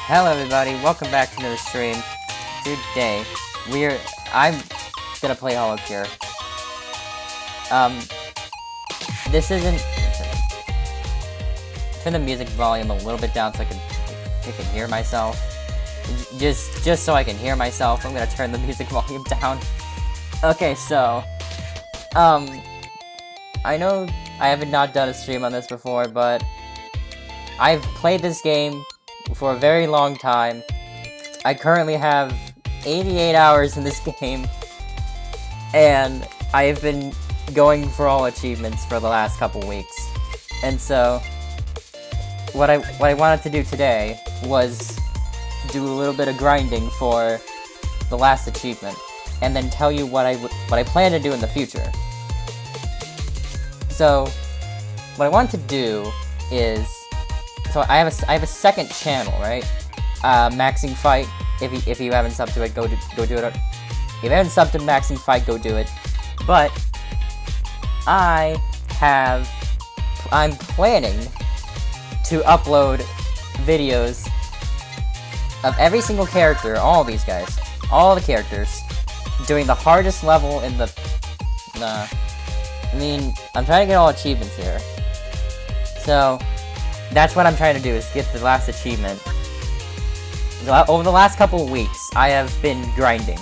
Hello everybody, welcome back to another stream. Today, I'm gonna play Holocure. This isn't... Turn the music volume a little bit down so I can hear myself. Just so I can hear myself, I'm gonna turn the music volume down. Okay, so... I know I haven't not done a stream on this before, but... I've played this game for a very long time. I currently have 88 hours in this game, and I've been going for all achievements for the last couple weeks. And so, what I wanted to do today was do a little bit of grinding for the last achievement, and then tell you what I plan to do in the future. So, what I want to do is, so I have a second channel, right? Maxing Fight. If you haven't subbed to it, go do it. If you haven't subbed to Maxing Fight, go do it. But I'm planning to upload videos of every single character, all of these guys, all the characters, doing the hardest level in the. I mean, I'm trying to get all achievements here. So. That's what I'm trying to do, is get the last achievement. Over the last couple of weeks, I have been grinding.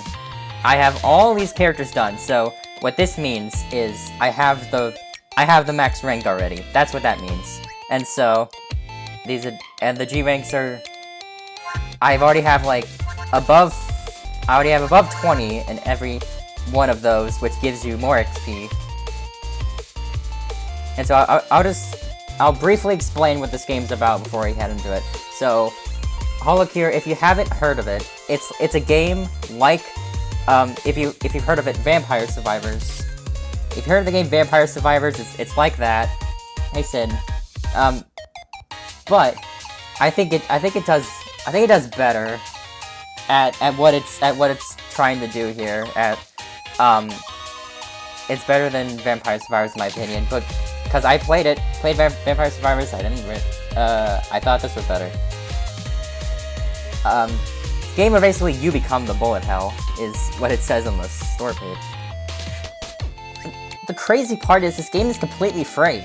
I have all these characters done, so what this means is I have the max rank already. That's what that means. And so, the G ranks are... I already have above 20 in every one of those, which gives you more XP. And so I'll briefly explain what this game's about before we head into it. So, Holocure, if you haven't heard of it, it's a game like, if you've heard of it, Vampire Survivors. If you've heard of the game Vampire Survivors, it's like that. Hey Sid. But I think it does better at what it's trying to do here. It's better than Vampire Survivors in my opinion, but because I played Vampire Survivors, I thought this was better. Game where basically you become the bullet hell, is what it says on the store page. The crazy part is, this game is completely free.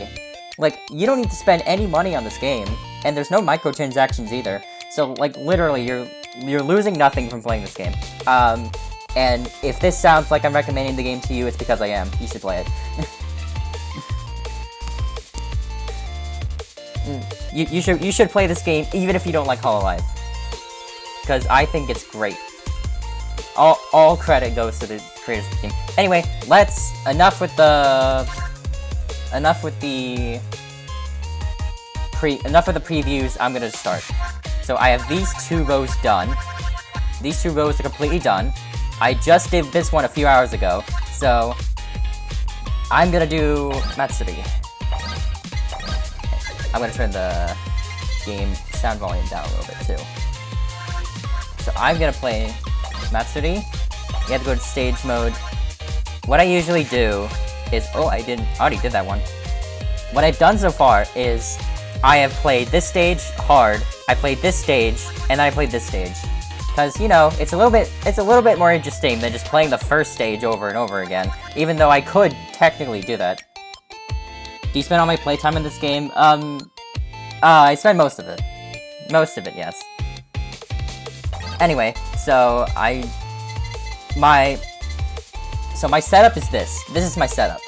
You don't need to spend any money on this game, and there's no microtransactions either. So, literally, you're losing nothing from playing this game. And if this sounds like I'm recommending the game to you, it's because I am. You should play it. You should play this game even if you don't like Hololive, because I think it's great. All credit goes to the creators of the game. Anyway, enough with the previews. I'm gonna start. So I have these 2 rows done. These 2 rows are completely done. I just did this one a few hours ago, so I'm gonna do Matsuri. I'm gonna turn the game sound volume down a little bit too. So I'm gonna play Matsuri. You have to go to stage mode. What I usually do is, I already did that one. What I've done so far is I have played this stage hard, I played this stage, and then I played this stage. Because, it's a little bit more interesting than just playing the first stage over and over again, even though I could technically do that. Do you spend all my playtime in this game? I spend most of it. Most of it, yes. Anyway, so my setup is this. This is my setup.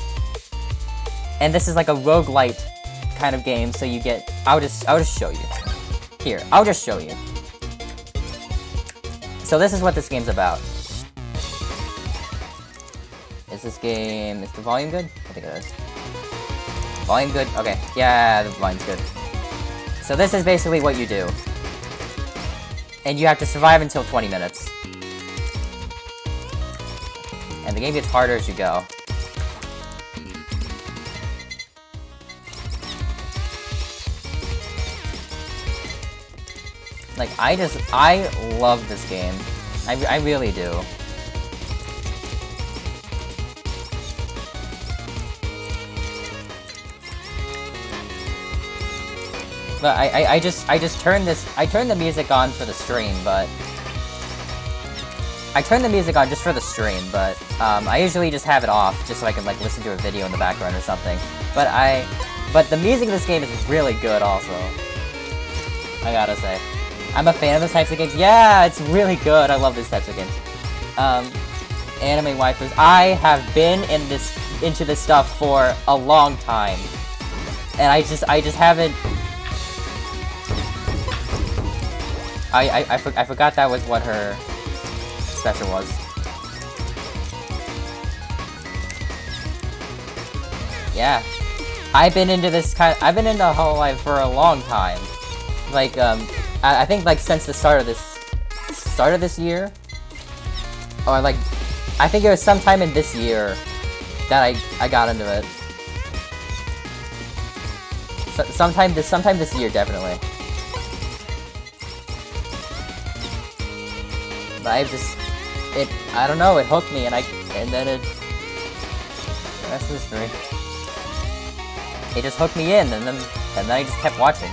And this is like a roguelite kind of game, so you get... I'll just show you. Here, I'll just show you. So this is what this game's about. Is the volume good? I think it is. Volume good? Okay. Yeah, the volume's good. So this is basically what you do. And you have to survive until 20 minutes. And the game gets harder as you go. I love this game. I really do. But I just turned the music on for the stream, but I turned the music on just for the stream, but I usually just have it off just so I can like listen to a video in the background or something. But the music in this game is really good also. I gotta say. I'm a fan of this types of games. Yeah, it's really good. I love these types of games. Anime waifus. I have been into this stuff for a long time. And I just haven't... I forgot that was what her special was. Yeah. I've been into Hololive for a long time. Like, I think like since the start of this year? Or like, I think it was sometime in this year that I got into it. So, sometime this year, definitely. But I don't know, it hooked me, and then the rest is history. It just hooked me in, and then I just kept watching.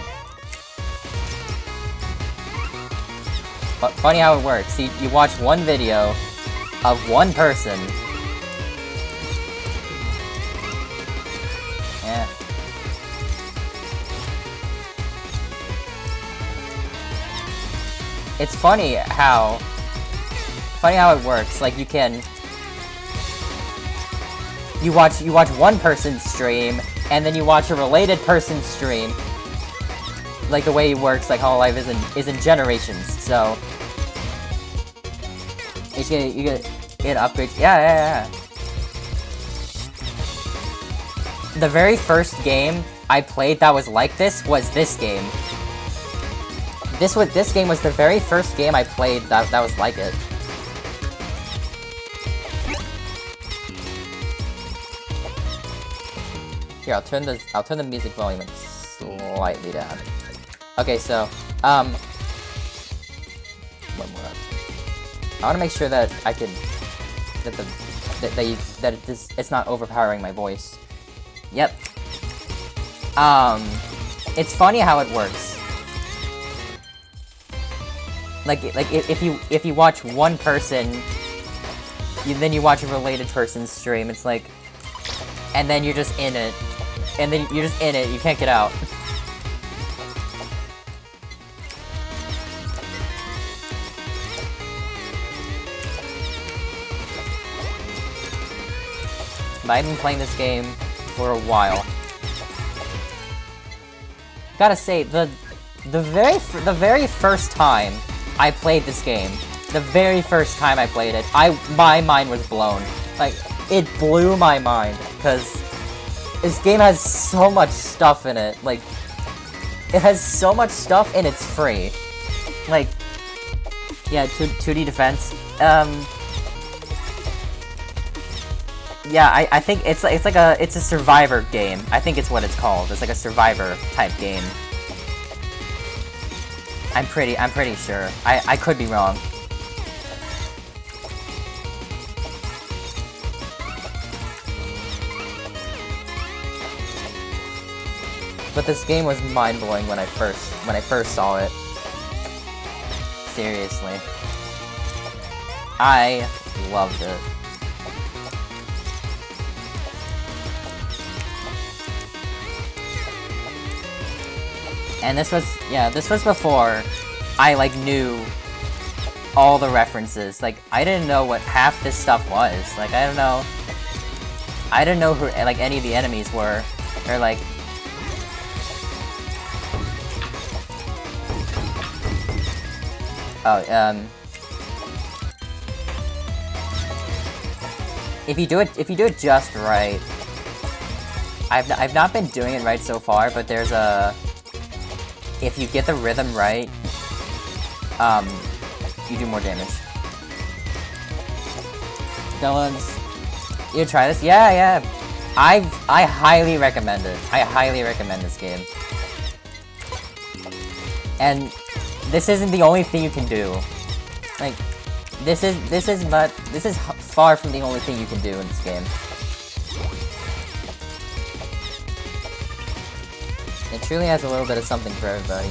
But funny how it works. You watch one video of one person. Yeah. It's funny how it works. Like you watch one person's stream, and then you watch a related person's stream. Like the way it works, like Hololive is in generations, so you get upgrades. Yeah. The very first game I played that was like this was this game. This game was the very first game I played that was like it. Here, I'll turn the music volume slightly down. Okay, so one more. I want to make sure that I can it's not overpowering my voice. Yep. It's funny how it works. Like if you watch one person, then you watch a related person's stream. It's like, and then you're just in it, you can't get out. But I've been playing this game for a while. Gotta say, the very first time I played this game, my mind was blown. Like, it blew my mind, because this game has so much stuff in it. Like, it has so much stuff and it's free. Like, yeah, 2D defense. Yeah, I think it's a survivor game. I think it's what it's called. It's like a survivor type game. I'm pretty sure. I could be wrong. But this game was mind-blowing when I first saw it. Seriously. I loved it. And this was before I, like, knew all the references. Like, I didn't know what half this stuff was. Like, I didn't know who, like, any of the enemies were. Or, like... Oh, if you do it just right... I've not been doing it right so far, but there's a... If you get the rhythm right, you do more damage. Dylan's, you try this? Yeah. I highly recommend it. I highly recommend this game. And this isn't the only thing you can do. Like, this is far from the only thing you can do in this game. It truly has a little bit of something for everybody.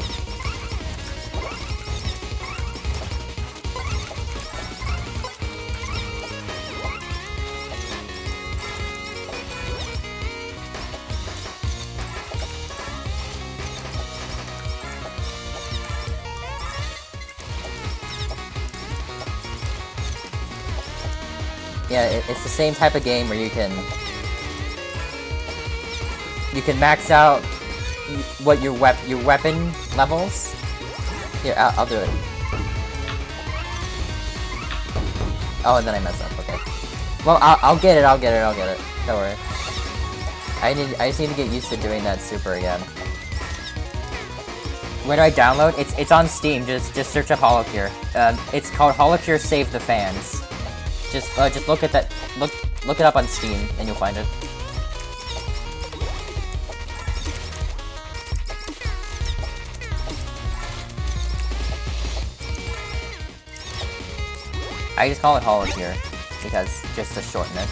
Yeah, it's the same type of game where you can max out what your weapon levels. Here, I'll do it. Oh, and then I messed up. Okay. Well, I'll get it. Don't worry. I just need to get used to doing that super again. Where do I download? It's on Steam. Just search up Holocure. It's called Holocure Save the Fans. Just look at that. Look it up on Steam, and you'll find it. I just call it Holocure because just to shorten it.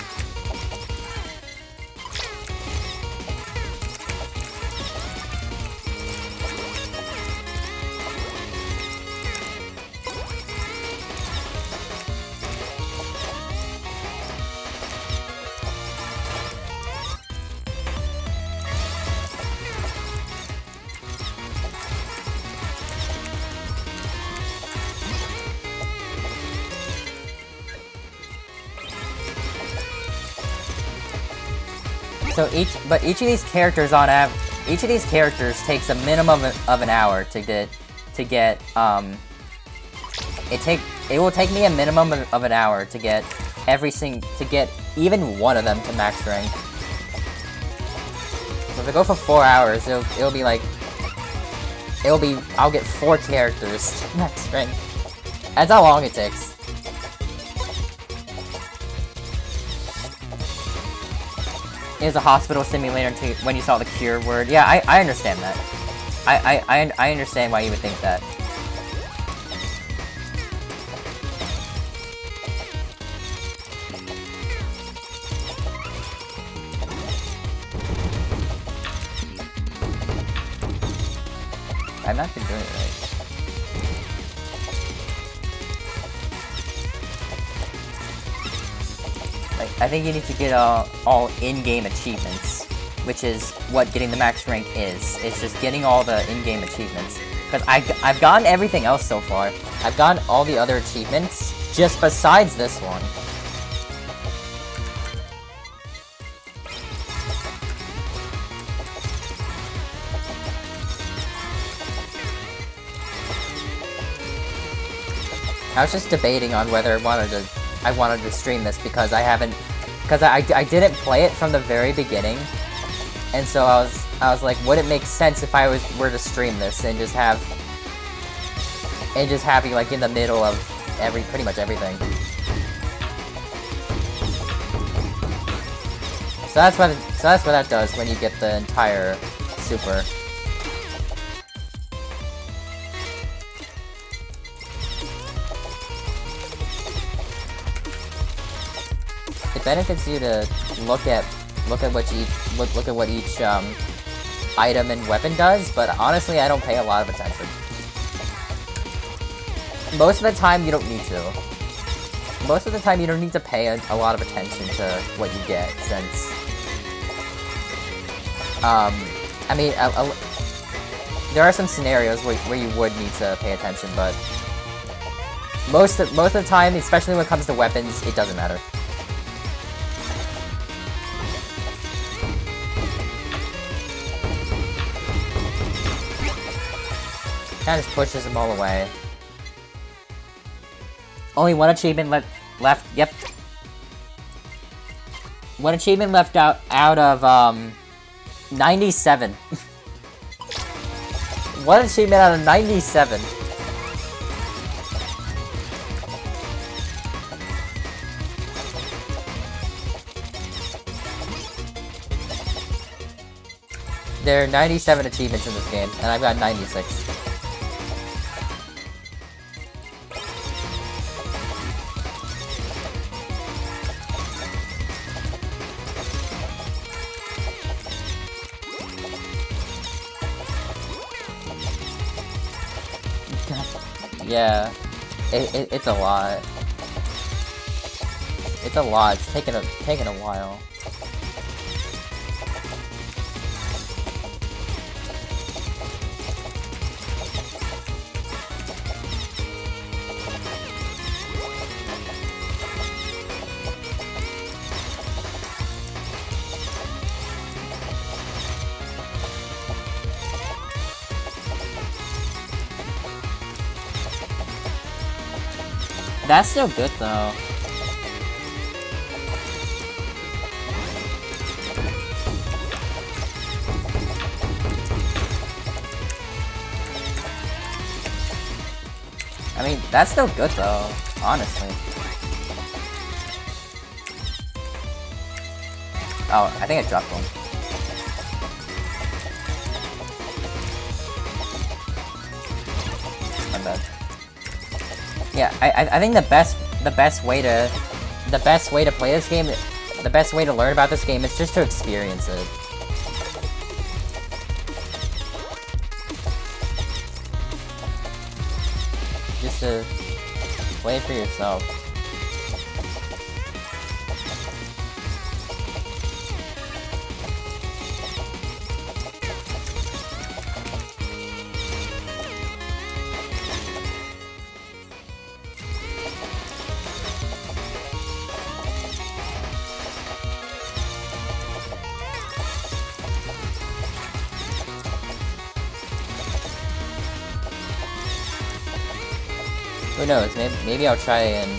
So each of these characters each of these characters takes a minimum of an hour to get it will take me a minimum of an hour to get even one of them to max rank. So if I go for 4 hours, I'll get 4 characters to max rank. That's how long it takes. Is a hospital simulator when you saw the cure word. Yeah, I understand that. I understand why you would think that. I've not been doing it right. I think you need to get all in-game achievements, which is what getting the max rank is. It's just getting all the in-game achievements. Because I've gotten everything else so far. I've gotten all the other achievements, just besides this one. I was just debating on whether I wanted to stream this because I didn't play it from the very beginning, and so I was like, would it make sense if I were to stream this and just have you like in the middle of pretty much everything. So that's what that does when you get the entire super. Benefits you to look at what each item and weapon does, but honestly, I don't pay a lot of attention. Most of the time, you don't need to. Most of the time, you don't need to pay a lot of attention to what you get, since I mean, there are some scenarios where you would need to pay attention, but most of the time, especially when it comes to weapons, it doesn't matter. Kind of just pushes them all away. Only one achievement left. Yep. One achievement left out of 97. One achievement out of 97. There are 97 achievements in this game, and I've got 96. Yeah, it's a lot. It's a lot. It's taken a while. That's still good though. I mean, that's still good though, honestly. Oh, I think I dropped one. My bad. Yeah, I think the best way to play this game, the best way to learn about this game is just to experience it. Just to play it for yourself. Who knows? Maybe I'll try and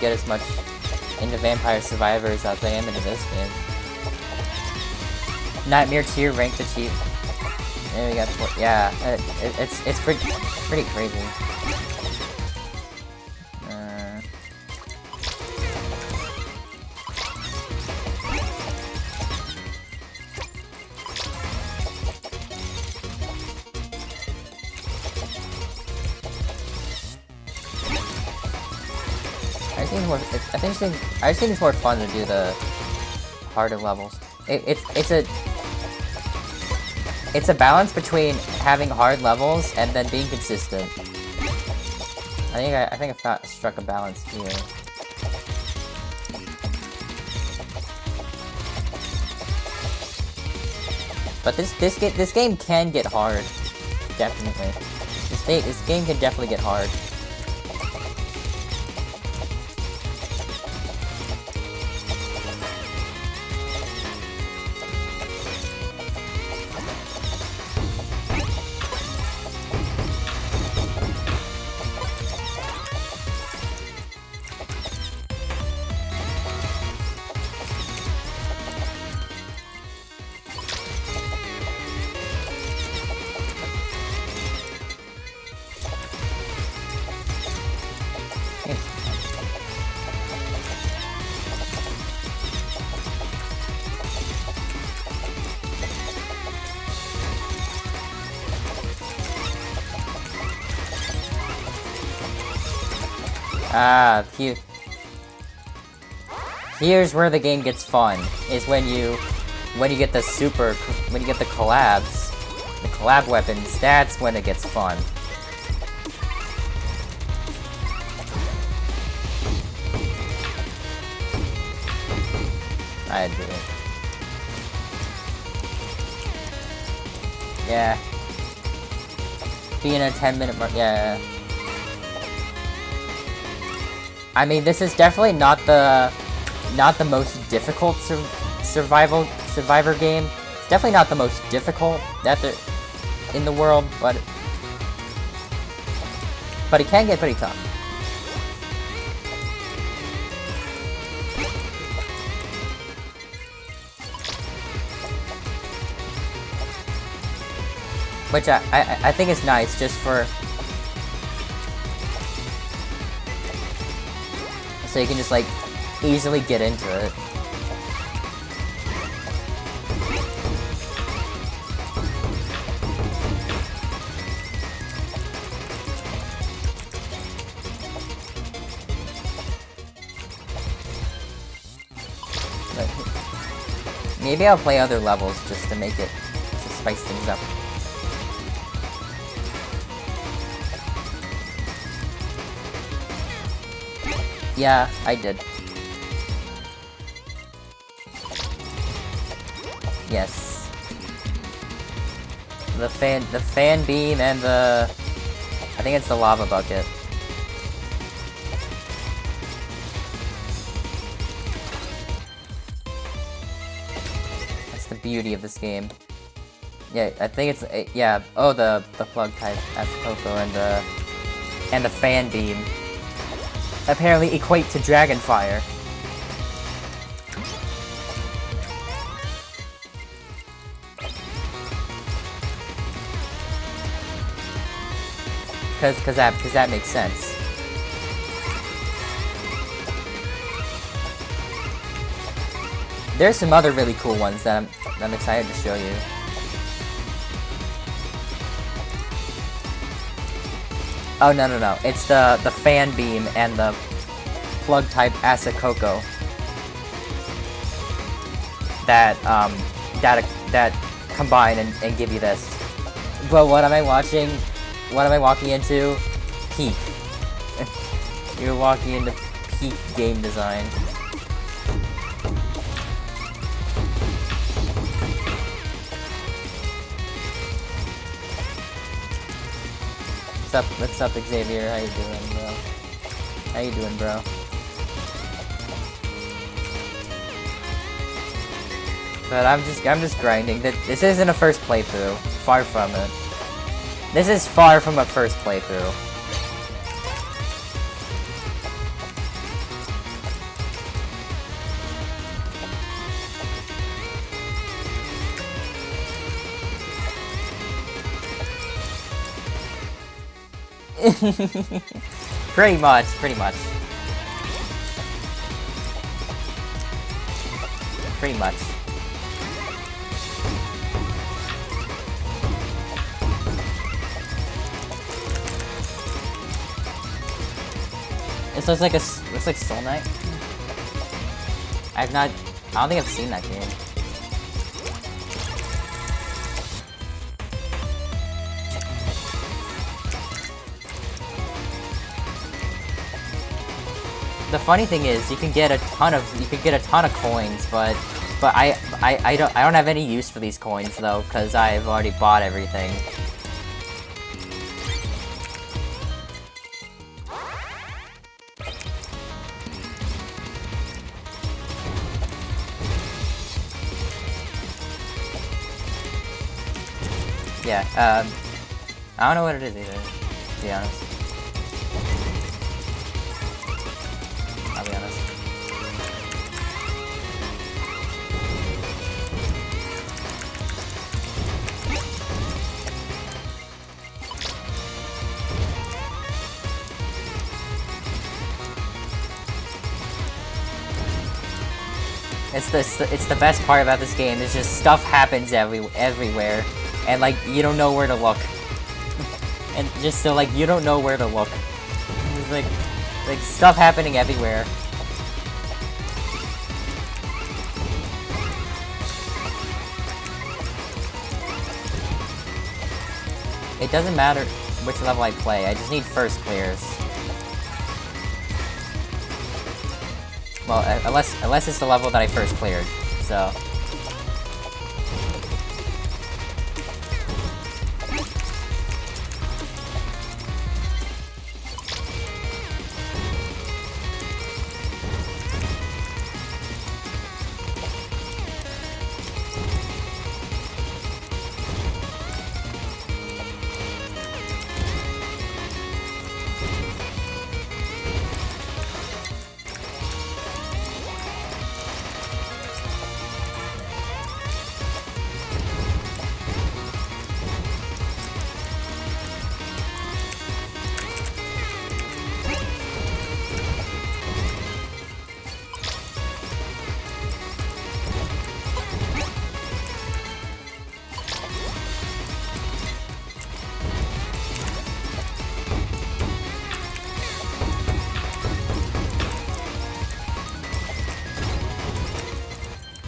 get as much into Vampire Survivors as I am into this game. Nightmare tier ranked achieved. There we got 4. Yeah, it's pretty crazy. I just think it's more fun to do the harder levels. It's a balance between having hard levels and then being consistent. I think I struck a balance here. But this game can get hard, definitely. This game can definitely get hard. Here's where the game gets fun, is when you get the collabs, the collab weapons, that's when it gets fun. I do it. Yeah. Being a 10-minute mark, yeah. I mean, this is definitely not the most difficult survivor game. It's definitely not the most difficult in the world, but it can get pretty tough. Which I think is nice, just for... so you can just, like, easily get into it. But maybe I'll play other levels just to make it, to spice things up. Yeah, I did. Yes. The fan beam and the... I think it's the lava bucket. That's the beauty of this game. Yeah, I think it's... yeah, oh, the plug type Coco and the fan beam apparently equate to dragon fire. Cause that makes sense. There's some other really cool ones that I'm excited to show you. Oh no! It's the fan beam and the plug type Asakoko that combine and give you this. But what am I watching? What am I walking into? Peak. You're walking into peak game design. What's up, Xavier? How you doing, bro? How you doing, bro? But I'm just grinding. This isn't a first playthrough. Far from it. This is far from a first playthrough. Pretty much. Pretty much. This looks like Soul Knight. I don't think I've seen that game. The funny thing is, you can get a ton of coins, but I don't have any use for these coins though, because I've already bought everything. Yeah, I don't know what it is either, to be honest. I'll be honest. It's the best part about this game. Is just stuff happens everywhere. And, like, you don't know where to look. And just so, like, you don't know where to look. There's, like, stuff happening everywhere. It doesn't matter which level I play, I just need first clears. Well, unless it's the level that I first cleared, so...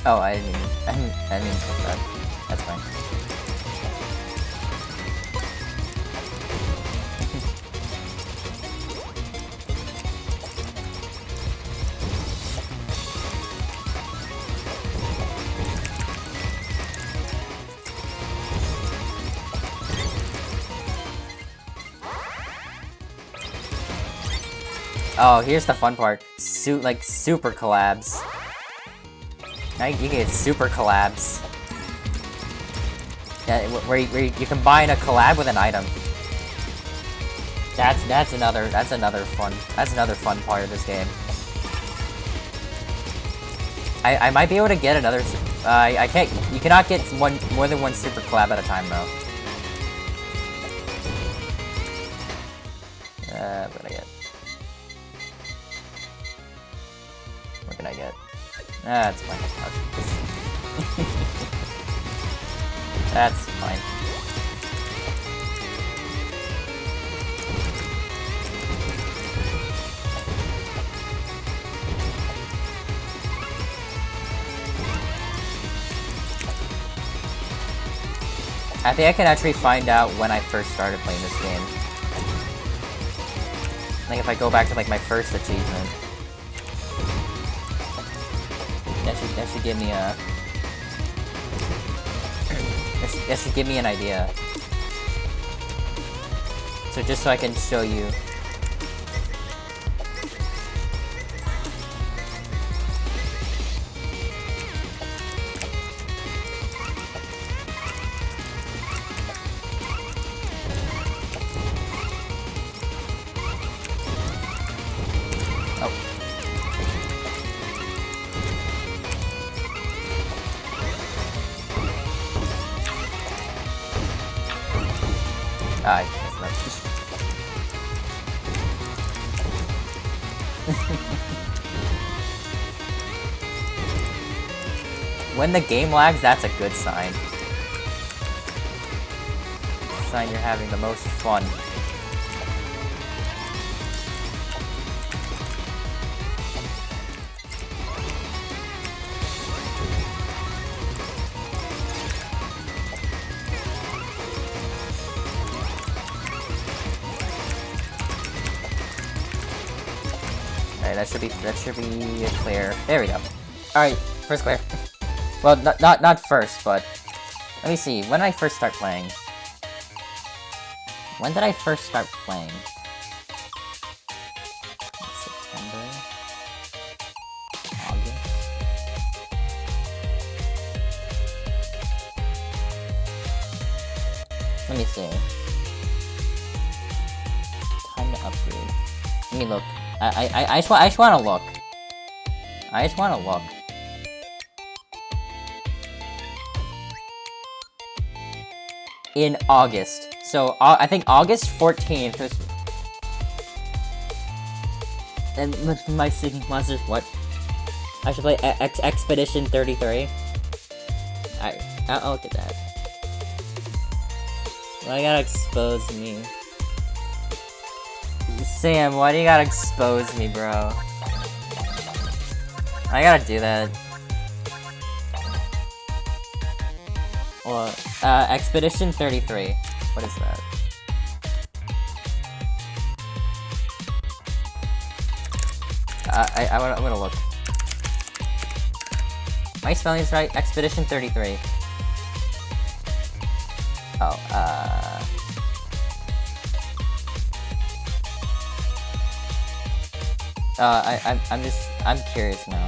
Oh, I didn't put that. That's fine. Oh, here's the fun part. Like super collabs. Now you can get super collabs. Yeah, where you combine a collab with an item. That's another fun part of this game. I might be able to get another. I can't. You cannot get more than one super collab at a time though. What can I get? What can I get? That's fine. That's fine. I think I can actually find out when I first started playing this game. Like if I go back to like my first achievement. That should give me a... that should give me an idea. So just so I can show you. Aye, that's not. When the game lags, that's a good sign. Sign you're having the most fun. That should be clear. There we go. Alright, first clear. Well, not first, but let me see. When did I first start playing? When did I first start playing? September? August? Let me see. Time to upgrade. Let me look. I just want to look. I just want to look. In August. So, I think August 14th was... And my singing monsters, what? I should play Expedition 33. I'll look at that. Why you gotta expose me? Sam, why do you gotta expose me, bro? I gotta do that. Well, Expedition 33. What is that? I'm gonna look. My spelling is right. Expedition 33. Oh, I'm curious now.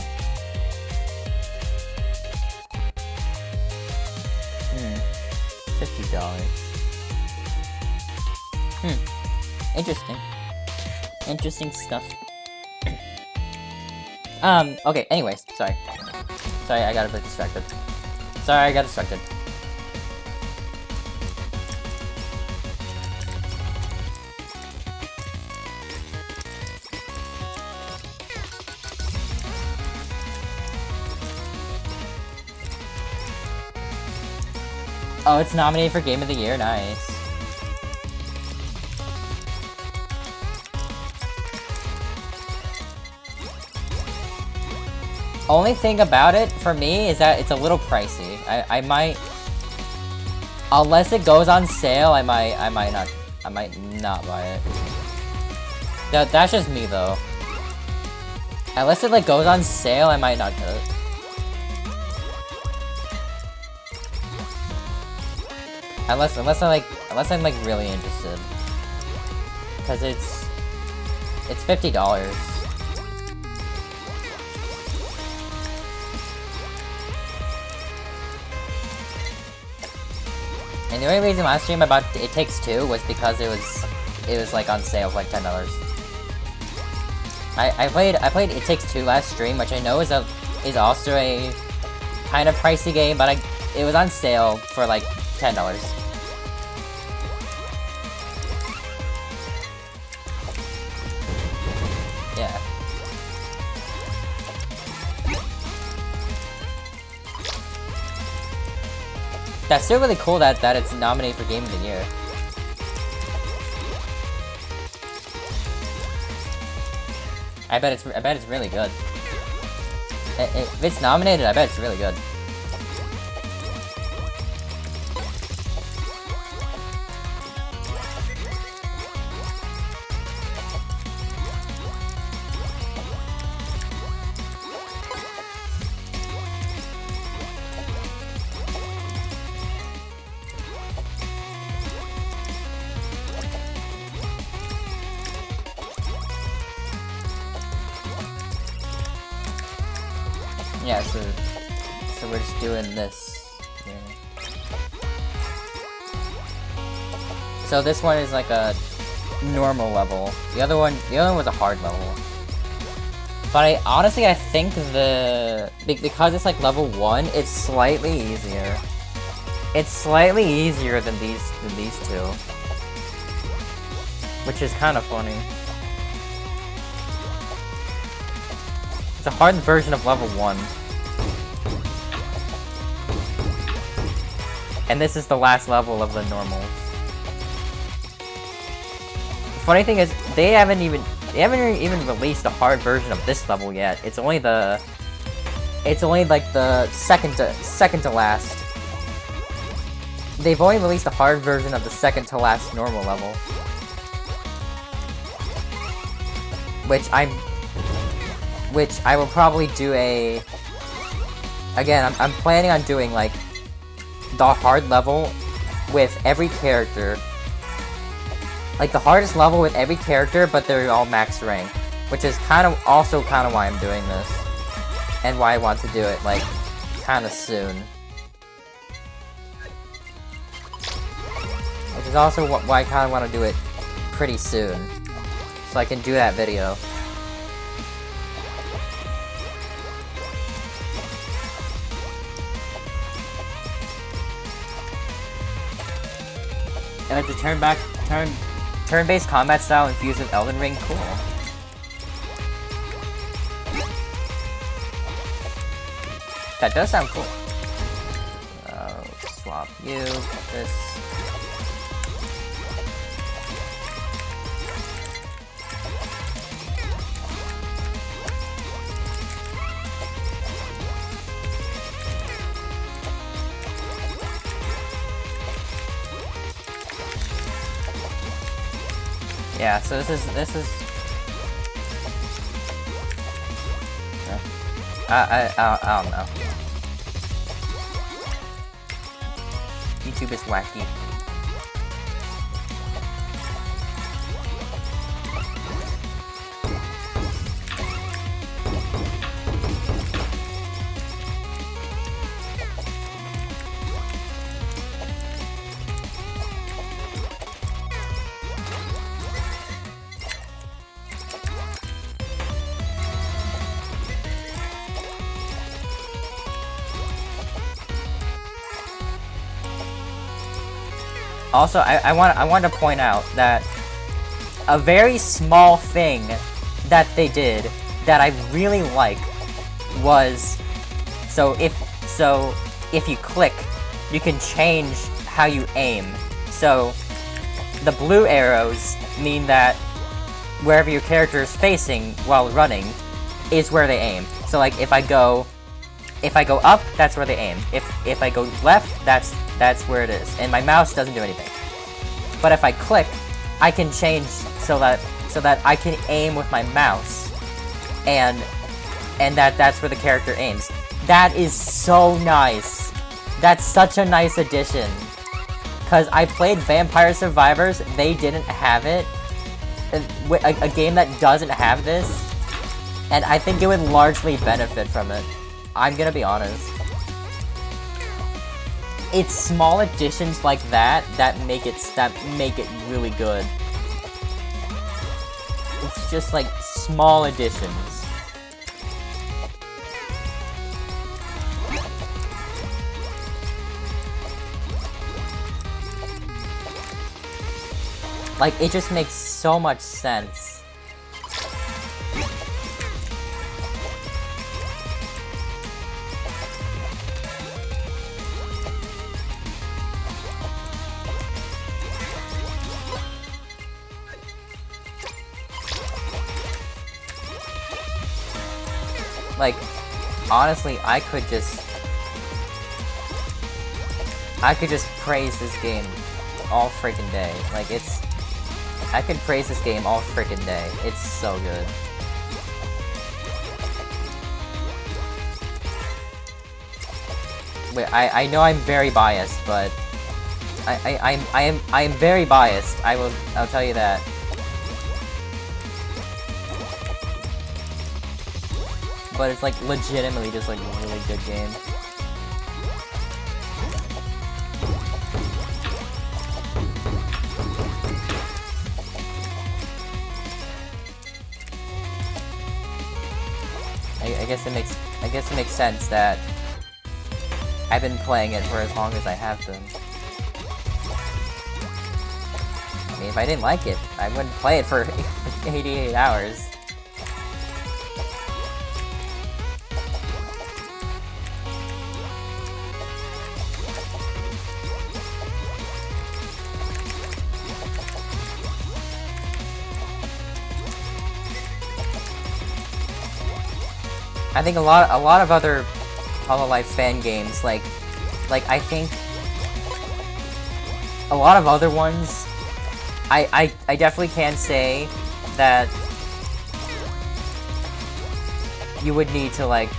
$50. Interesting. Interesting stuff. Okay, anyways, sorry. Sorry, I got a bit distracted. Sorry, I got distracted. Oh, it's nominated for Game of the Year? Nice. Only thing about it, for me, is that it's a little pricey. I might... Unless it goes on sale, I might not buy it. That's just me, though. Unless it, like, goes on sale, I might not get it. Unless I'm like really interested, because it's It's $50. And the only reason last stream about It Takes Two was because it was like on sale for like $10. I played It Takes Two last stream, which I know is also a kind of pricey game, but it was on sale for like $10. Yeah. That's still really cool that it's nominated for Game of the Year. I bet it's really good. If it's nominated, I bet it's really good. Yeah, so we're just doing this. Yeah. So this one is like a normal level. The other one was a hard level. But honestly I think because it's like level 1, it's slightly easier. It's slightly easier than these two, which is kind of funny. It's a hard version of level 1. And this is the last level of the normals. The funny thing is, they haven't even released a hard version of this level yet. It's only like the second to last. They've only released a hard version of the second to last normal level. Which I will probably do again, I'm planning on doing, like, the hard level with every character. Like, the hardest level with every character, but they're all max rank. Which is also why I'm doing this. And why I want to do it, like, kinda soon. Which is also why I kinda want to do it pretty soon. So I can do that video. And it's a turn-based combat style infused with Elden Ring. Cool. That does sound cool. Swap you. This. Yeah, so this is I don't know. YouTube is wacky. Also, I want to point out that a very small thing that they did that I really like was so if you click, you can change how you aim. So the blue arrows mean that wherever your character is facing while running is where they aim. So like if I go up, that's where they aim. If I go left, that's where it is. And my mouse doesn't do anything. But if I click, I can change so that I can aim with my mouse. And that's where the character aims. That is so nice. That's such a nice addition. Cause I played Vampire Survivors, they didn't have it. a game that doesn't have this, and I think it would largely benefit from it. I'm gonna be honest. It's small additions like that make it really good. It's just like small additions. Like, it just makes so much sense. Like, honestly, I could just praise this game all freaking day. Like, I could praise this game all freaking day. It's so good. Wait, I know I'm very biased, but I am very biased. I'll tell you that. But it's like legitimately just like a really good game. I guess it makes sense that I've been playing it for as long as I have been. I mean, if I didn't like it, I wouldn't play it for 88 hours. I think a lot of other Hololive fan games, like I think a lot of other ones, I definitely can say that you would need to like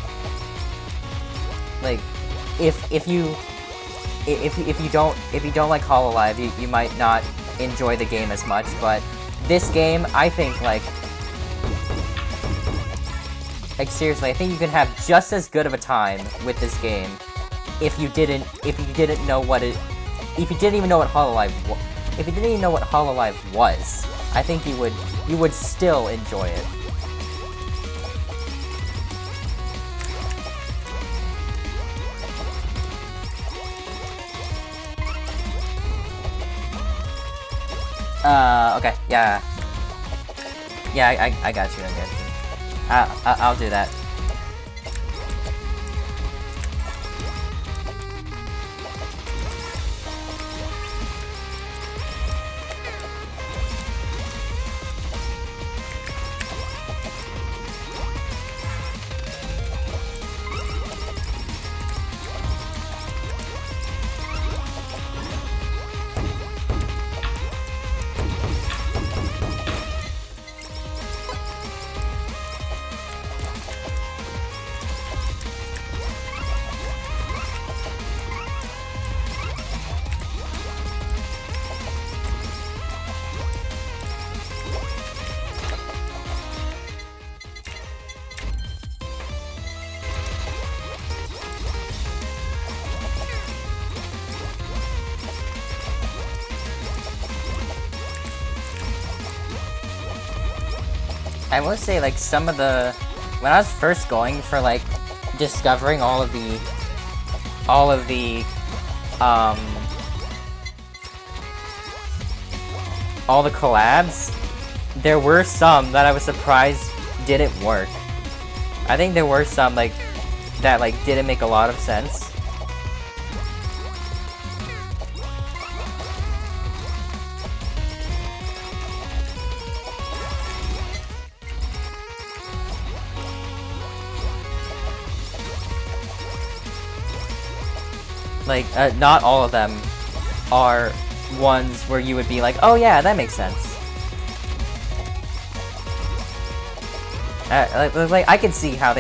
if you don't like Hololive, you might not enjoy the game as much, but this game, I think like seriously, I think you can have just as good of a time with this game if you didn't know what if you didn't even know what Hololive was. I think you would still enjoy it. Okay, yeah. Yeah, I got you, I'll do that. I will say, like, some of the... When I was first going for, like, discovering all of the collabs, there were some that I was surprised didn't work. I think there were some, like, that, like, didn't make a lot of sense. Like, not all of them are ones where you would be like, oh yeah, that makes sense. Like, I can see how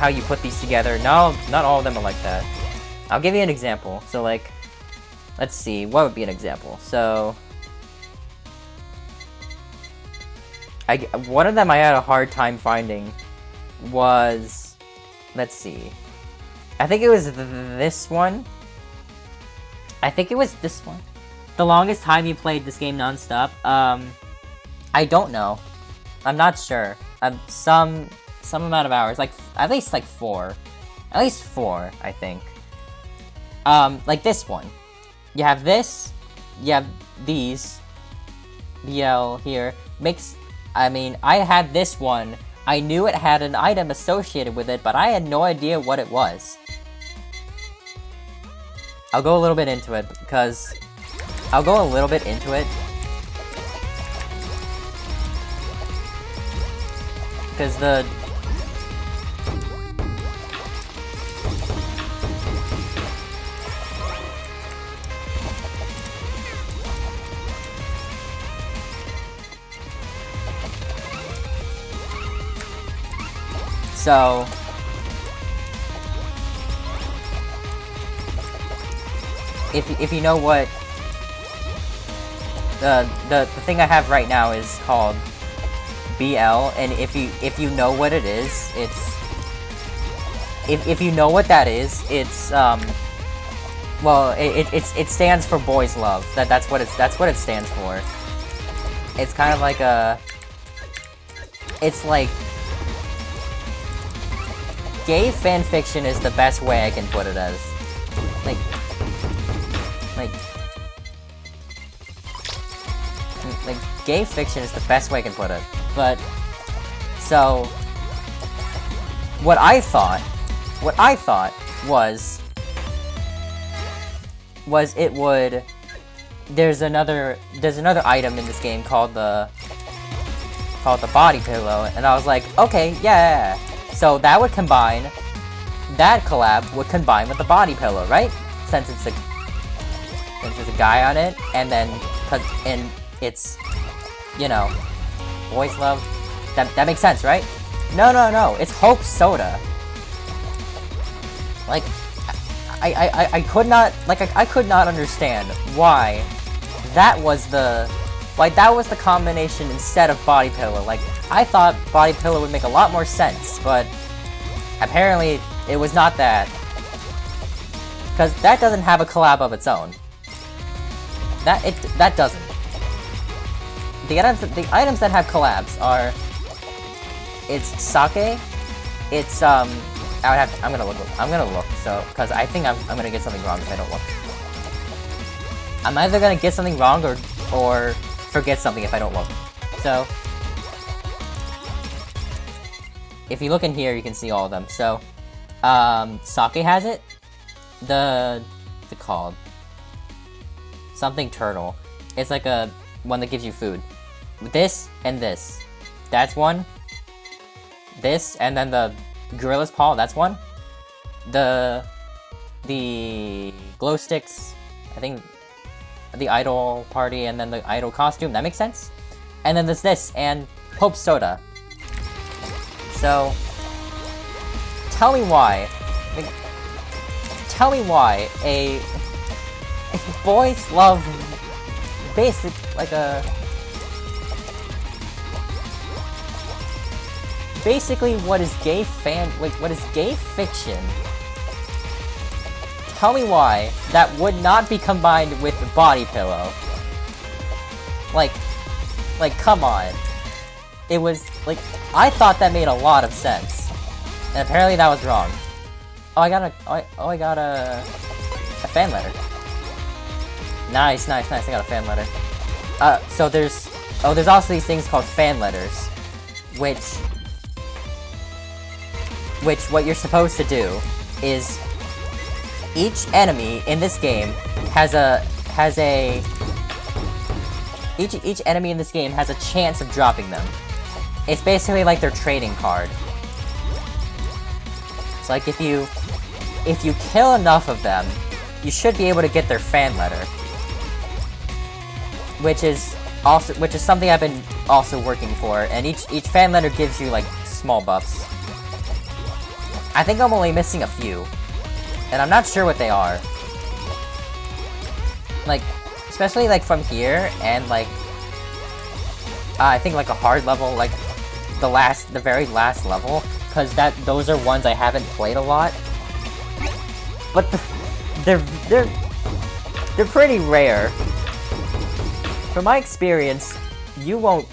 you put these together. No, not all of them are like that. I'll give you an example. So, like, let's see, what would be an example? So, One of them I had a hard time finding was, let's see, I think it was this one. I think it was this one. The longest time you played this game nonstop? I don't know. I'm not sure. Some amount of hours, like at least like 4. At least 4, I think. Like this one. You have this, you have these. BL here. I mean, I had this one. I knew it had an item associated with it, but I had no idea what it was. I'll go a little bit into it, because... I'll go a little bit into it. Because the... So... If you know what... The thing I have right now is called BL, and if you know what it is, it's... If you know what that is, it's, well, it stands for boys love. That's what it stands for. It's kind of like a... It's like... Gay fanfiction is the best way I can put it as. Like, gay fiction is the best way I can put it. But, so, what I thought was it would, there's another item in this game called the body pillow, and I was like, okay, yeah. So that would combine, that collab would combine with the body pillow, right? Since it's a guy on it, and then, and it's, you know, boys love, that makes sense, right? No, it's Hope Soda. Like, I could not, like, I could not understand why that was the combination instead of body pillow. Like, I thought body pillow would make a lot more sense, but apparently it was not that. Because that doesn't have a collab of its own. That doesn't. The items that have collabs are, it's sake, it's I'm gonna look, so, because I think I'm gonna get something wrong if I don't look. I'm either gonna get something wrong or forget something if I don't look. So, if you look in here, you can see all of them. So, sake has it. What's it called? Something turtle. It's like a one that gives you food. This and this. That's one. This and then the gorilla's paw. That's one. The glow sticks. I think the idol party and then the idol costume. That makes sense. And then there's this and Hope Soda. So, tell me why. Like, tell me why a boys love basic, like a... Basically, what is gay fiction? Tell me why that would not be combined with body pillow. Like, come on. It was, like, I thought that made a lot of sense. And apparently that was wrong. Oh, I got a fan letter. Nice, I got a fan letter. So there's also these things called fan letters, which what you're supposed to do is each enemy in this game each enemy in this game has a chance of dropping them. It's basically like their trading card. It's like if you kill enough of them, you should be able to get their fan letter. Which is something I've been also working for, and each fan letter gives you like small buffs. I think I'm only missing a few, and I'm not sure what they are. Like, especially like from here and like I think like a hard level, like the very last level, because those are ones I haven't played a lot. But they're pretty rare. From my experience, you won't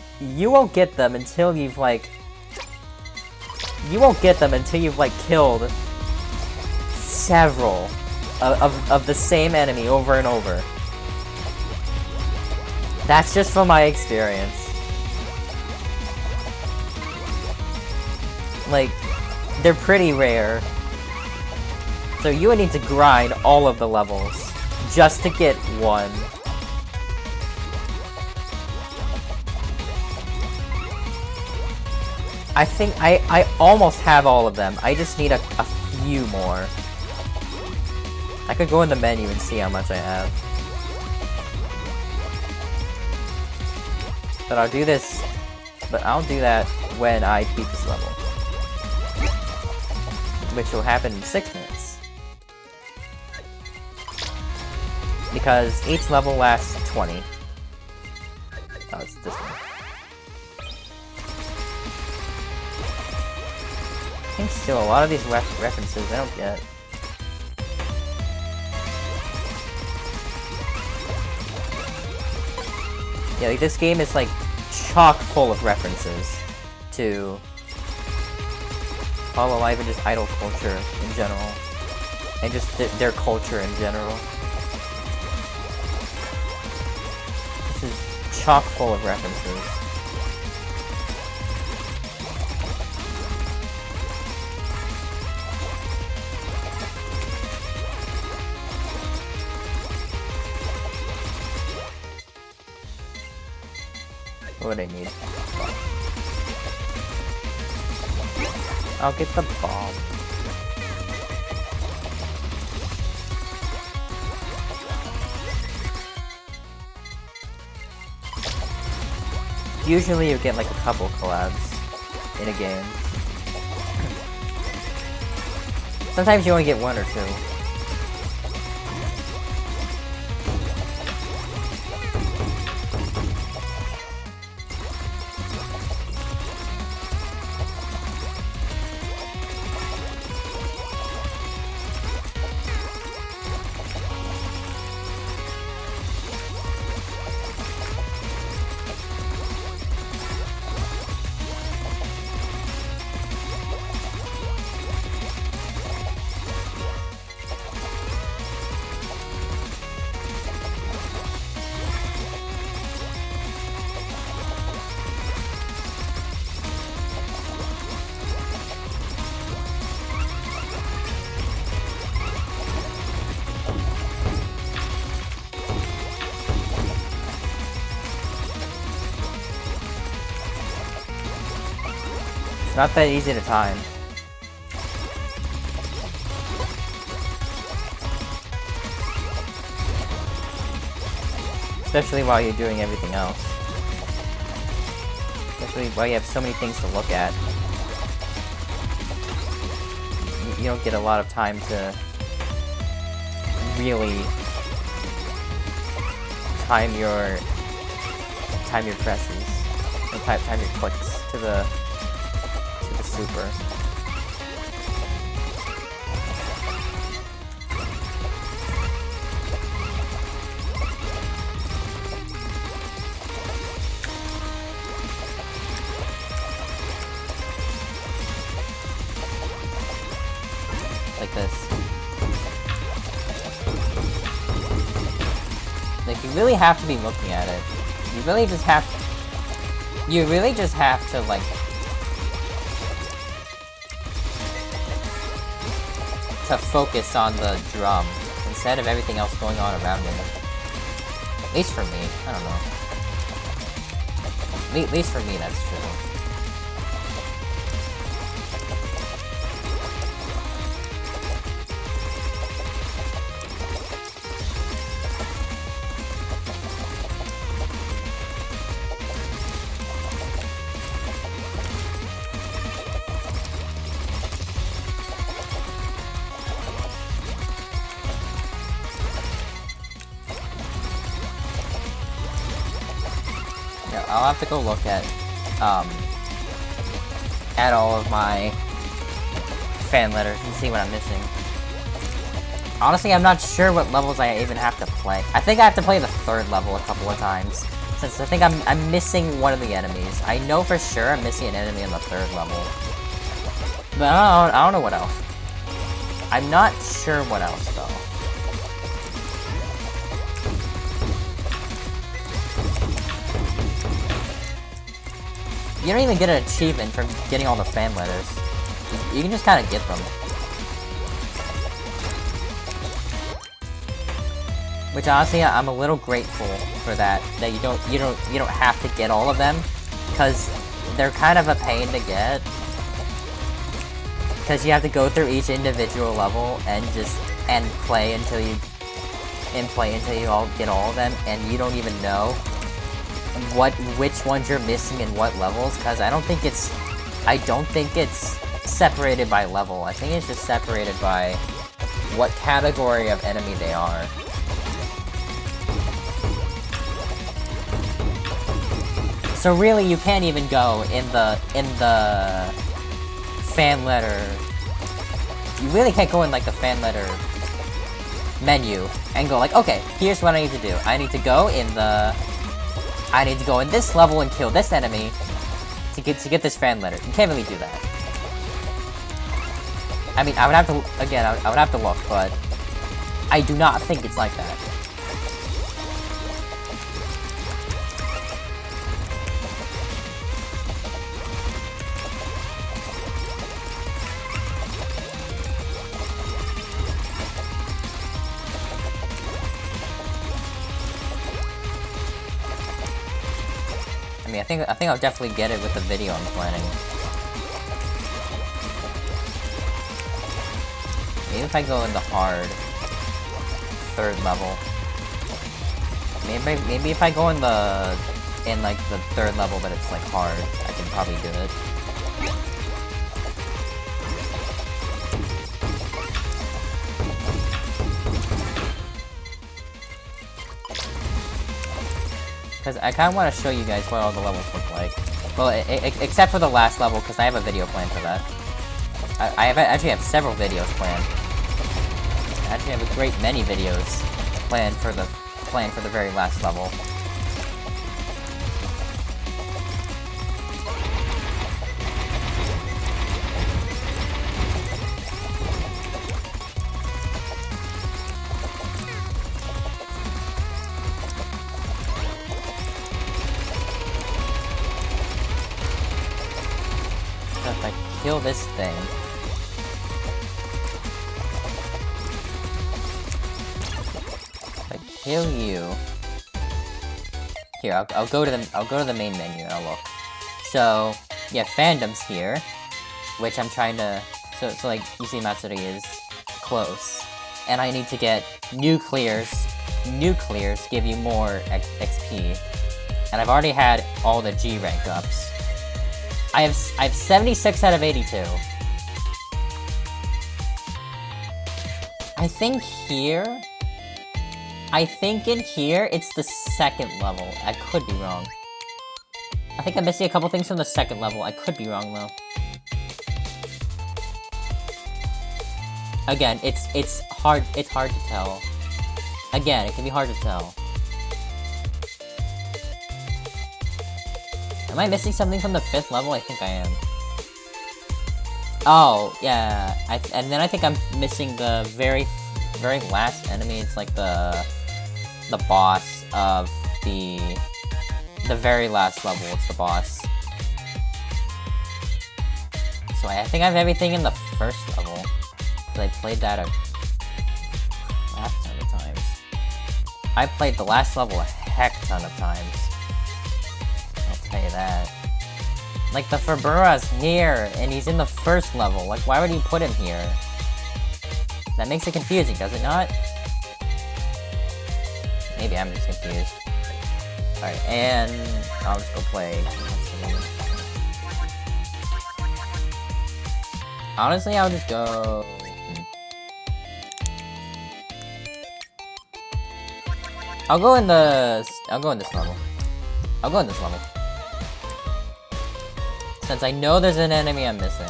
get them until you've like killed several of the same enemy over and over. That's just from my experience. Like, they're pretty rare. So you would need to grind all of the levels just to get one. I think I almost have all of them. I just need a few more. I could go in the menu and see how much I have. But I'll do that when I beat this level. Which will happen in 6 minutes. Because each level lasts 20. Oh, it's this one. I think still a lot of these references I don't get. Yeah, like this game is like chock full of references to Hololive and just idol culture in general. And just their culture in general. This is chock full of references. What do I need? I'll get the bomb. Usually you get like a couple collabs in a game. Sometimes you only get one or two. It's not that easy to time. Especially while you're doing everything else. Especially while you have so many things to look at. You don't get a lot of time to really time your presses. Or time your clicks to the super. Like this. Like, you really have to be looking at it. You really just have to, like, to focus on the drum instead of everything else going on around it. At least for me. I don't know. At least for me, that's true. I'll have to go look at all of my fan letters and see what I'm missing. Honestly, I'm not sure what levels I even have to play. I think I have to play the 3rd level a couple of times, since I think I'm missing one of the enemies. I know for sure I'm missing an enemy on the 3rd level. But I don't know what else. I'm not sure what else, though. You don't even get an achievement for getting all the fan letters. You can just kind of get them. Which honestly, I'm a little grateful for that. That you don't have to get all of them, because they're kind of a pain to get. Because you have to go through each individual level and play until you all get all of them, and you don't even know which ones you're missing in what levels. Because I don't think it's separated by level. I think it's just separated by what category of enemy they are. So really, you can't even go in the fan letter. You really can't go in like the fan letter menu and go like, okay, here's what I need to do. I need to go in this level and kill this enemy to get this fan letter. You can't really do that. I mean, I would have to look, but I do not think it's like that. I mean, I think I'll definitely get it with the video I'm planning. Maybe if I go in the hard 3rd level. Maybe if I go in like the 3rd level, but it's like hard, I can probably do it. Because I kind of want to show you guys what all the levels look like. Well, except for the last level, because I have a video planned for that. I actually have several videos planned. I actually have a great many videos planned for the very last level. If I kill this thing, if I kill you, here I'll go to the main menu and I'll look. So yeah, fandom's here, which I'm trying to. So like you see, Matsuri is close, and I need to get nuclears. Nuclears give you more XP, and I've already had all the G rank ups. I have 76 out of 82. I think in here, it's the 2nd level. I could be wrong. I think I'm missing a couple things from the 2nd level. I could be wrong, though. Again, it's hard to tell. Again, it can be hard to tell. Am I missing something from the 5th level? I think I am. Oh, yeah. And then I think I'm missing the very last enemy. It's like the boss of the very last level. It's the boss. So I think I have everything in the 1st level. I played that a crap ton of times. I played the last level a heck ton of times. Say that. Like, the Fabura's here, and he's in the 1st level. Like, why would you put him here? That makes it confusing, does it not? Maybe I'm just confused. Alright, and I'll just go play. Honestly, I'll just go. I'll go in this level. I'll go in this level. since I know there's an enemy I'm missing.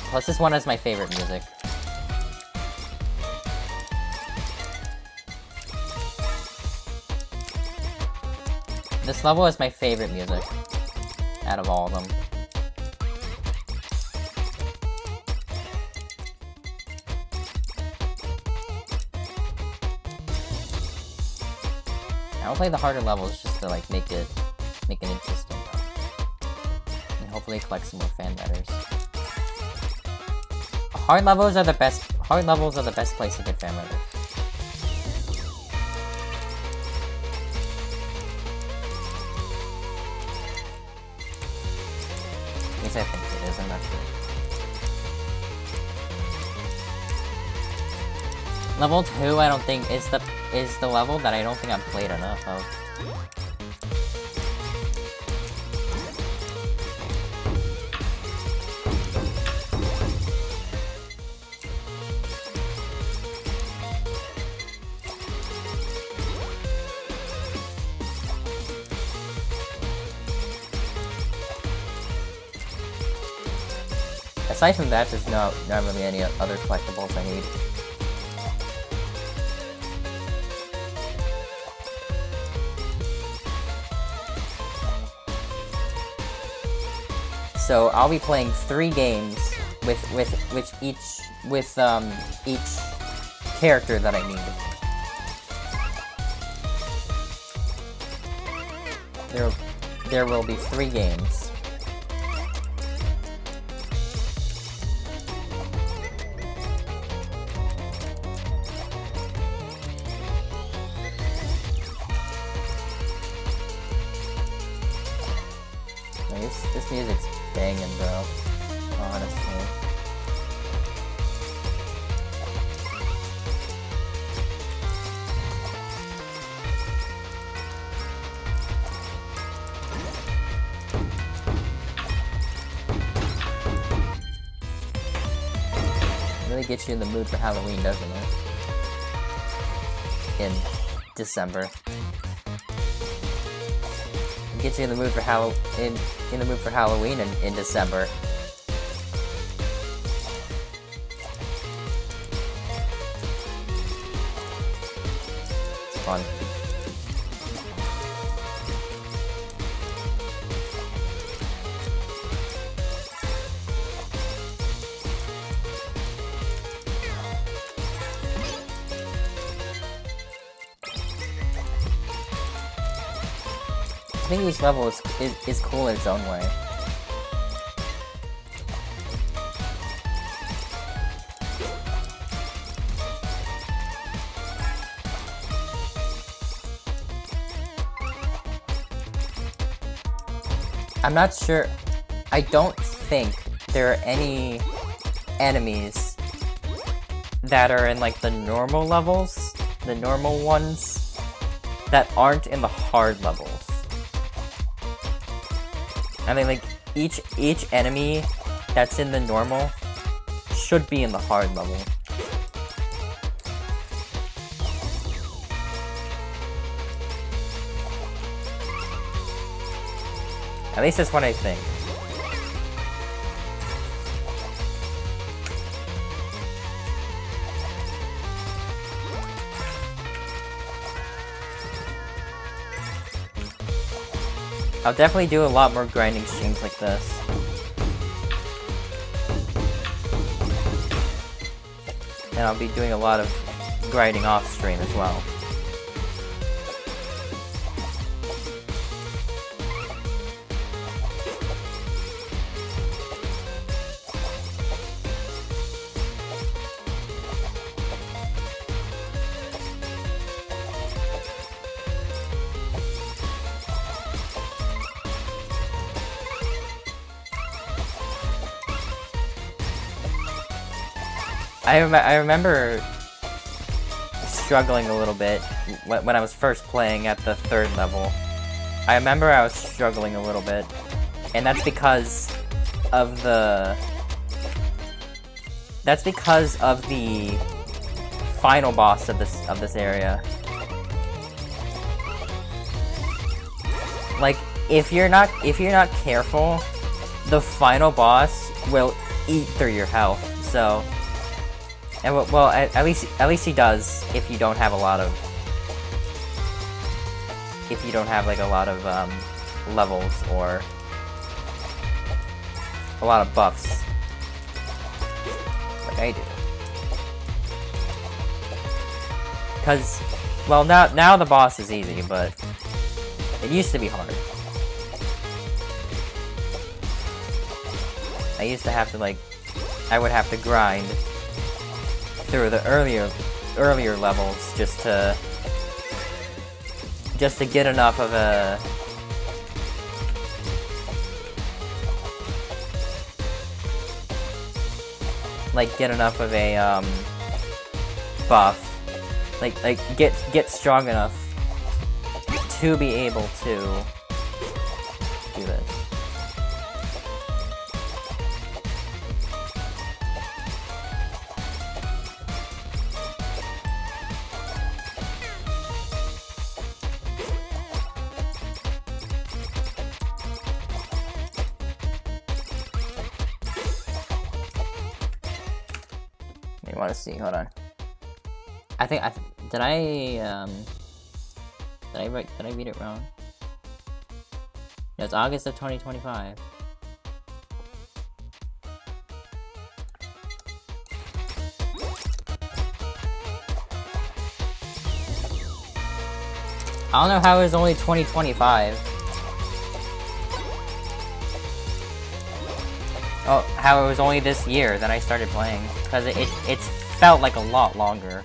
Plus, this one has my favorite music. This level is my favorite music out of all of them. I'll play the harder levels just to like make it interesting, and hopefully collect some more fan letters. Hard levels are the best. Hard levels are the best place to get fan letters. At least I think it is. I'm not sure. Level 2, I don't think is the level that I don't think I've played enough of. Aside from that, there's not really any other collectibles I need. So I'll be playing 3 games with each character that I need. There will be 3 games. This music's banging, bro. Honestly. Really gets you in the mood for Halloween, doesn't it? In December. Get you in the mood for Halloween in December. It's fun. I think each level is cool in its own way. I'm not sure. I don't think there are any enemies that are in like the normal levels, the normal ones, that aren't in the hard levels. I mean, like, each enemy that's in the normal should be in the hard level. At least that's what I think. I'll definitely do a lot more grinding streams like this. And I'll be doing a lot of grinding off stream as well. I remember struggling a little bit when I was first playing at the 3rd level. I remember I was struggling a little bit, and that's because of the final boss of this area. Like, if you're not careful, the final boss will eat through your health. So, and well, at least he does if you don't have a lot of like a lot of levels or a lot of buffs, like I do. Cause, well, now the boss is easy, but it used to be hard. I used to have to I would have to grind through the earlier levels just to get enough of a buff, get strong enough to be able to do this. You want to see? Hold on. Did I read it wrong? No, it's August of 2025. I don't know how it was only 2025. Oh, how it was only this year that I started playing, because it felt like a lot longer.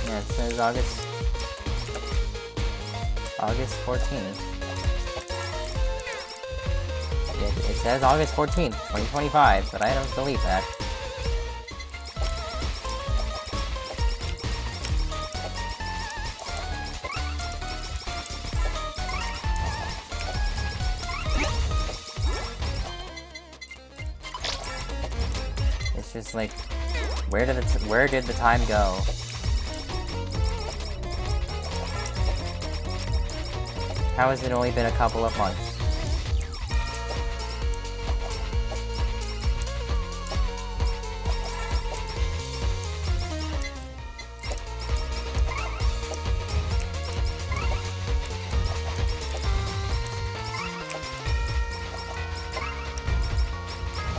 Yeah, it says August 14th. It says August 14th, 2025, but I don't believe that. It's just like, where did the time go? How has it only been a couple of months?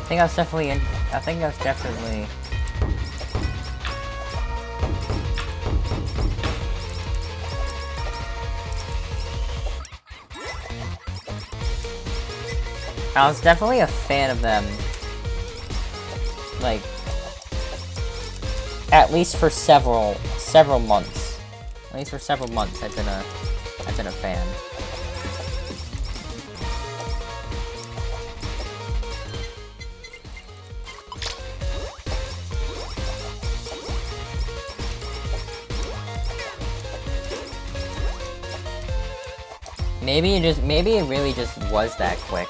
I think that's definitely I was definitely a fan of them, like, at least for several months. At least for several months, I've been a fan. Maybe it really just was that quick.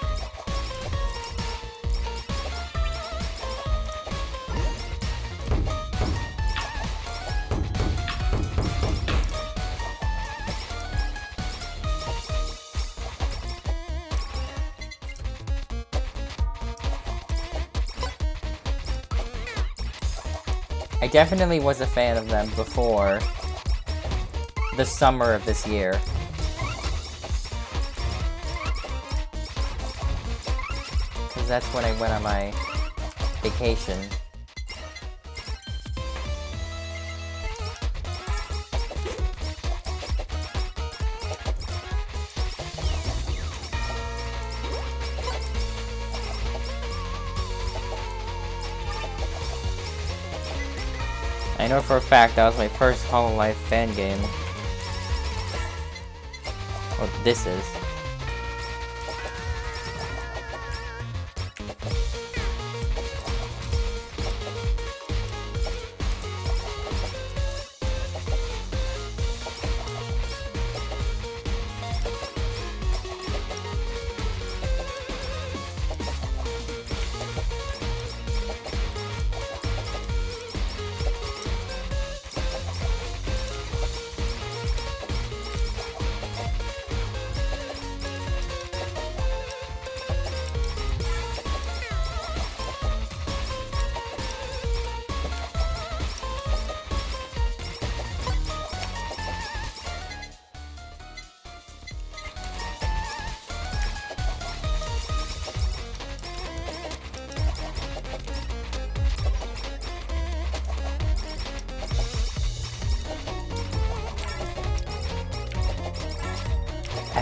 I definitely was a fan of them before the summer of this year. Because that's when I went on my vacation. I know for a fact that was my first Hololive fan game. Well, this is.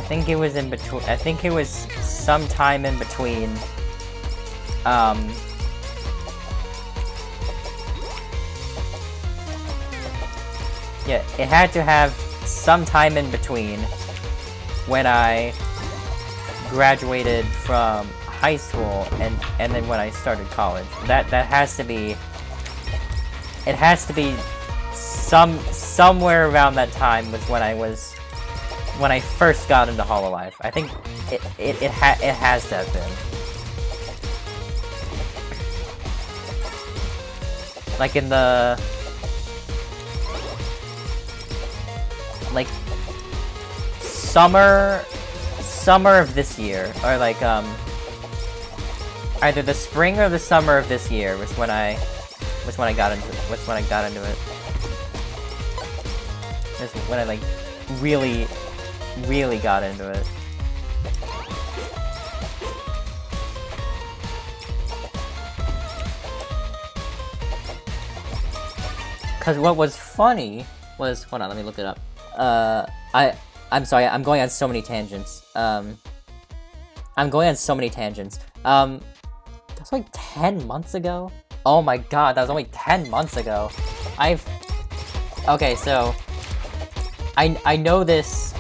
think it was in between. I think it was sometime in between. Yeah, it had to have some time in between when I graduated from high school and then when I started college. That has to be. It has to be somewhere around that time was when I first got into Hololive. I think it has to have been. Like in the like summer of this year, or like either the spring or the summer of this year was when I got into it. That's when I like really got into it. Cause what was funny was, hold on, let me look it up. I'm sorry, I'm going on so many tangents. That's like 10 months ago? Oh my god, that was only 10 months ago. Okay, so I know this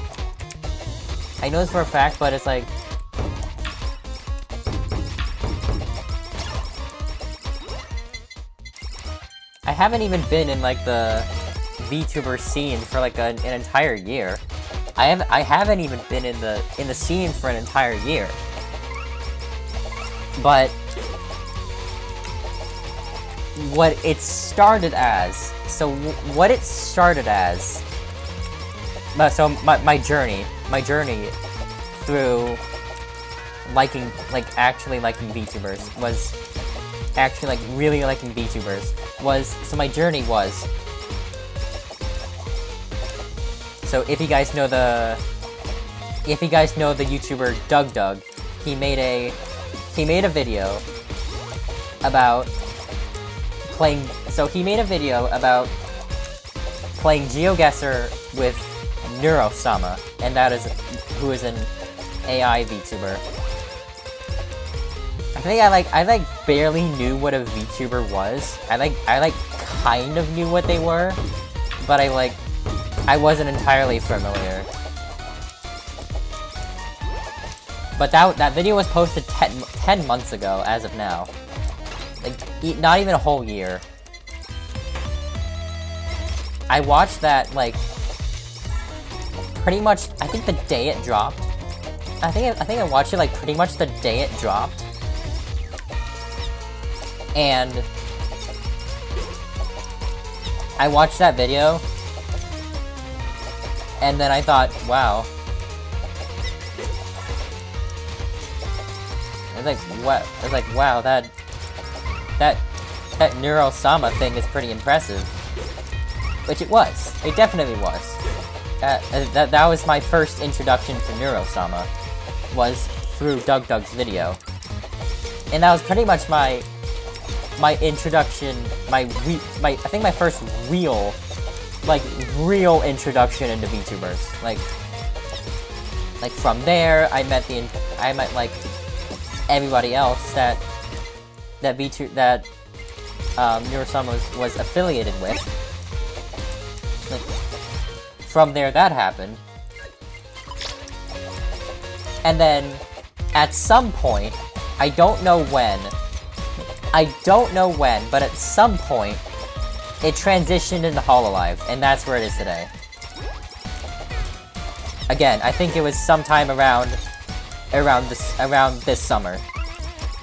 for a fact, but it's like I haven't even been in like the VTuber scene for like an entire year. I haven't even been in the scene for an entire year. But what it started as, so my journey through actually liking VTubers was actually really liking VTubers was, so my journey was, so if you guys know the YouTuber Doug, he made a video about playing GeoGuessr with Neurosama, and who is an AI VTuber. I think I barely knew what a VTuber was. I kind of knew what they were, but I wasn't entirely familiar. But that video was posted 10 months ago, as of now. Not even a whole year. I watched that, pretty much, I think the day it dropped. I think I watched it, pretty much the day it dropped. And I watched that video, and then I thought, wow. I was like, wow, that Neurosama thing is pretty impressive. Which it was. It definitely was. That was my first introduction to Neurosama, was through Doug's video. And that was pretty much my introduction, I think my first real introduction into VTubers. Like from there, I met everybody else that Neurosama was affiliated with. From there, that happened. And then, at some point, I don't know when, but at some point, it transitioned into Hololive, and that's where it is today. Again, I think it was sometime around this summer.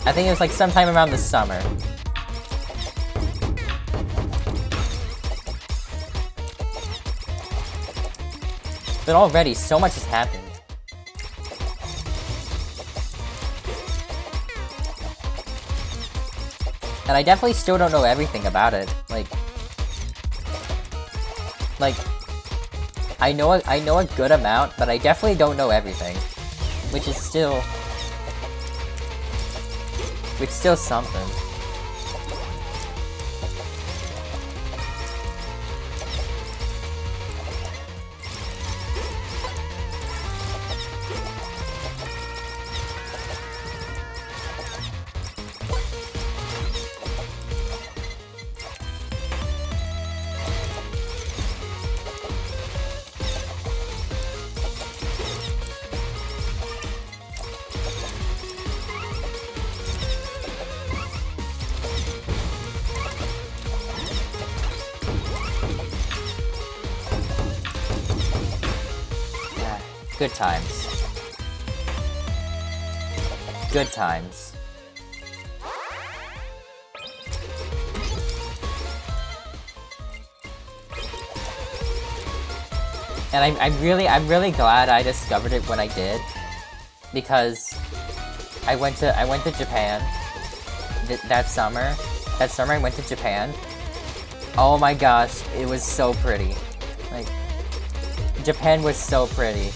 I think it was sometime around this summer. But already, so much has happened. And I definitely still don't know everything about it. I know a good amount, but I definitely don't know everything. Which is still something. Good times. Good times. And I'm really glad I discovered it when I did, because I went to Japan that summer. That summer I went to Japan. Oh my gosh, it was so pretty. Like, Japan was so pretty.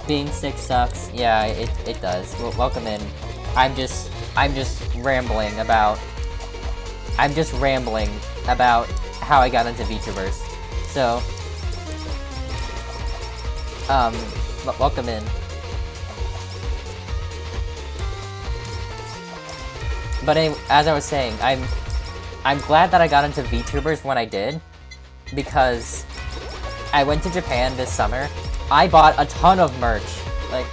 Being sick sucks. Yeah, it does. Well, welcome in. I'm just rambling about how I got into VTubers. So, welcome in. But anyway, as I was saying, I'm glad that I got into VTubers when I did, because I went to Japan this summer. I bought a ton of merch. Like,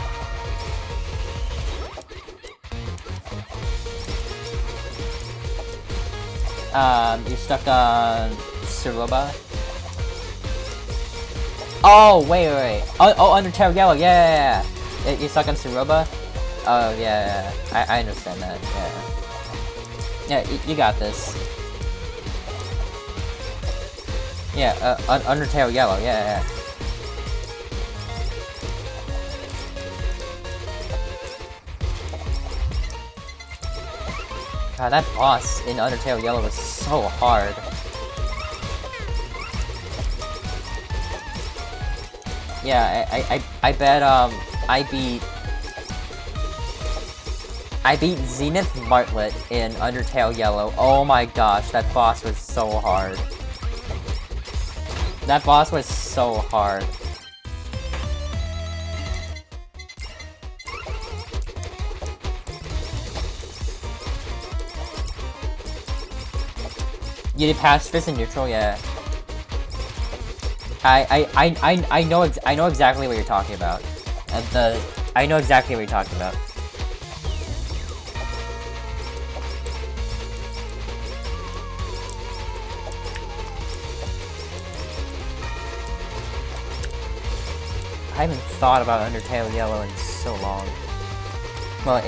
you're stuck on Suruba? Oh, wait. Oh, Undertale Yellow, yeah. You're stuck on Suruba? Oh, yeah. I understand that, yeah. Yeah, you got this. Yeah, Undertale Yellow, yeah. God, that boss in Undertale Yellow was so hard. Yeah, I bet, I beat Zenith Martlet in Undertale Yellow. Oh my gosh, that boss was so hard. That boss was so hard. You did pacifist and neutral, yeah. I know exactly what you're talking about. I know exactly what you're talking about. I haven't thought about Undertale Yellow in so long. Well,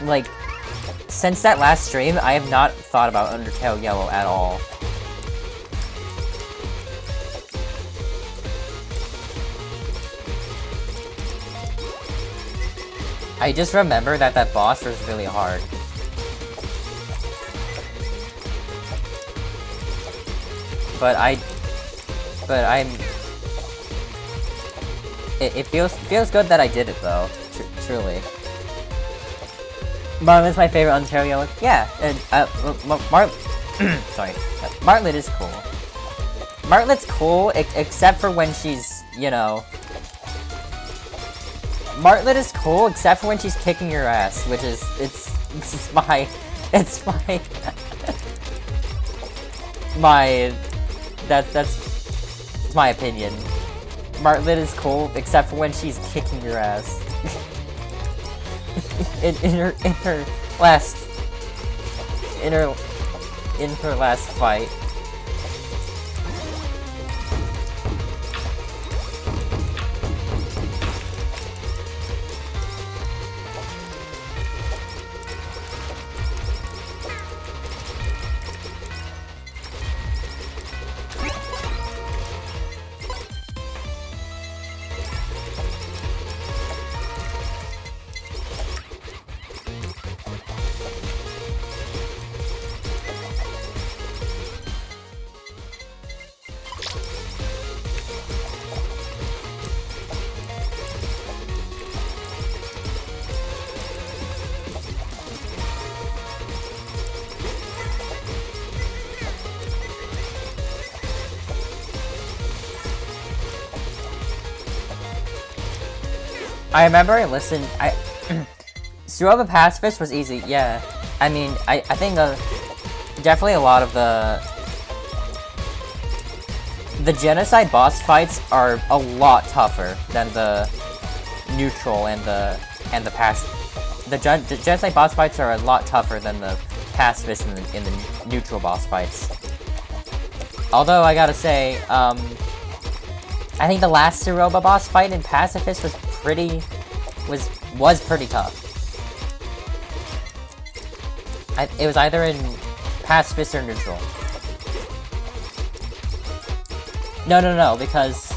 like, since that last stream, I have not thought about Undertale Yellow at all. I just remember that that boss was really hard. But I'm... It feels good that I did it though, truly. Martlet's my favorite Undertale Yellow. Yeah, and sorry, Martlet is cool. Martlet's cool, except for when she's, you know. Martlet is cool, except for when she's kicking your ass, which is it's my that's my opinion. Martlet is cool, except for when she's kicking your ass. in her last fight. I remember I listened, Suruba Pacifist was easy, yeah. I mean, I think definitely a lot of the Genocide boss fights are a lot tougher than the neutral and the the Genocide boss fights are a lot tougher than the Pacifist in the neutral boss fights. Although I gotta say, I think the last Suroba boss fight in Pacifist was pretty tough. It was either in Pacifist or Neutral. No, because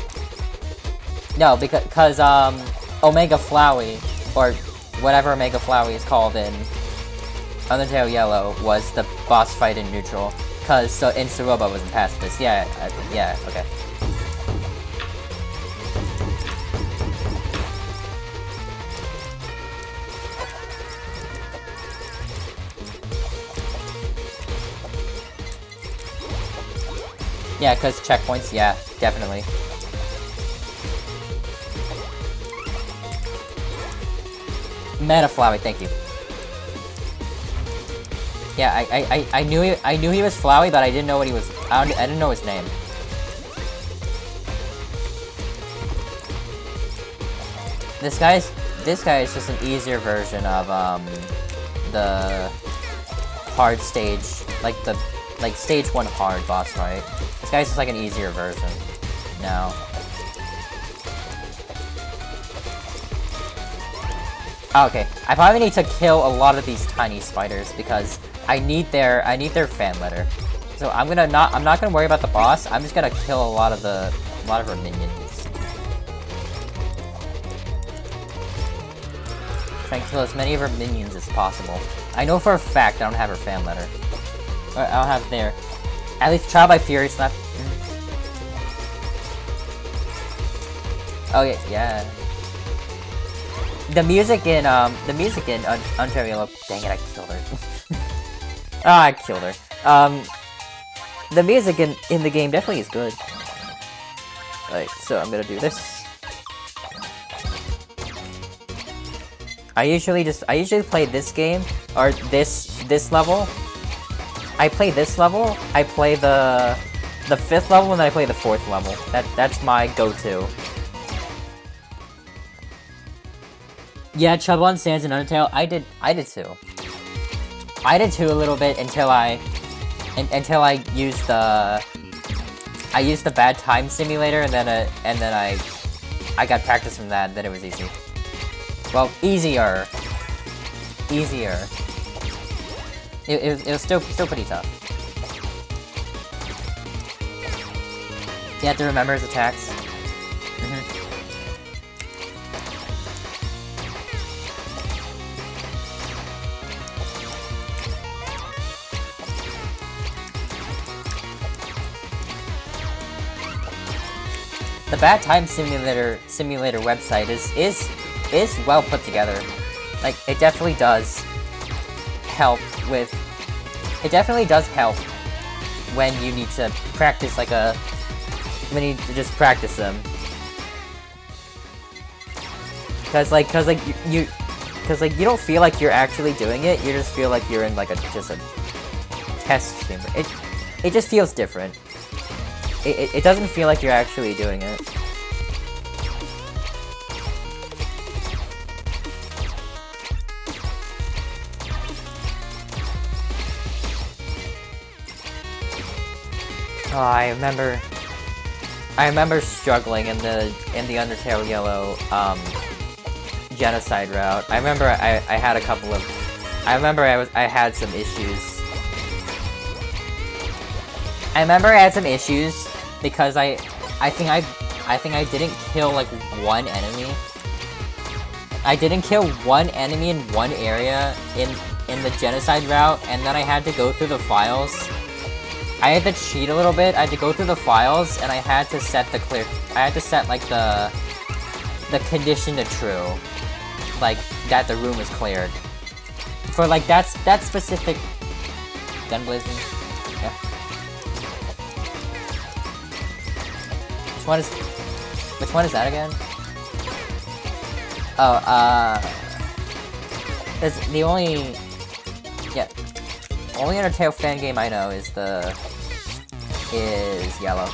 Omega Flowey, or whatever Omega Flowey is called in Undertale Yellow, was the boss fight in Neutral. Cause in Suroba was in Pacifist. Yeah, okay. Yeah, cause checkpoints, yeah, definitely. Meta Flowey, thank you. Yeah, I knew he was Flowey, but I didn't know what he was. I didn't know his name. This guy is just an easier version of the hard stage, like stage 1 hard boss fight. This guy's just like an easier version now. Okay, I probably need to kill a lot of these tiny spiders because I need their fan letter. So I'm not gonna worry about the boss. I'm just gonna kill a lot of her minions. Try and kill as many of her minions as possible. I know for a fact I don't have her fan letter. Or I don't have their. At least Trial by Fury Slap. Oh yeah. The music in Undertale Yellow. Dang it, I killed her. I killed her. The music in the game definitely is good. Alright, so I'm gonna do this. I usually play this game or this level. I play this level. I play the 5th level, and then I play the 4th level. That's my go-to. Yeah, Chubbon stands in Undertale. I did too. I did too a little bit until I used the bad time simulator, and then I got practice from that. And then it was easy. Well, easier. It was still pretty tough. You have to remember his attacks. The Bad Time Simulator website is well put together. Like, it definitely does help with. It definitely does help when you need to practice when you need to just practice them. Cause you don't feel like you're actually doing it. You just feel like you're in just a test chamber. It just feels different. It doesn't feel like you're actually doing it. Oh, I remember struggling in the Undertale Yellow genocide route. I remember I had a couple of. I remember I had some issues. I remember I had some issues because I think I didn't kill like one enemy. I didn't kill one enemy in one area in the genocide route, and then I had to go through the files. I had to cheat a little bit. I had to go through the files, and I had to set like the condition to true, like that the room is cleared. For like that specific gun blazing. Yeah. Which one is that again? Oh, there's the only Undertale fan game I know is Yellow.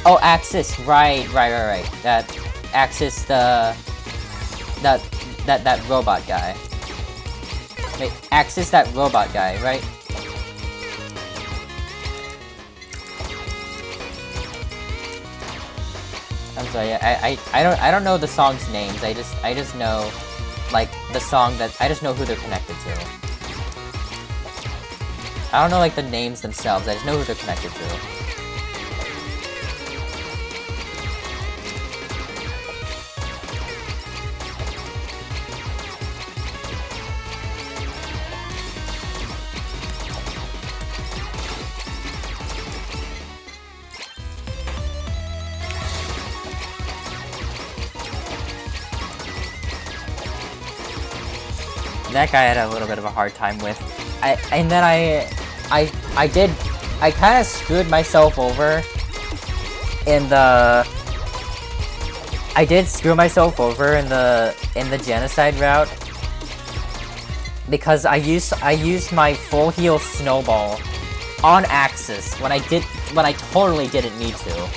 Oh, Axis, right. That Axis, that robot guy. Wait, Axis, that robot guy, right? I'm sorry, I don't know the song's names. I just know, like, the song that I just know who they're connected to. I don't know, like, the names themselves. I just know who they're connected to. That guy I had a little bit of a hard time with. I kind of screwed myself over in the... I did screw myself over in the genocide route because I used my full heal snowball on Axis when I totally didn't need to,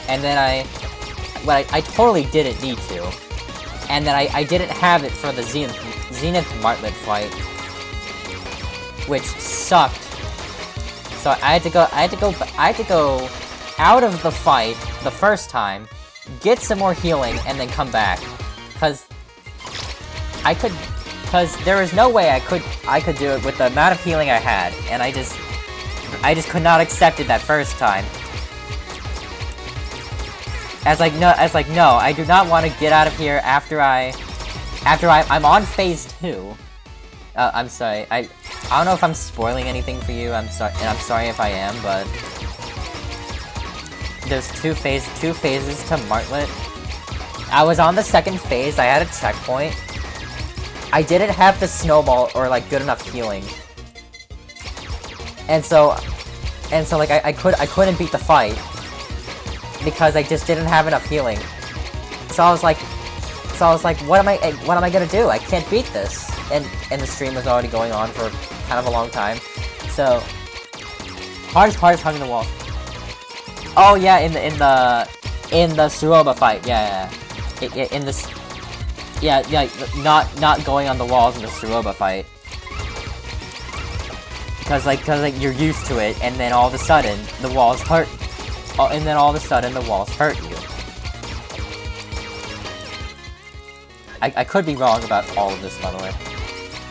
and then I totally didn't need to, and then I didn't have it for the Zenith Martlet fight, which sucked. So I had to go out of the fight the first time, get some more healing, and then come back, because there was no way I could do it with the amount of healing I had, and I just could not accept it that first time. As like no, I do not want to get out of here after I'm on phase 2. I'm sorry, I don't know if I'm spoiling anything for you, and I'm sorry if I am, but there's two phases to Martlet. I was on the second phase, I had a checkpoint. I didn't have the snowball or like good enough healing. And so like I couldn't beat the fight because I just didn't have enough healing. So I was like, what am I gonna do? I can't beat this. And the stream was already going on for kind of a long time. So hardest hugging the wall. Oh yeah, in the Suroba fight, yeah. In this, yeah, not going on the walls in the Suroba fight. Cause like you're used to it, and then all of a sudden the walls hurt. And then all of a sudden the walls hurt you. I could be wrong about all of this, by the way.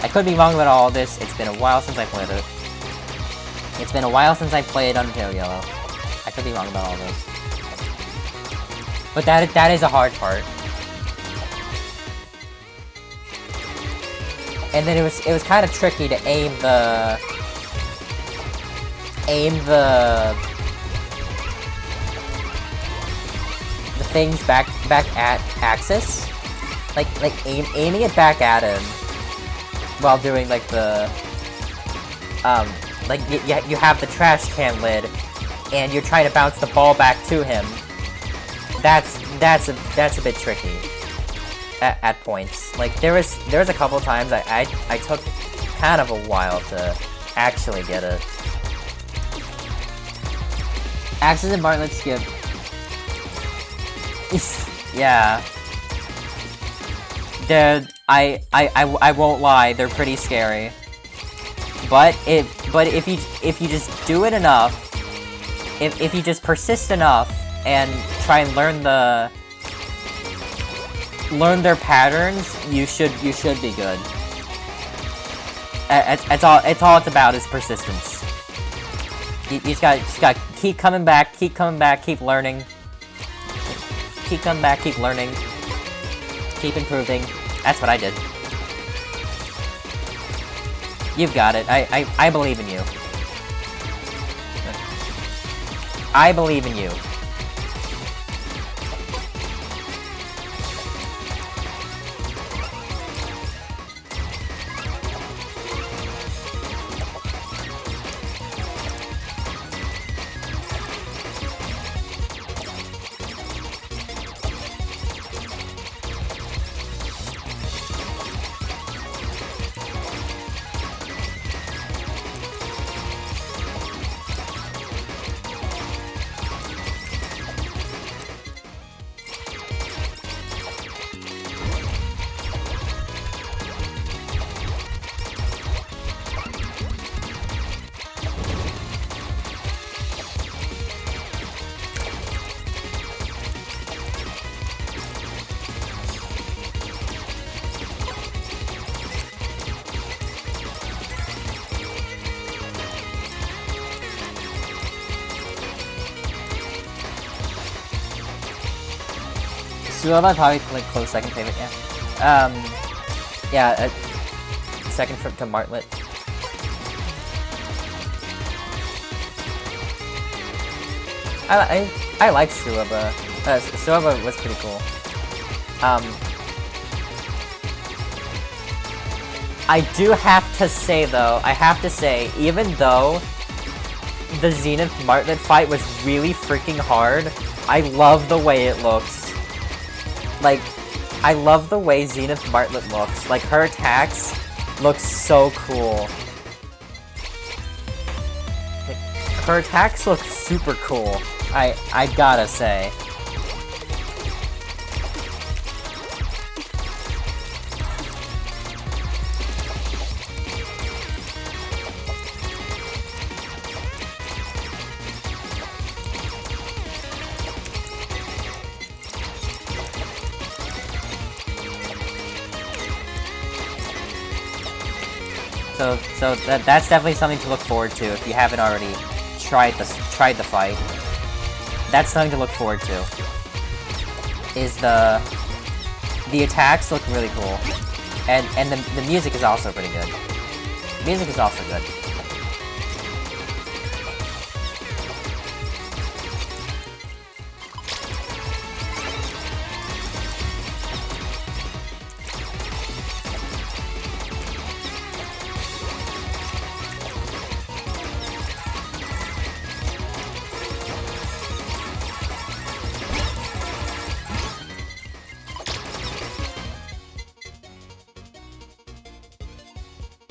I could be wrong about all of this. It's been a while since I played it. It's been a while since I played Undertale Yellow. I could be wrong about all this. But that is a hard part. And then it was kind of tricky to aim the things back at Axis. Like aiming it back at him while doing like the like you have the trash can lid and you're trying to bounce the ball back to him. That's a bit tricky at points. Like there was a couple times I took kind of a while to actually get it. Axis and Bartlett skip. Yeah. I won't lie, they're pretty scary. But if you just do it enough, if you just persist enough and try and learn their patterns, you should be good. It's all it's about is persistence. You just gotta keep coming back, keep learning. Keep coming back, keep learning. Keep improving. That's what I did. You've got it. I believe in you. I believe in you. Suoba probably like close second favorite, yeah. Yeah, second to Martlet. I liked Suoba. Suoba was pretty cool. I do have to say though, even though the Zenith Martlet fight was really freaking hard, I love the way it looks. Like, I love the way Zenith Martlet looks. Like, her attacks look so cool. Like, her attacks look super cool. I gotta say. So that's definitely something to look forward to if you haven't already tried the fight. That's something to look forward to. Is the attacks look really cool, and the music is also pretty good. Music is also good.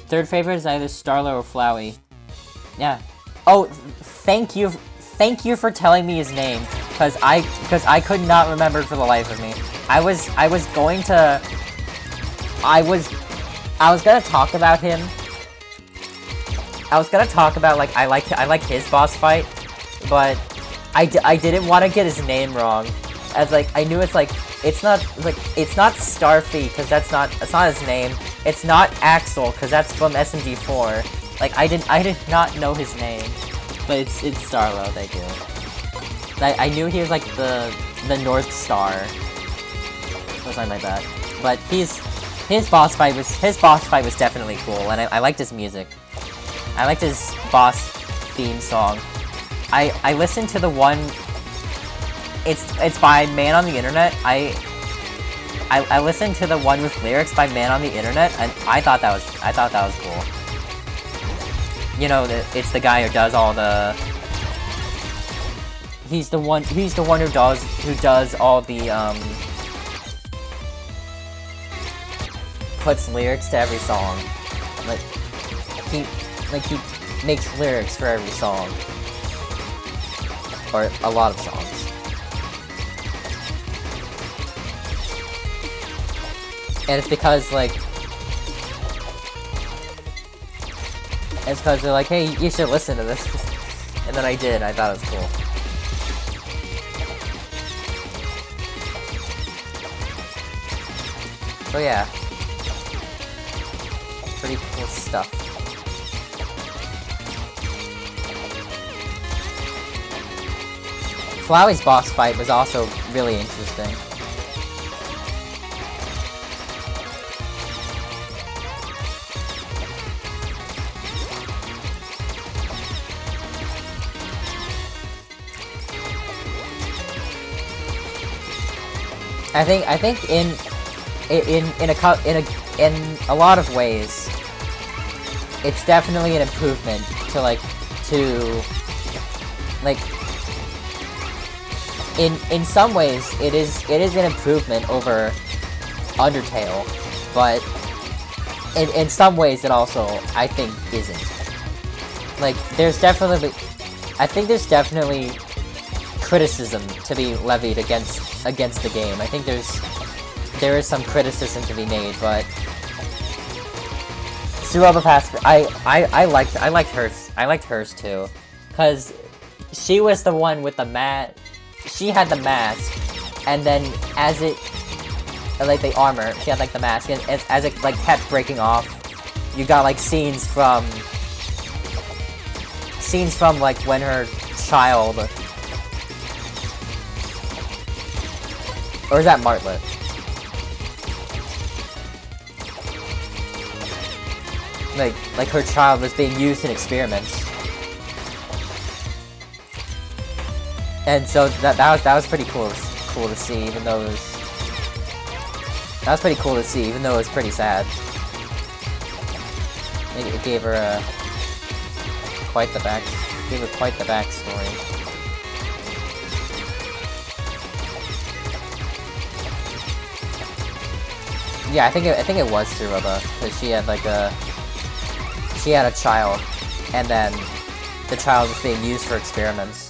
Third favorite is either Starla or Flowey. Yeah. Oh, thank you for telling me his name, because I could not remember for the life of me. I was gonna talk about him. I was gonna talk about like I like his boss fight, but I didn't want to get his name wrong, as like I knew it's not Starfy, because that's not his name. It's not Axel, because that's from SMG4. Like, I did not know his name. But it's Starlo, thank you. I knew he was like the North Star. Or something like that. But his boss fight was definitely cool, and I liked his music. I liked his boss theme song. I listened to the one. It's by Man on the Internet. I listened to the one with lyrics by Man on the Internet, and I thought that was cool. You know, it's the guy who does all the. He's the one who does all the puts lyrics to every song. He makes lyrics for every song, or a lot of songs. And it's because they're like, hey, you should listen to this. And then I did. I thought it was cool. So yeah. Pretty cool stuff. Flowey's boss fight was also really interesting. I think in a lot of ways, it's definitely an improvement in some ways it is an improvement over Undertale, but in some ways it also, I think, isn't. Like, there's definitely criticism to be levied against the game. I think there is some criticism to be made, but Suoba Pass, I liked hers too, cause she was the one with the she had the mask, and then as it the armor, she had the mask, and as it kept breaking off, you got scenes from when her child Or is that Martlet? Like her child was being used in experiments. And so that was pretty cool to see, even though it was... That was pretty cool to see, even though it was pretty sad. It gave her quite the backstory. Yeah, I think it was Tsuruba, because she had like a child, and then the child was being used for experiments.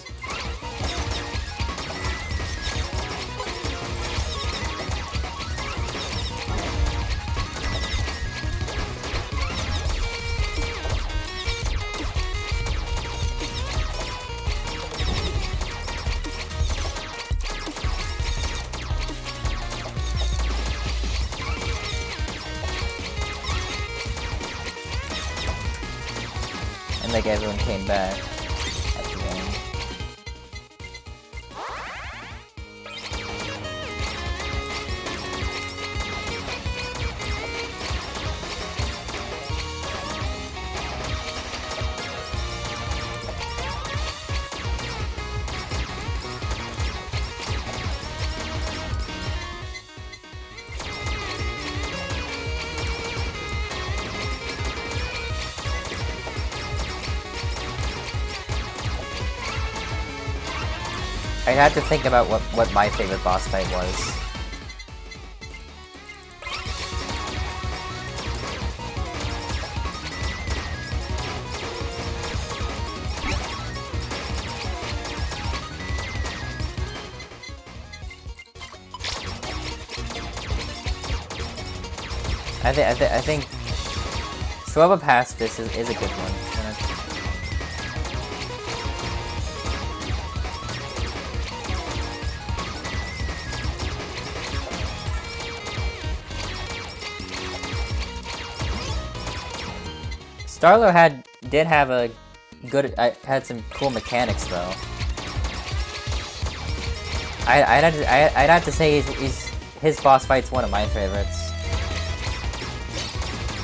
And like everyone came back at the end. I had to think about what my favorite boss fight was. I think Suaba past this is a good one. Starlo did have a good, had some cool mechanics though. I'd have to say his boss fight's one of my favorites,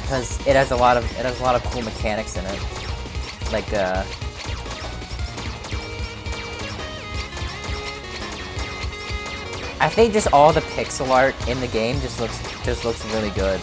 because it has a lot of cool mechanics in it, like I think just all the pixel art in the game just looks really good.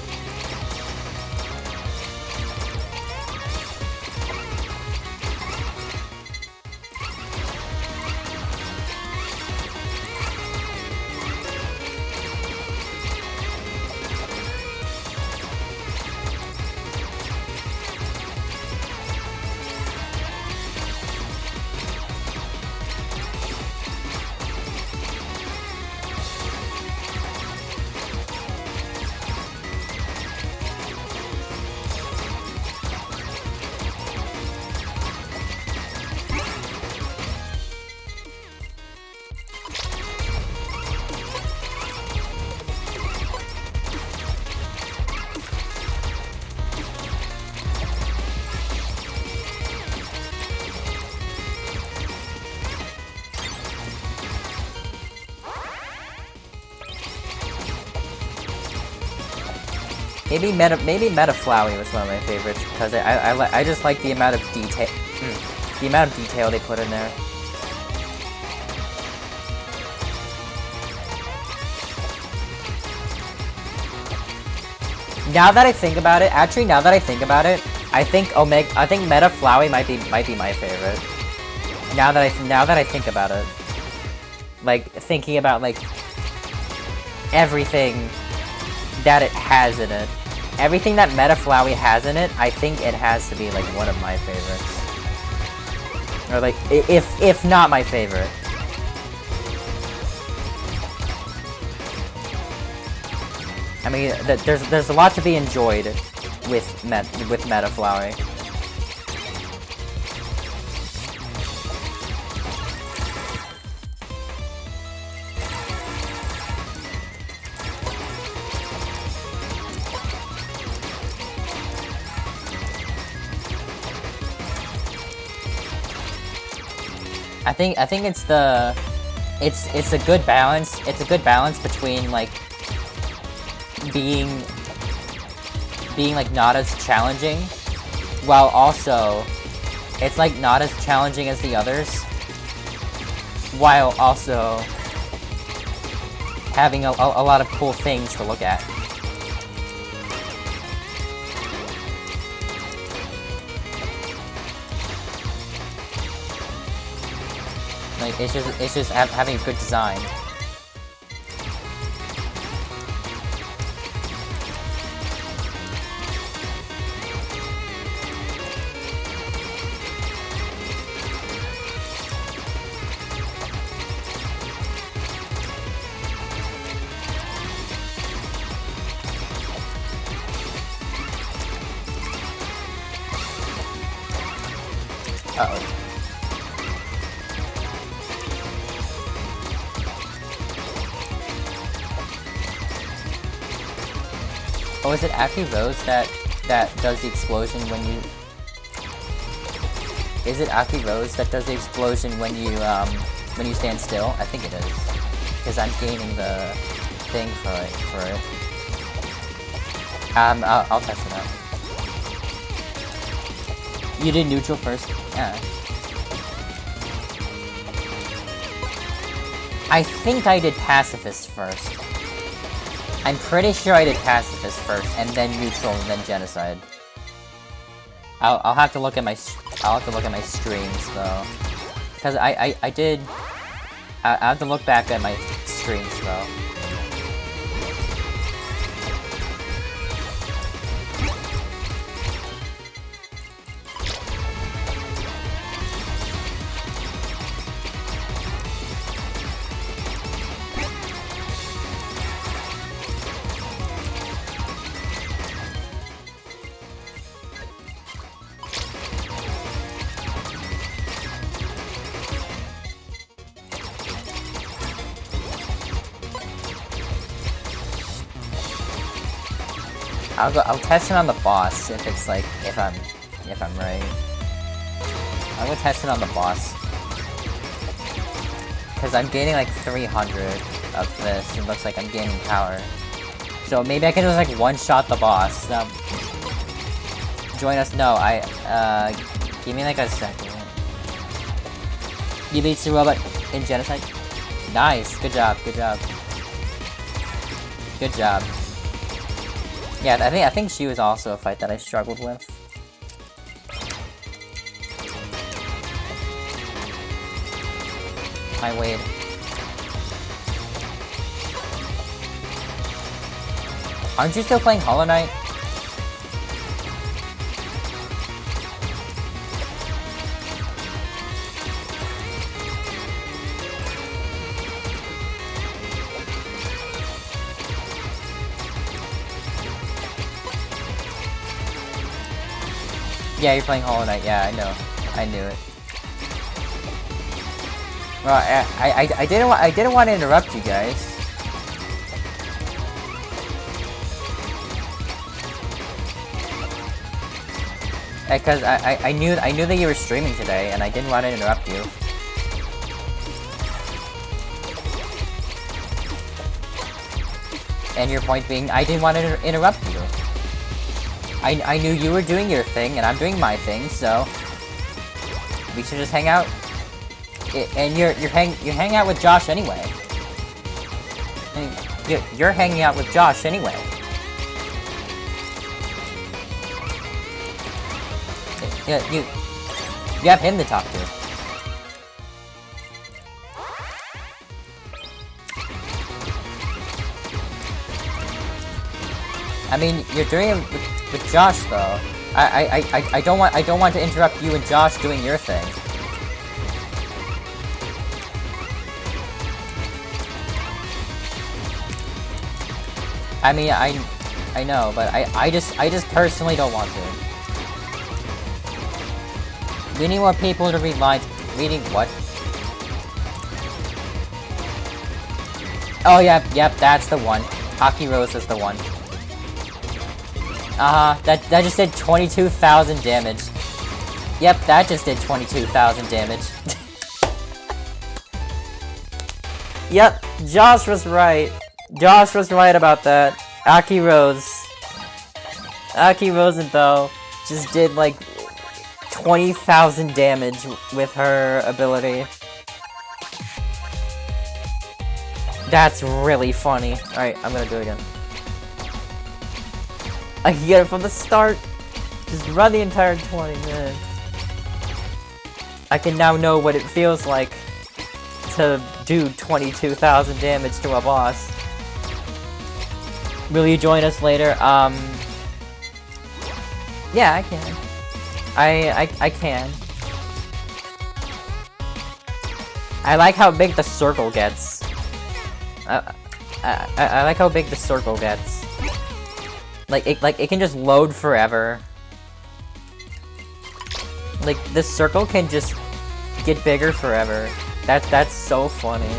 Maybe Meta Flowey was one of my favorites, because I just like the amount of detail they put in there. Now that I think about it, I think Meta Flowey might be my favorite. Now that I think about it, like thinking about like everything that it has in it. Everything that Meta Flowey has in it, I think it has to be like one of my favorites. Or like, if not my favorite. I mean, there's a lot to be enjoyed with Meta Flowey. I think it's the it's a good balance. It's a good balance between like being like not as challenging, while also it's like not as challenging as the others, while also having a lot of cool things to look at. Like, it's just having a good design. Uh-oh. Oh, is it actually Rose that does the explosion when you... Is it actually Rose that does the explosion when you stand still? I think it is. Because I'm gaining the thing for it. I'll test it out. You did neutral first? Yeah. I think I did pacifist first. I'm pretty sure I did pacifist first, and then neutral, and then genocide. I'll have to look at my streams though, because I have to look back at my streams though. I'll test it on the boss if it's like if I'm right. I'll go test it on the boss. Cause I'm gaining like 300 of this. It looks like I'm gaining power. So maybe I can just like one-shot the boss. Join us. No, give me like a second. You beat the robot in genocide? Nice, good job, good job. Good job. Yeah, I think she was also a fight that I struggled with. Hi, Wade. Aren't you still playing Hollow Knight? Yeah, you're playing Hollow Knight. Yeah, I know. I knew it. Well, I didn't want to interrupt you guys. Because I knew that you were streaming today, and I didn't want to interrupt you. And your point being, I didn't want to interrupt you. I knew you were doing your thing, and I'm doing my thing, so we should just hang out. And you're hanging out with Josh anyway. You're hanging out with Josh anyway. You have him to talk to. I mean, you're doing it with Josh though. I don't want to interrupt you and Josh doing your thing. I mean, I know, but I just personally don't want to. We need more people to read lines. Reading what? Oh yeah, yep, that's the one. Hockey Rose is the one. That just did 22,000 damage. Yep, that just did 22,000 damage. Yep, Josh was right. Josh was right about that. Aki Rosenthal just did like 20,000 damage with her ability. That's really funny. Alright, I'm gonna do it again. I can get it from the start. Just run the entire 20 minutes. I can now know what it feels like to do 22,000 damage to a boss. Will you join us later? Yeah, I can. I can. I like how big the circle gets. I like how big the circle gets. Like it can just load forever. Like this circle can just get bigger forever. That's so funny.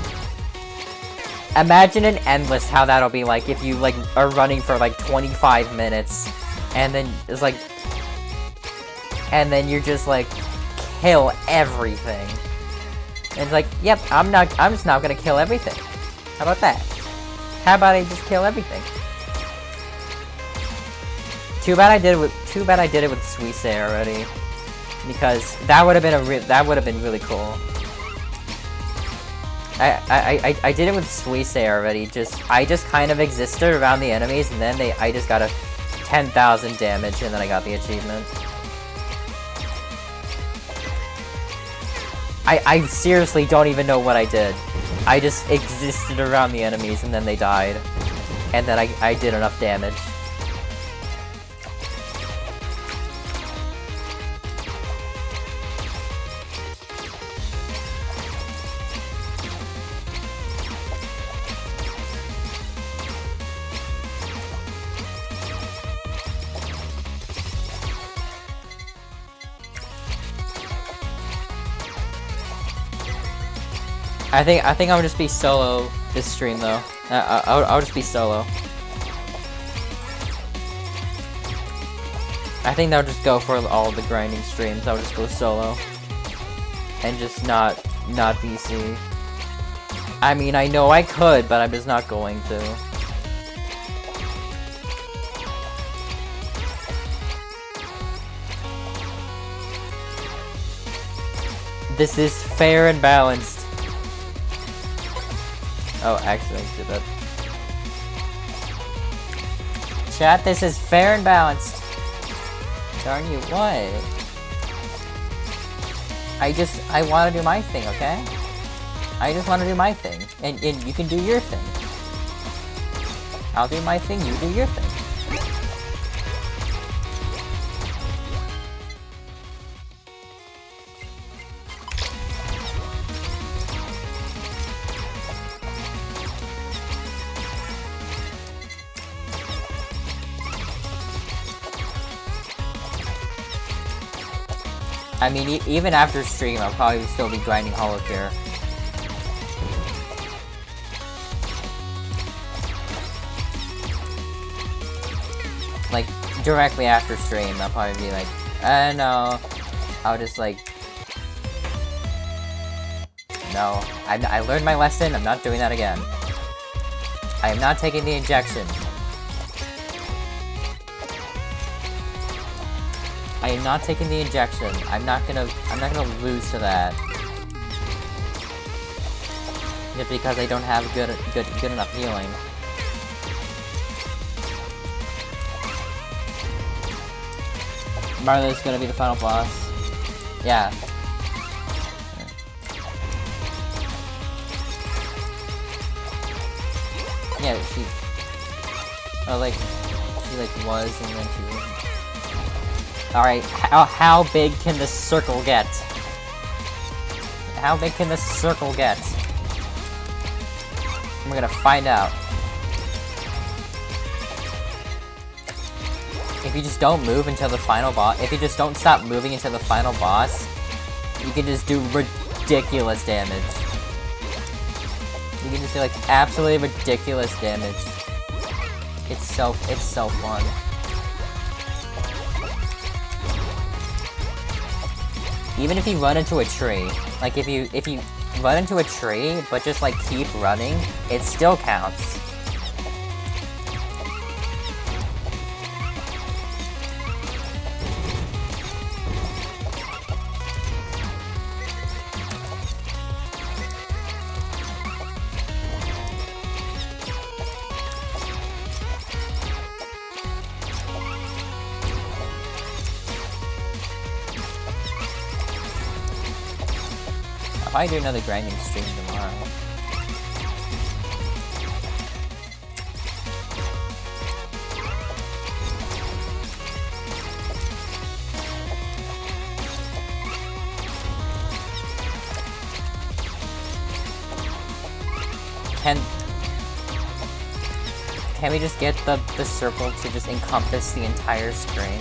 Imagine an endless how that'll be like if you like are running for like 25 minutes and then it's like and then you're just like kill everything. And it's like, yep, I'm just not gonna kill everything. How about that? How about I just kill everything? Too bad I did it with Suisse already. Because that would have been really cool. I did it with Suisse already. I just kind of existed around the enemies, and then I just got a 10,000 damage, and then I got the achievement. I seriously don't even know what I did. I just existed around the enemies, and then they died, and then I did enough damage. I think I'll just be solo this stream though. I'll just be solo. I think I'll just go for all the grinding streams. I'll just go solo and just not VC. I mean, I know I could, but I'm just not going to. This is fair and balanced. Oh, actually, I did that. Chat, this is fair and balanced. Darn you, what? I want to do my thing, okay? I just want to do my thing. And you can do your thing. I'll do my thing, you do your thing. I mean, even after stream, I'll probably still be grinding Holocure. Like, directly after stream, I'll probably be like, no. I'll just like... No. I learned my lesson, I'm not doing that again. I am not taking the injection. I am not taking the injection. I'm not gonna lose to that. Just because I don't have good enough healing. Marlo's gonna be the final boss. Yeah. Yeah, she... Oh, like... She, like, was, and then she wasn't. Alright, how big can this circle get? How big can this circle get? We're gonna find out. If you just don't move until the final boss, if you just don't stop moving until the final boss, you can just do ridiculous damage. You can just do like absolutely ridiculous damage. It's so fun. Even if you run into a tree, like if you run into a tree, but just like keep running, it still counts. I'll probably do another grinding stream tomorrow. Can we just get the circle to just encompass the entire screen?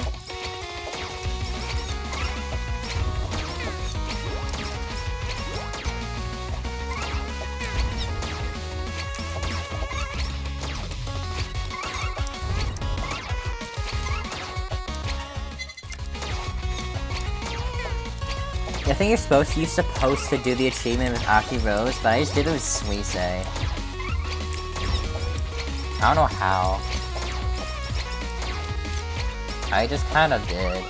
I think you're supposed to do the achievement with Aki Rose, but I just did it with Suisse. I don't know how. I just kinda did.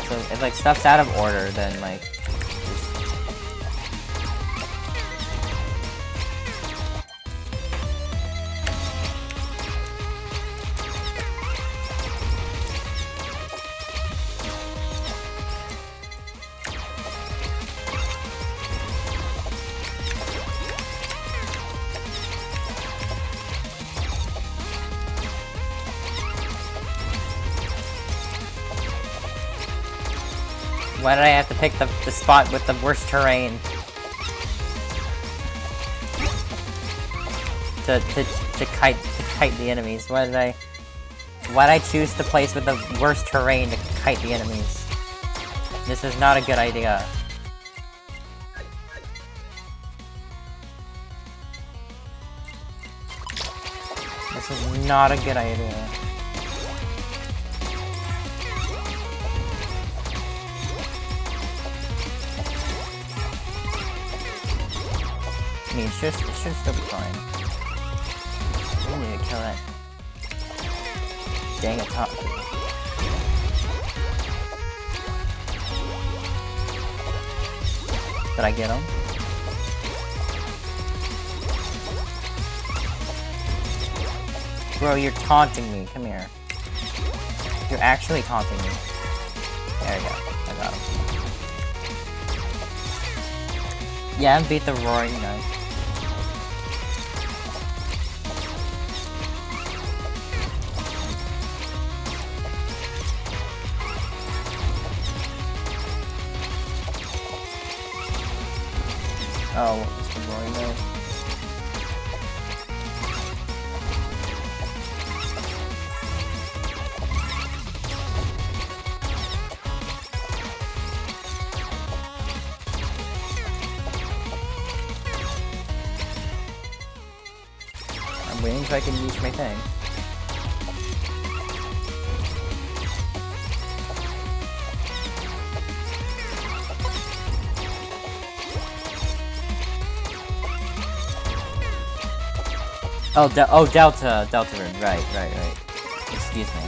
So if like stuff's out of order, then like why did I have to pick the spot with the worst terrain? To kite the enemies. Why did I choose the place with the worst terrain to kite the enemies? This is not a good idea. This is not a good idea. I mean, it should still be fine. We need to kill that. Dang it, top. Did I get him? Bro, you're taunting me. Come here. You're actually taunting me. There you go. I got him. Yeah, I beat the Roaring Knight. Oh, what was the Roaring Knight? I'm waiting so I can use my thing. Oh, Delta Rune, right. Excuse me.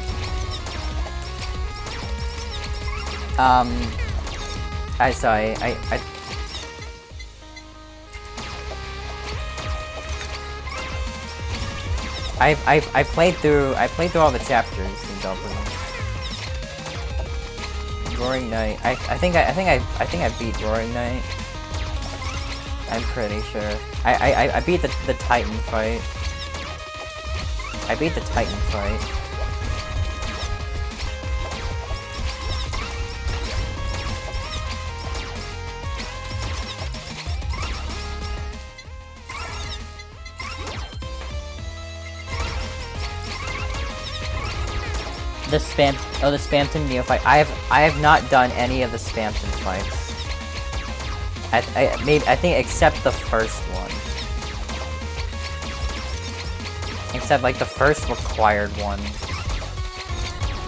I played through all the chapters in Delta Rune. Roaring Knight. I think I beat Roaring Knight. I'm pretty sure. I beat the Titan fight. I beat the Titan fight. The Spamton Neophyte. I have not done any of the Spamton fights. I think except the first one. Except like the first required one.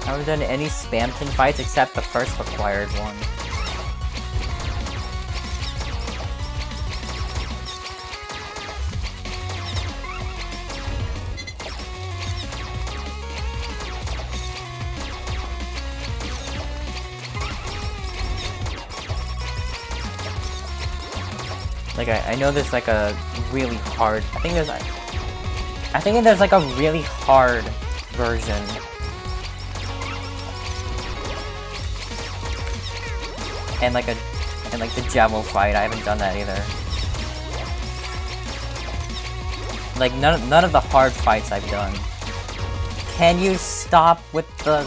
I haven't done any Spamton fights except the first required one. Like I know there's like a really hard. I think there's like a really hard version. And like the Jevil fight, I haven't done that either. Like none of the hard fights I've done. Can you stop with the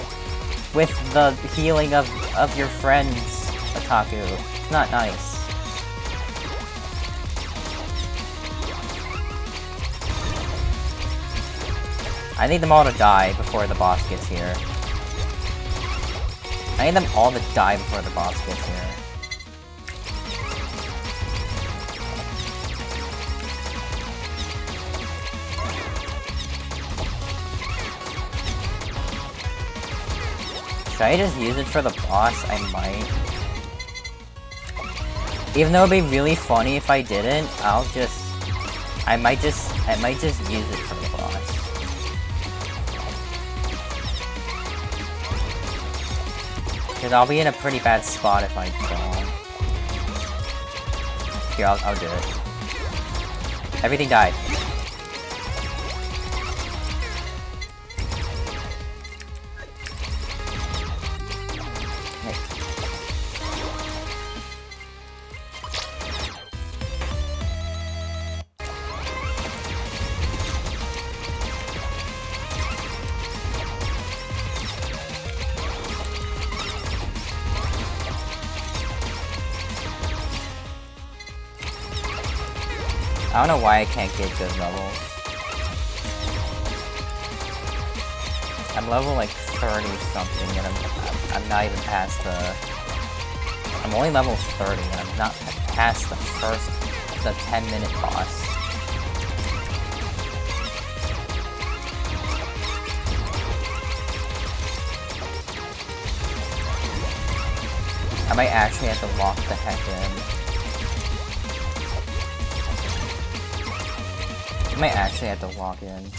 healing of your friends, Otaku? It's not nice. I need them all to die before the boss gets here. I need them all to die before the boss gets here. Should I just use it for the boss? I might. Even though it'd be really funny if I didn't, I might just use it for the boss. Because I'll be in a pretty bad spot if I don't. Here, I'll do it. Everything died. I don't know why I can't get good levels. I'm level like 30 something and I'm not even past the... I'm only level 30 and I'm not past the 10-minute boss. I might actually have to lock the heck in. I might actually have to walk in.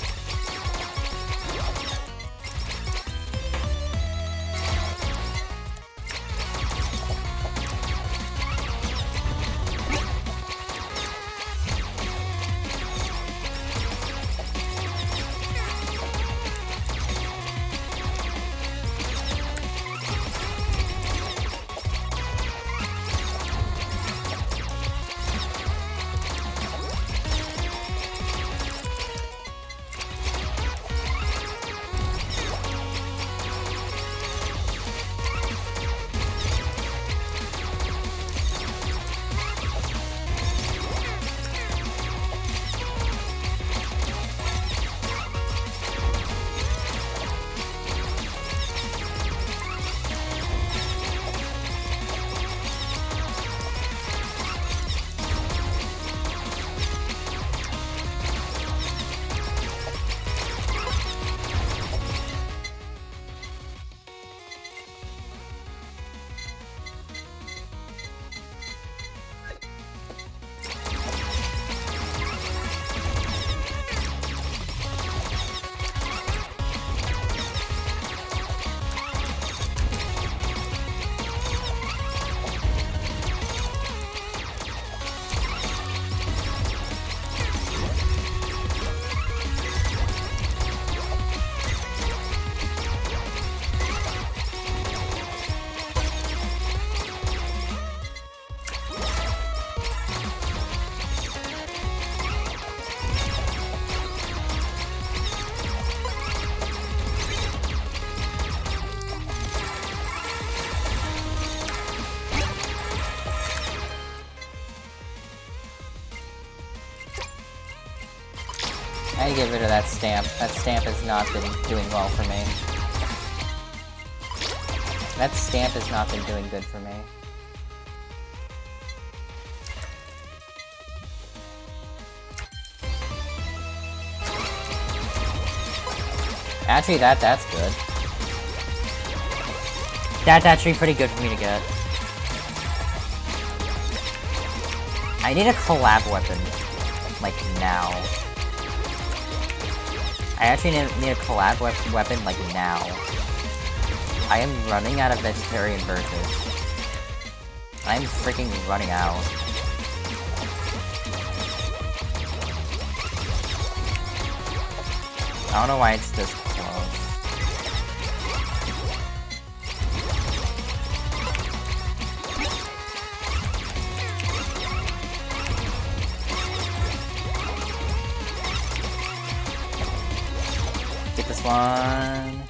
I need to get rid of that stamp. That stamp has not been doing well for me. That stamp has not been doing good for me. Actually, that's good. That's actually pretty good for me to get. I need a collab weapon. Like, now. I actually need a collab weapon, like, now. I am running out of vegetarian burgers. I'm freaking running out. I don't know why it's this close. Get this one.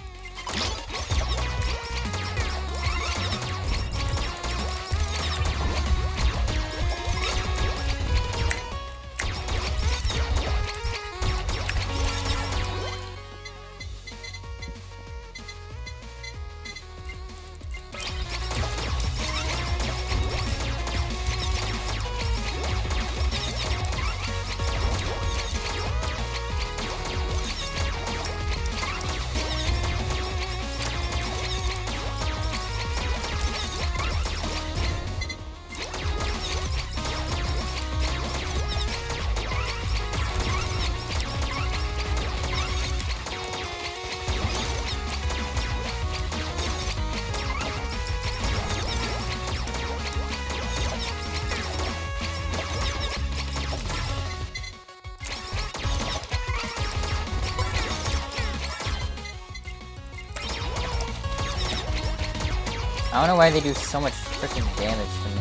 I don't know why they do so much freaking damage to me.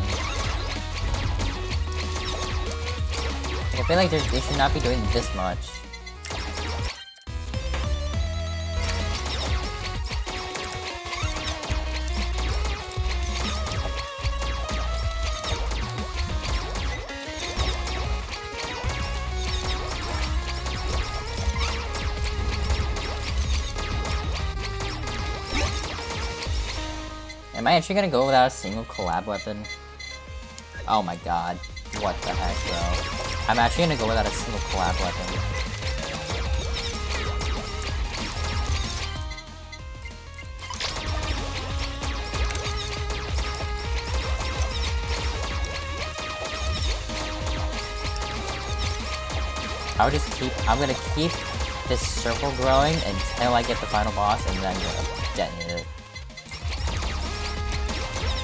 Like, I feel like they should not be doing this much. Am I actually gonna go without a single collab weapon? Oh my god. What the heck, bro? I'm actually gonna go without a single collab weapon. I'm gonna keep this circle growing until I get the final boss, and then I'm gonna detonate it.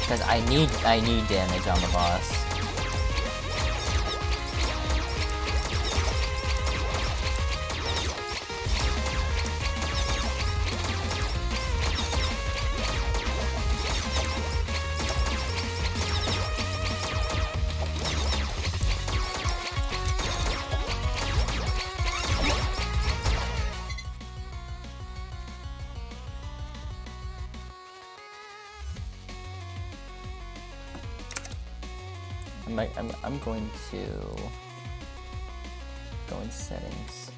Because I need damage on the boss. I'm going to go in settings.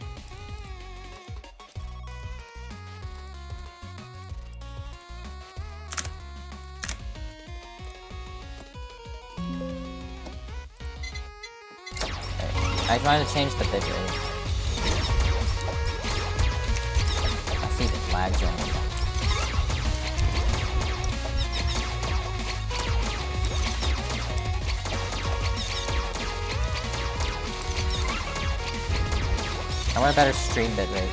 I wanted to change the bitrate. I see the lags on it. I want a better stream bitrate.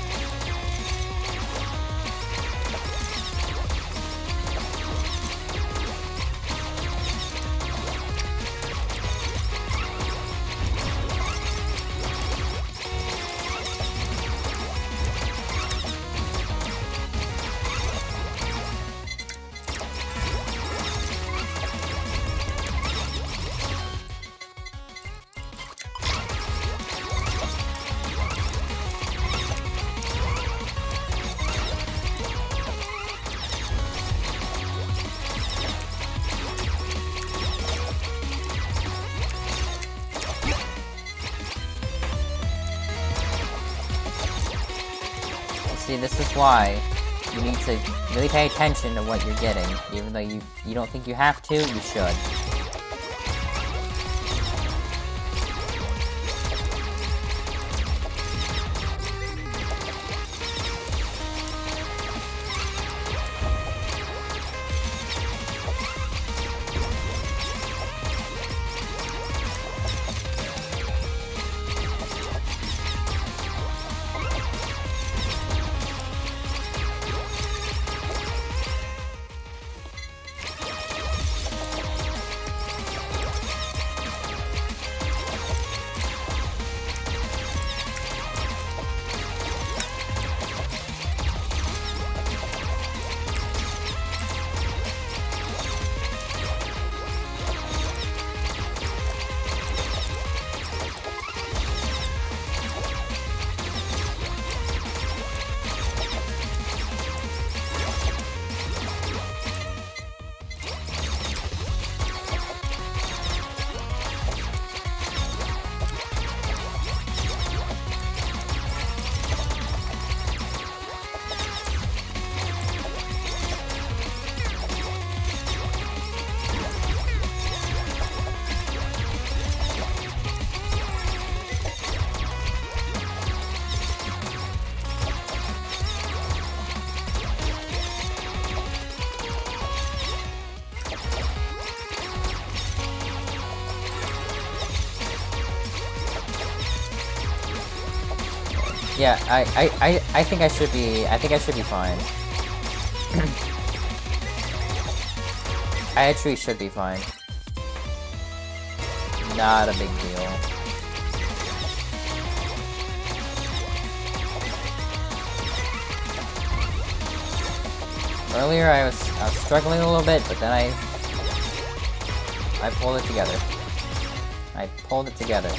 See, this is why you need to really pay attention to what you're getting. Even though you don't think you have to, you should. Yeah, I think I should be fine. I actually should be fine. Not a big deal. Earlier I was struggling a little bit, but then I pulled it together. I pulled it together.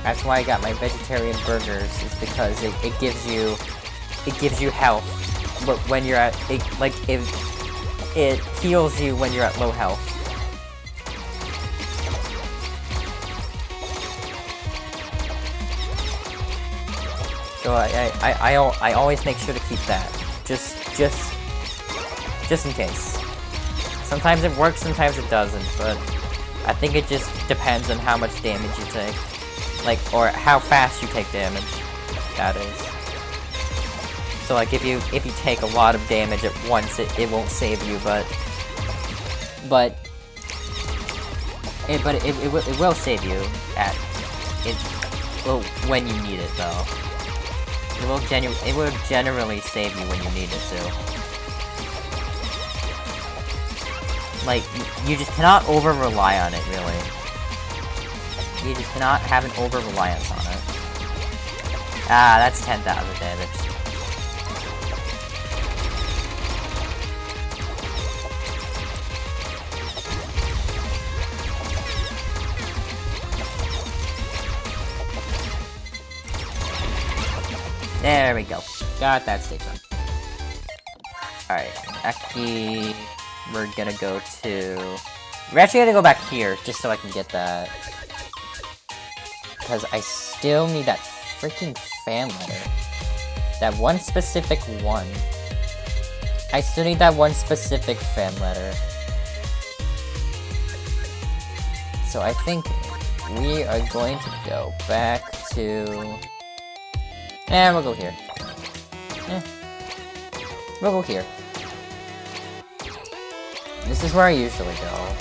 That's why I got my vegetarian burgers, is because it gives you health, but when you're at it heals you when you're at low health. So I always make sure to keep that, just in case. Sometimes it works, sometimes it doesn't, but I think it just depends on how much damage you take. Or how fast you take damage, that is. So if you take a lot of damage at once, it won't save you, but it will save you when you need it, though. It will generally save you when you need it to. You just cannot over-rely on it, really. You just cannot have an over-reliance on it. Ah, that's 10,000 damage. There we go. Got that stage done. Alright, Aki, we're gonna go to... We're actually gonna go back here, just so I can get that. Because I still need that freaking fan letter. That one specific one. I still need that one specific fan letter. So I think we are going to go back to... we'll go here. We'll go here. This is where I usually go.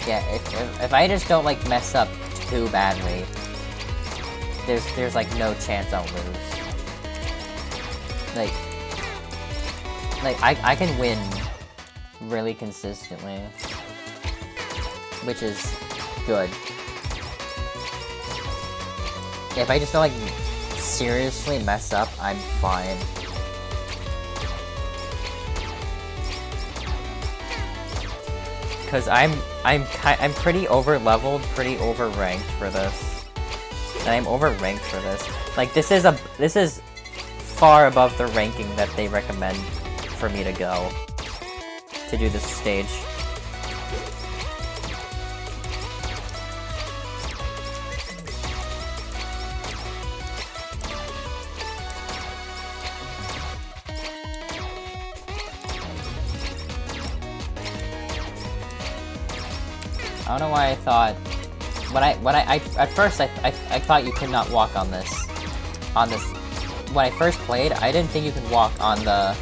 Yeah, if I just don't, like, mess up too badly, there's like, no chance I'll lose. Like, I can win really consistently, which is good. If I just don't, like, seriously mess up, I'm fine. Because I'm pretty over-leveled, pretty over-ranked for this. And I'm over-ranked for this. Like, this is far above the ranking that they recommend for me to go to do this stage. I don't know why I thought at first I thought you could not walk on this. When I first played, I didn't think you could walk on the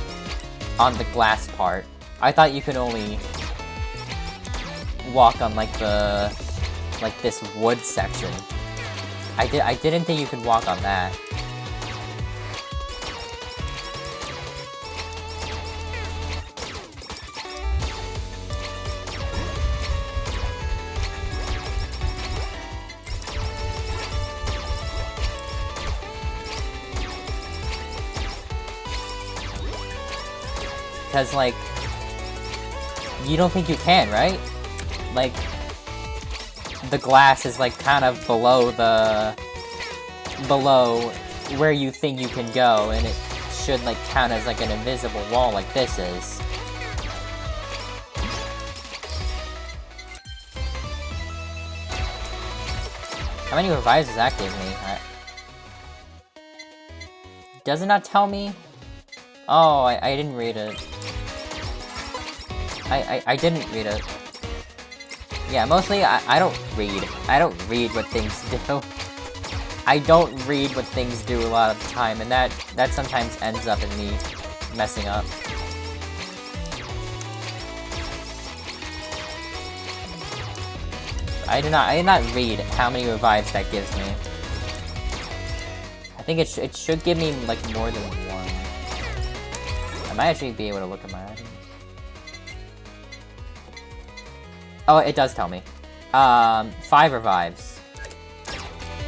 glass part. I thought you could only walk on like this wood section. I didn't think you could walk on that. Because, like, you don't think you can, right? Like, the glass is, like, kind of below where you think you can go, and it should, like, count as, like, an invisible wall like this is. How many revives does that give me? Does it not tell me? Oh, I didn't read it. I didn't read it. Yeah, mostly I don't read. I don't read what things do. I don't read what things do a lot of the time, and that sometimes ends up in me messing up. I did not read how many revives that gives me. I think it should give me like more than one. I might actually be able to look at my items. Oh, it does tell me. 5 revives.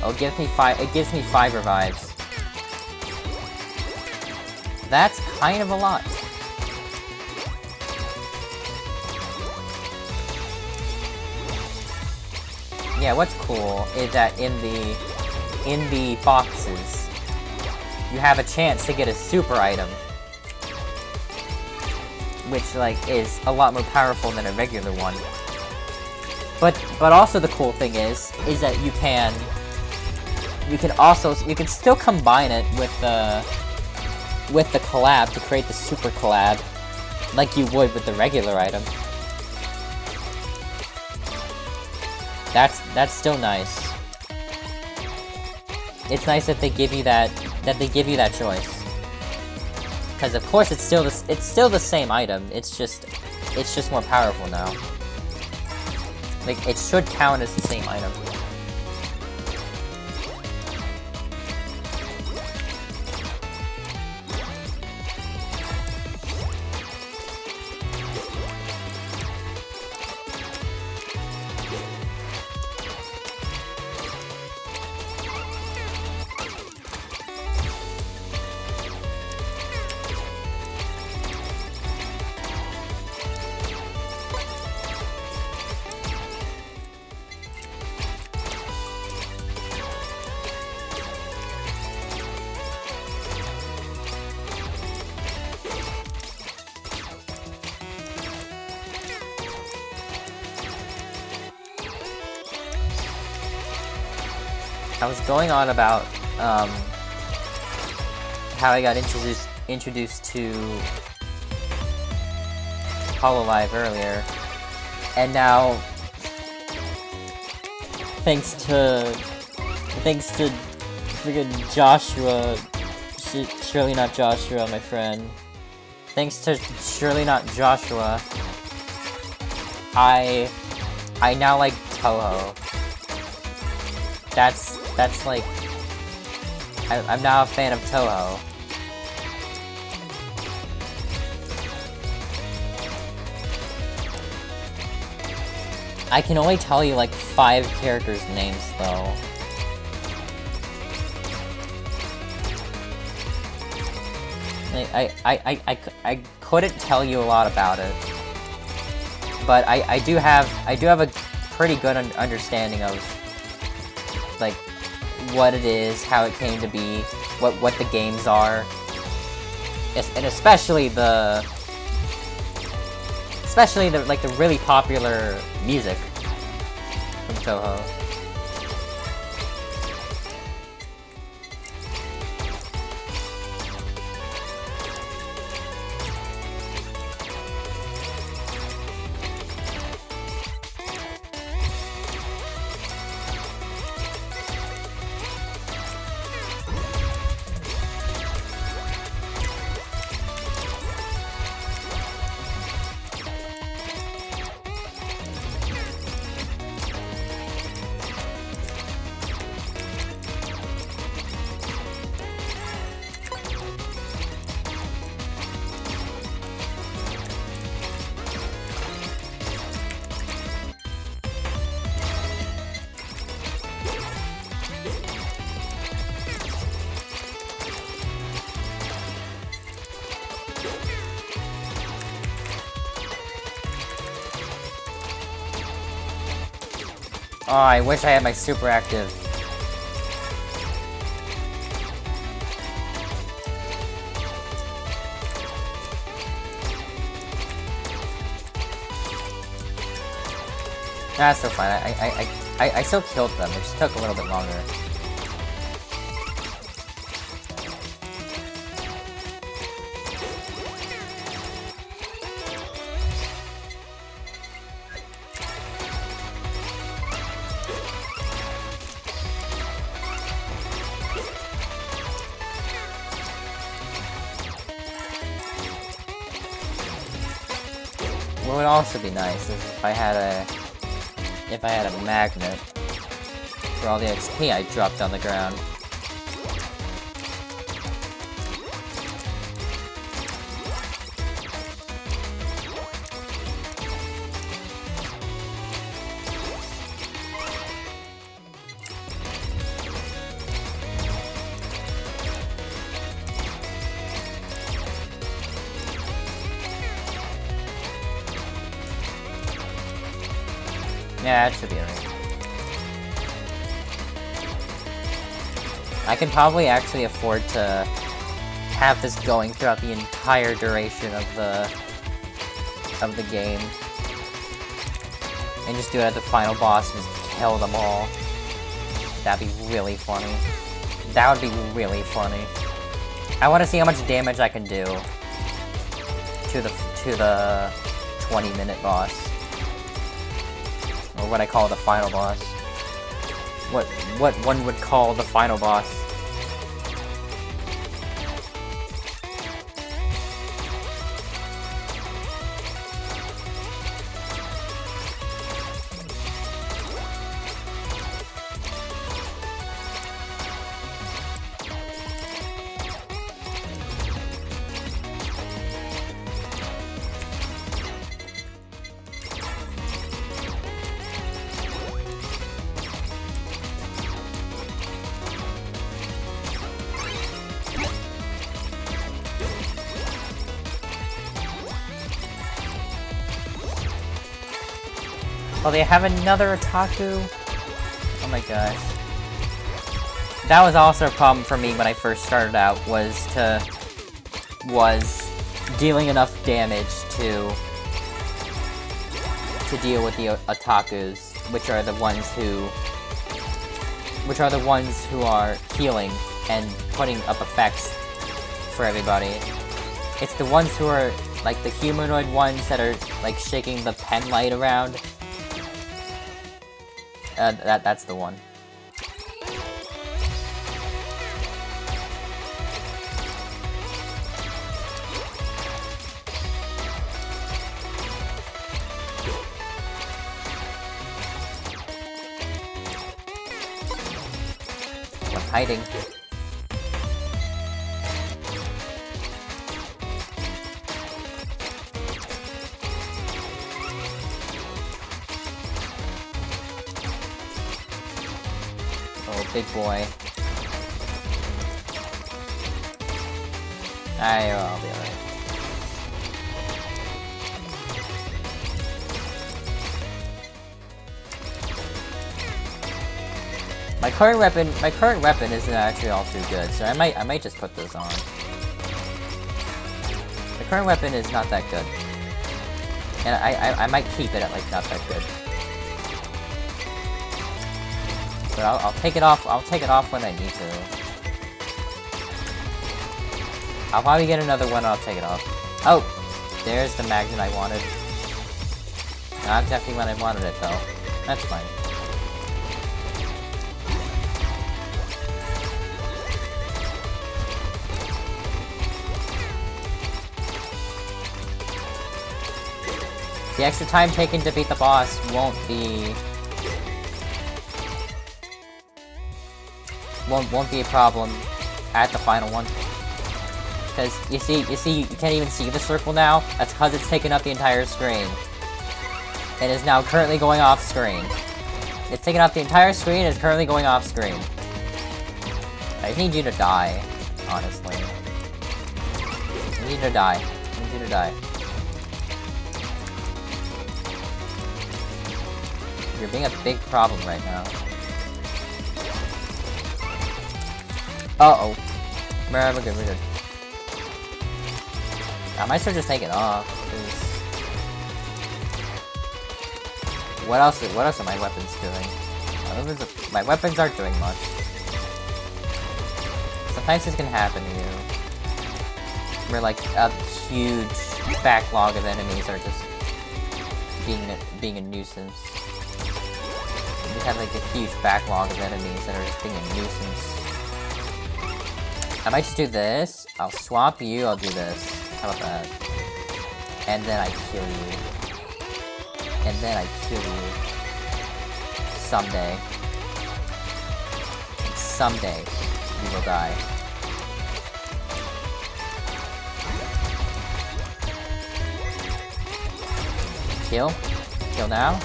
Oh, it gives me 5 revives. That's kind of a lot. Yeah, what's cool is that in the boxes, you have a chance to get a super item, which, like, is a lot more powerful than a regular one. But also the cool thing is that you can still combine it with the collab to create the super collab, like you would with the regular item. That's still nice. It's nice that they give you that choice. Because of course it's still the same item. It's just more powerful now. Like, it should count as the same item. I was going on about how I got introduced to Hololive earlier, and now thanks to friggin' Joshua, surely not Joshua, my friend. Thanks to surely not Joshua, I I now like Toho. That's like... I'm now a fan of Toho. I can only tell you like 5 characters' names though. Like, I couldn't tell you a lot about it, but I do have a pretty good understanding of like what it is, how it came to be, what the games are, and especially the like the really popular music from Toho. Oh, I wish I had my super active. That's so fine. I still killed them. It just took a little bit longer. What would also be nice is if I had a magnet for all the XP I dropped on the ground. Yeah, that should be alright. I can probably actually afford to have this going throughout the entire duration of the game. And just do it at the final boss and just kill them all. That'd be really funny. That would be really funny. I want to see how much damage I can do to the 20-minute boss. Or what I call the final boss. What one would call the final boss. Oh, they have another otaku? Oh my gosh. That was also a problem for me when I first started out, was dealing enough damage to deal with the otakus, which are the ones who are healing and putting up effects for everybody. It's the ones who are like the humanoid ones that are like shaking the pen light around. That's the one. hiding. Oh, big boy. I'll be alright. My current weapon isn't actually all too good, so I might just put this on. The current weapon is not that good. And I might keep it at like not that good. But I'll take it off when I need to. I'll probably get another one and I'll take it off. Oh! There's the magnet I wanted. Not exactly when I wanted it though. That's fine. The extra time taken to beat the boss won't be a problem at the final one. Because you see, you can't even see the circle now. That's because it's taken up the entire screen. It is now currently going off screen. It's taken up the entire screen and is currently going off screen. I need you to die, honestly. I need you to die. I need you to die. You're being a big problem right now. Uh-oh. We're good. I might start just taking off, because... What else are my weapons doing? My weapons aren't doing much. Sometimes this can happen to you. Where like a huge backlog of enemies are just being a nuisance. You have like a huge backlog of enemies that are just being a nuisance. I might just do this. I'll swap you, I'll do this. How about that? And then I kill you. And then I kill you. Someday. Someday, you will die. Kill. Kill now.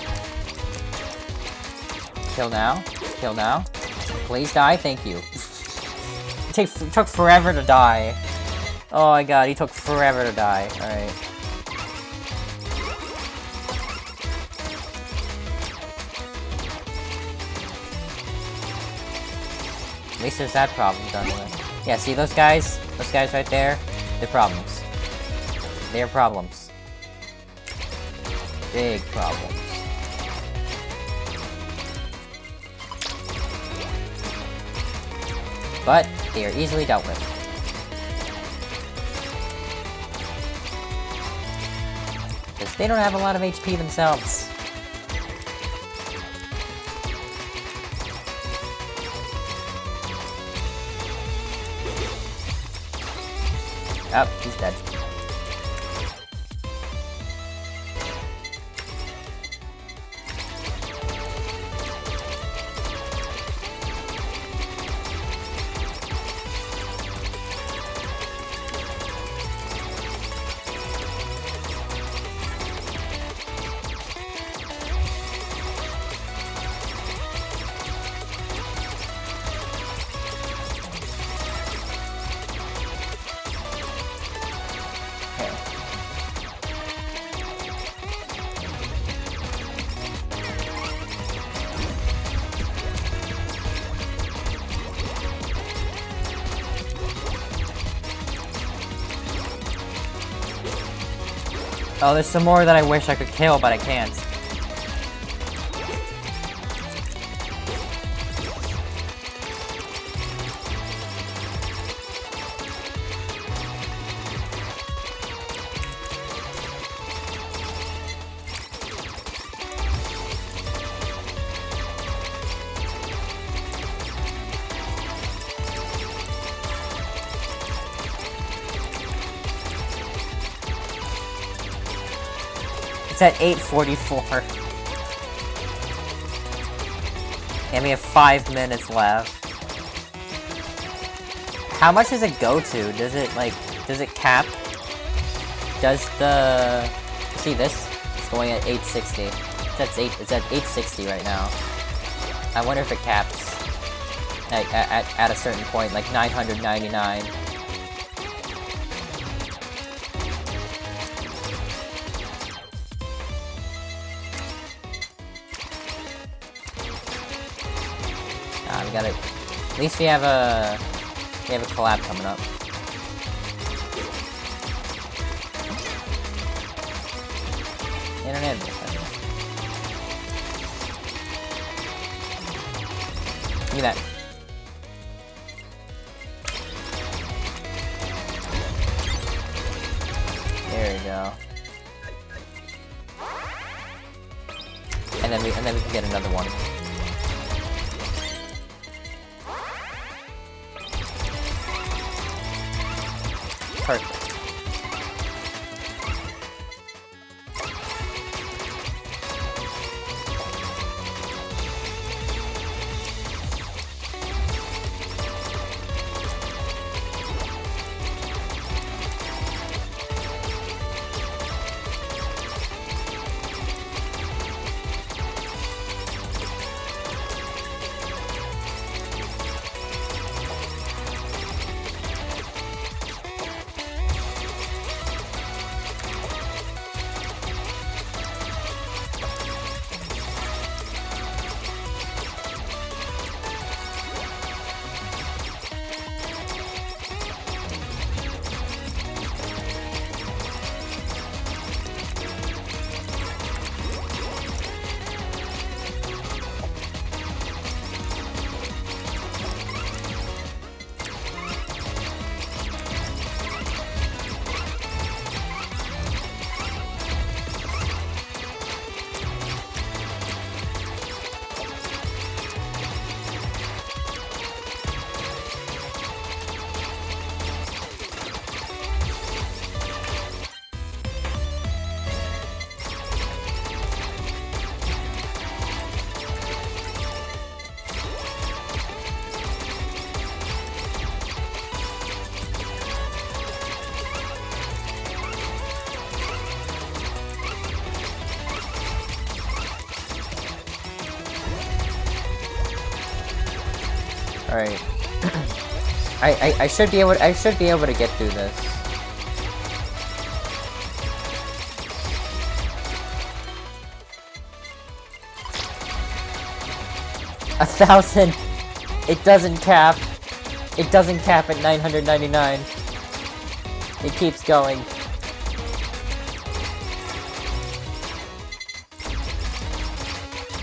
Kill now. Kill now. Please die, thank you. It took forever to die. Oh my god, he took forever to die. Alright. At least there's that problem done with. Yeah, see those guys? Those guys right there? They're problems. They're problems. Big problems. But they are easily dealt with. Because they don't have a lot of HP themselves. Oh, he's dead. Oh, there's some more that I wish I could kill, but I can't. It's at 8:44. And we have 5 minutes left. How much does it go to? Does it, like, does it cap? Does the... See this? It's going at 860. It's at 860 right now. I wonder if it caps at a certain point, like 999. We got it. At least we have a collab coming up. Internet. Give me that. There we go. And then we can get another one. Perfect. Alright. I should be able to get through this. $1,000. It doesn't cap. It doesn't cap at 999. It keeps going.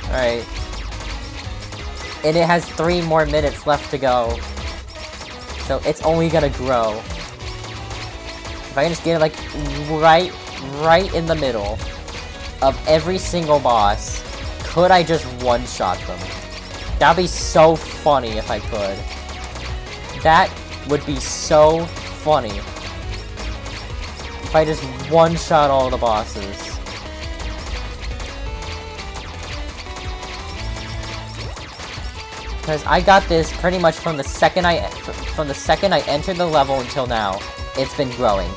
Alright. And it has 3 more minutes left to go. So it's only gonna grow. If I can just get it like right in the middle of every single boss, could I just one-shot them? That'd be so funny if I could. That would be so funny. If I just one-shot all the bosses. Because I got this pretty much from the second I entered the level until now. It's been growing.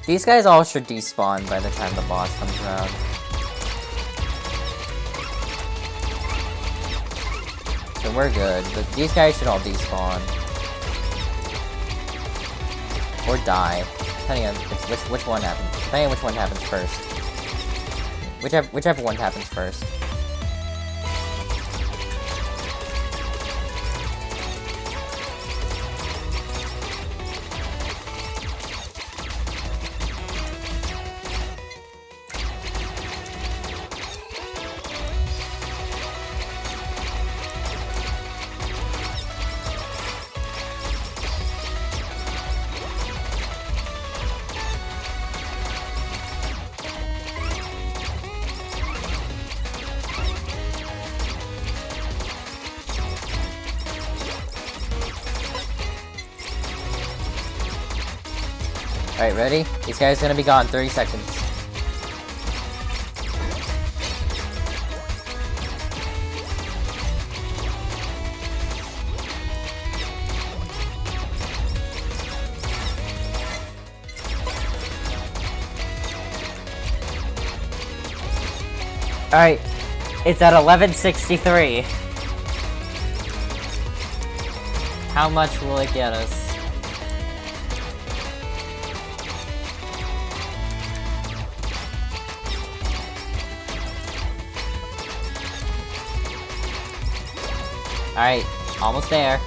These guys all should despawn by the time the boss comes around. So we're good, but these guys should all despawn. or die, depending on which one happens. Depending on which one happens first. Whichever one happens first. Alright, ready? These guys are gonna be gone in 30 seconds. Alright, it's at 1163. How much will it get us? Alright, almost there.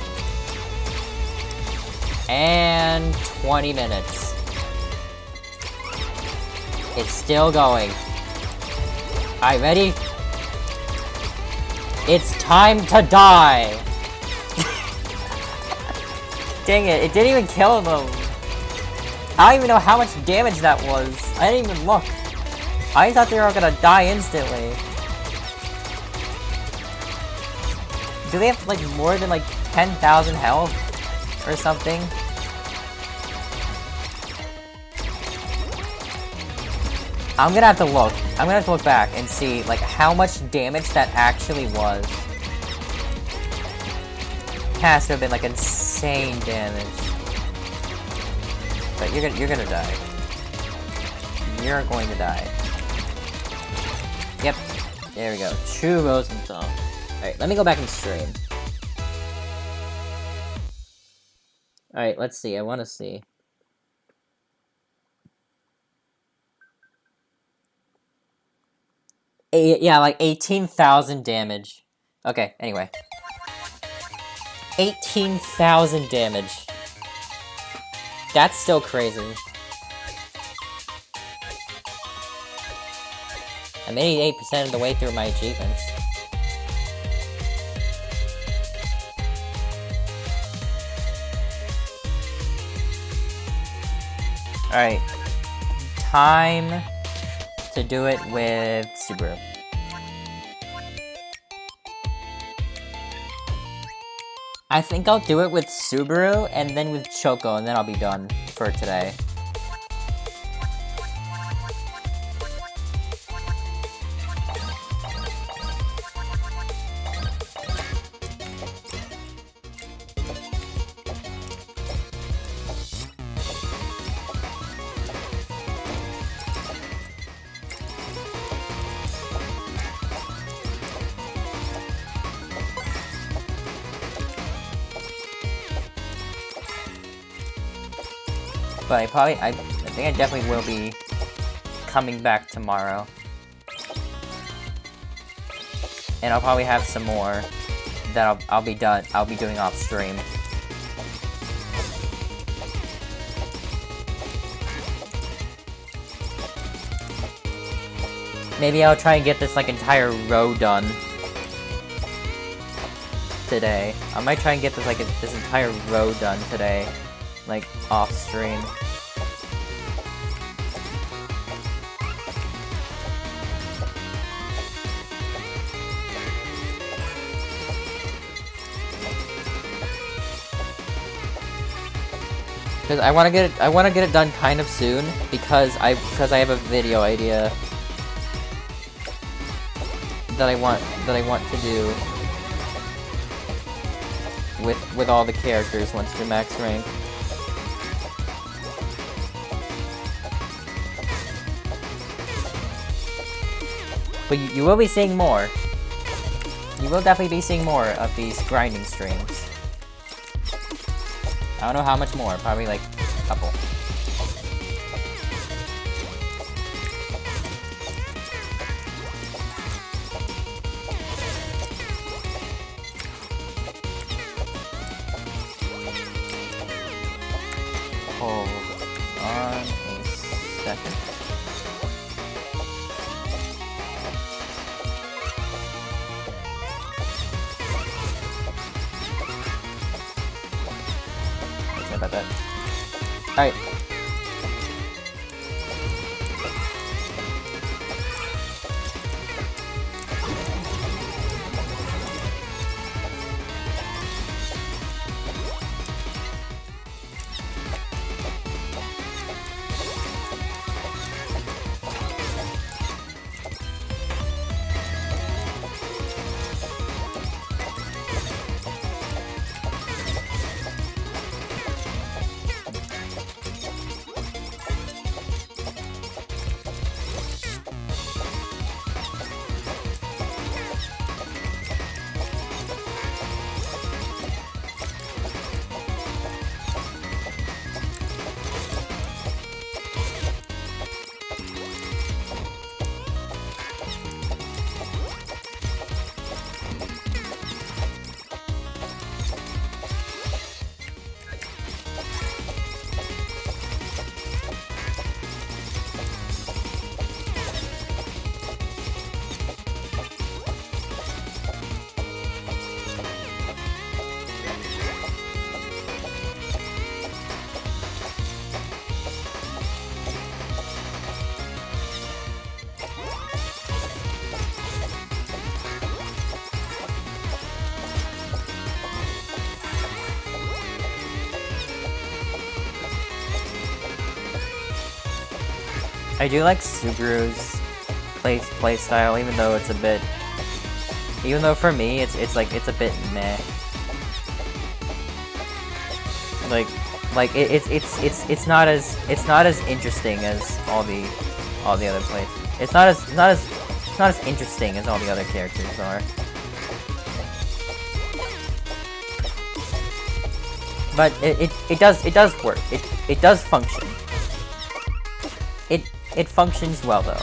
And 20 minutes. It's still going. Alright, ready? It's time to die! Dang it didn't even kill them. I don't even know how much damage that was. I didn't even look. I thought they were gonna die instantly. Do they have, like, more than, like, 10,000 health? Or something? I'm gonna have to look. I'm gonna have to look back and see, like, how much damage that actually was. Has to have been, like, insane damage. But you're gonna die. You're going to die. Yep. There we go. True Rosenthal. Alright, let me go back and stream. Alright, let's see. I want to see. Yeah, like 18,000 damage. Okay, anyway. 18,000 damage. That's still crazy. I'm 88% of the way through my achievements. Alright. Time to do it with Subaru. I think I'll do it with Subaru and then with Choco, and then I'll be done for today. But I think I definitely will be coming back tomorrow. And I'll probably have some more that I'll be doing off stream. Maybe I'll try and get this, like, entire row done today. I might try and get this, like, this entire row done today, like, off stream. Because I want to get it done kind of soon because I have a video idea that I want to do with all the characters once you're max rank. But you will be seeing more. You will definitely be seeing more of these grinding streams. I don't know how much more, probably like a couple. second. Sorry about that. Alright. I do like Subaru's play style, even though it's a bit, even though for me it's a bit meh. It's not as interesting as all the other plays. It's not as interesting as all the other characters are. But it does work. It does function. It functions well though.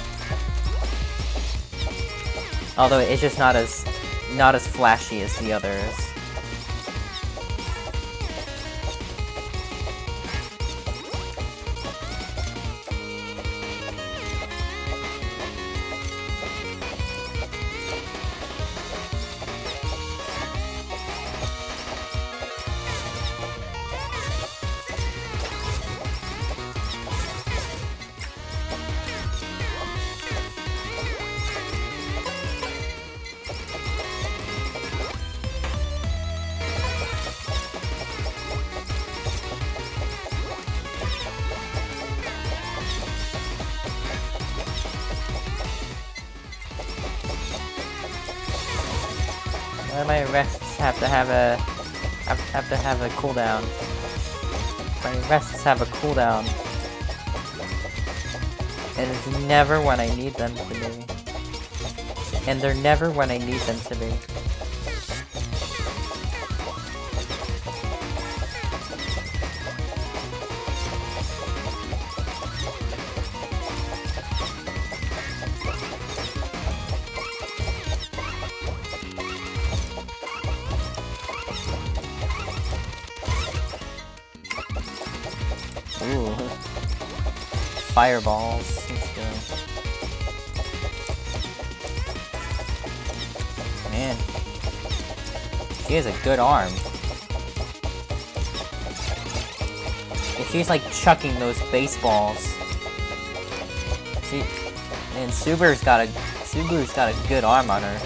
Although it's just not as flashy as the others. Why do my rests have to have a cooldown? My rests have a cooldown. And it's never when I need them to be. And they're never when I need them to be. Ooh. Fireballs. Let's go. Man. She has a good arm. If she's like chucking those baseballs. And Subaru's got a good arm on her.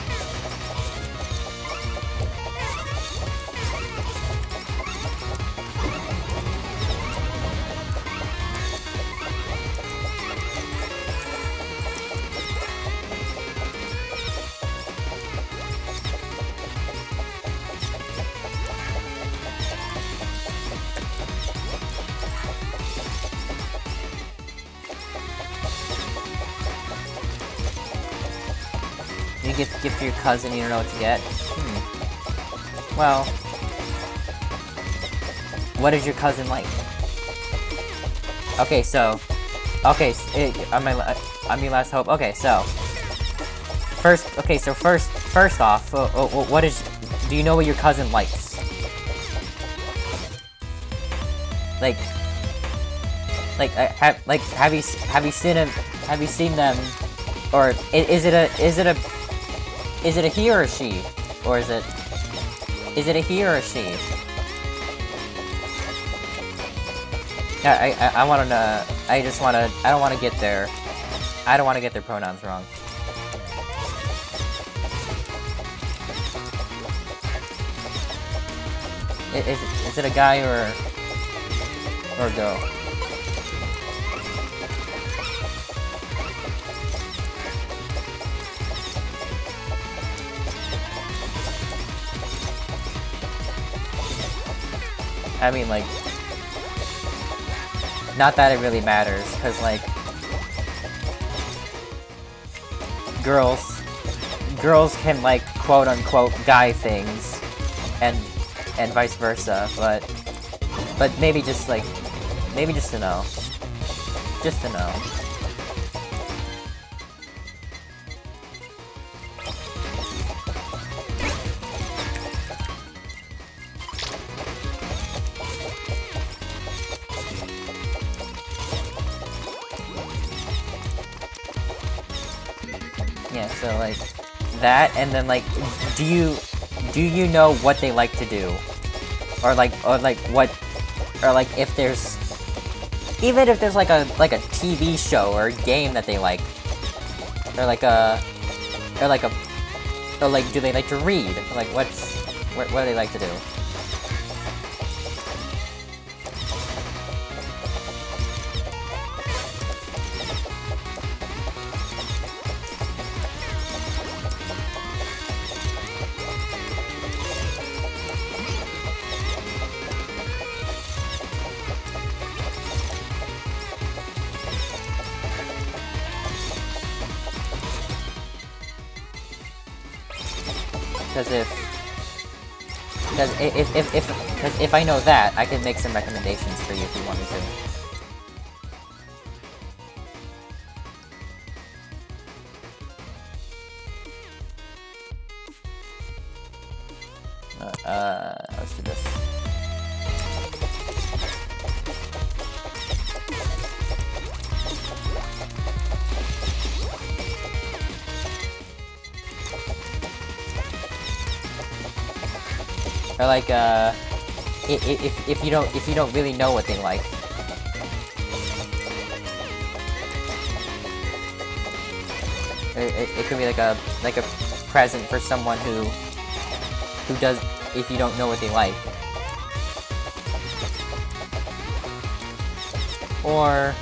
You give to your cousin, you don't know what to get? Well, what is your cousin like? Okay, so, I'm your last hope. Okay, so, first off, do you know what your cousin likes? Like, Like, have you seen him? Have you seen them? Or is it a he or a she? Or is it a he or a she? I want to know. I don't want to get their pronouns wrong. Is it a guy or a girl? I mean, like, not that it really matters, because, like, girls can, like, quote-unquote guy things, and vice versa, but maybe just, like, just to know. Just to know. Yeah, so, like, that, and then, like, do you know what they like to do? Or like, if there's... Even if there's, like a TV show or a game that they like. Or, like, do they like to read? Like, what do they like to do? Because if I know that, I can make some recommendations for you if you want me to. Let's do this. Or like, if you don't really know what they like. It could be like a present for someone who does, if you don't know what they like. Or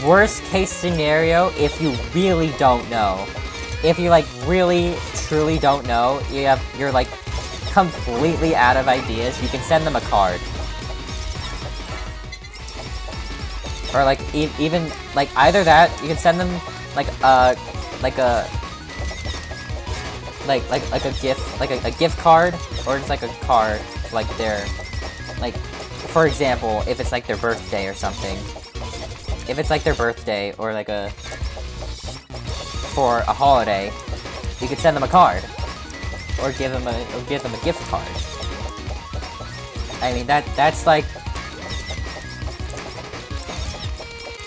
worst case scenario, if you really don't know. If you, like, really, truly don't know, you're, like, completely out of ideas, you can send them a card. Or, like, even, like, either that, you can send them, like a gift, like a gift card, or just, like, a card, like, their, like, for example, if it's, like, their birthday or something. If it's, like, their birthday, or, like, for a holiday, you could send them a card, or give them a gift card. I mean, that's like,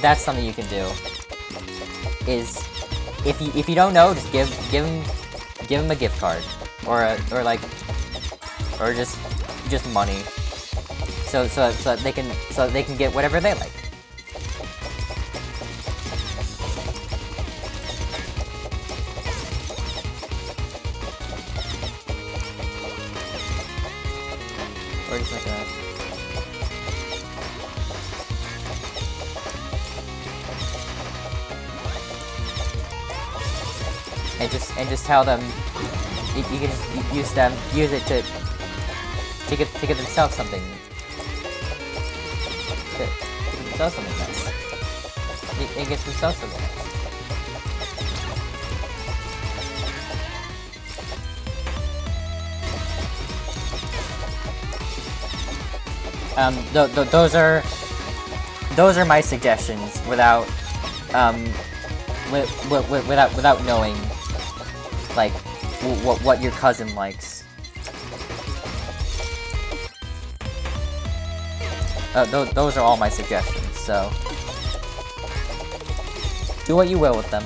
that's something you can do. Is if you don't know, just give them a gift card, or just money, so they can get whatever they like. Or just like that. And just tell them you can just use it to get themselves something. To get themselves something nice. They get themselves something nice. Those are my suggestions without without knowing, like, what your cousin likes. those are all my suggestions, so do what you will with them.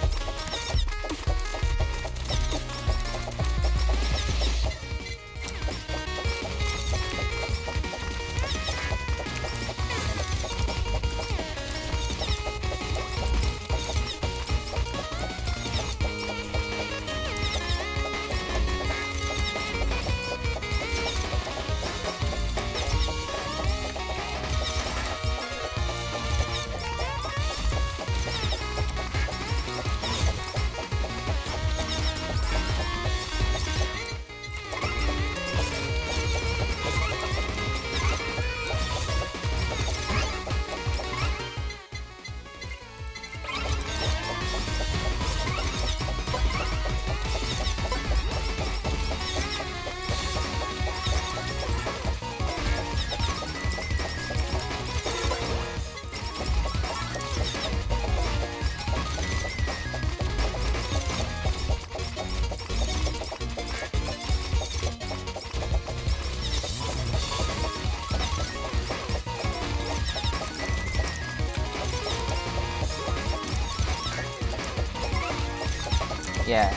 Yeah,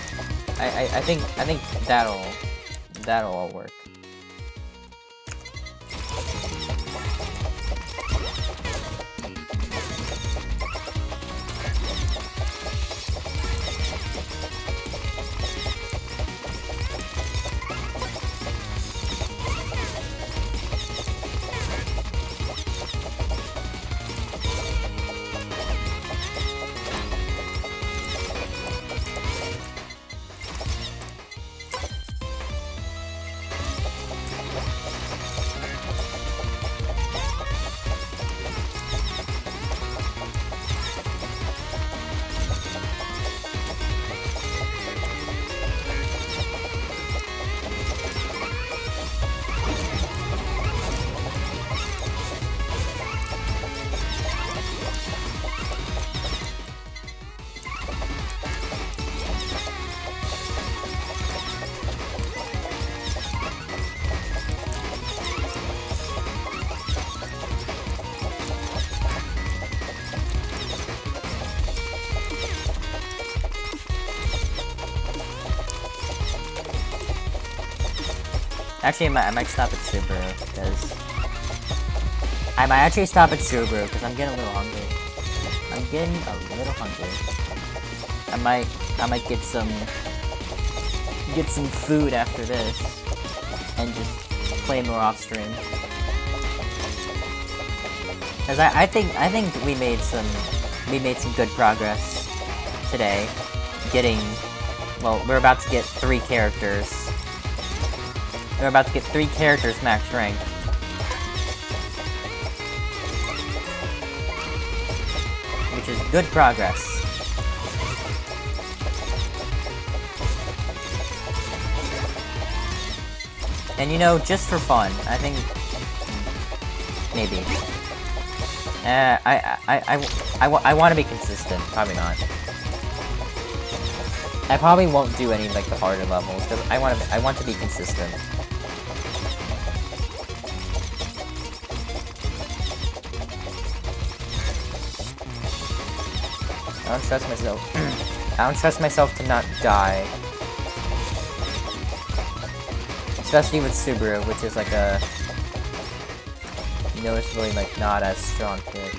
I think that'll all work. Actually, I might stop at Subaru, because... I might actually stop at Subaru, because I'm getting a little hungry. I'm getting a little hungry. I might get some food after this, and just play more off stream. Because I think we made some good progress today. Well, we're about to get 3 characters. We're about to get 3 characters max rank. Which is good progress. And you know, just for fun, I think... Maybe. I want to be consistent. Probably not. I probably won't do any, like, the harder levels, because I want to be consistent. I don't trust myself. I don't trust myself to not die. Especially with Subaru, which is like a noticeably like not as strong character.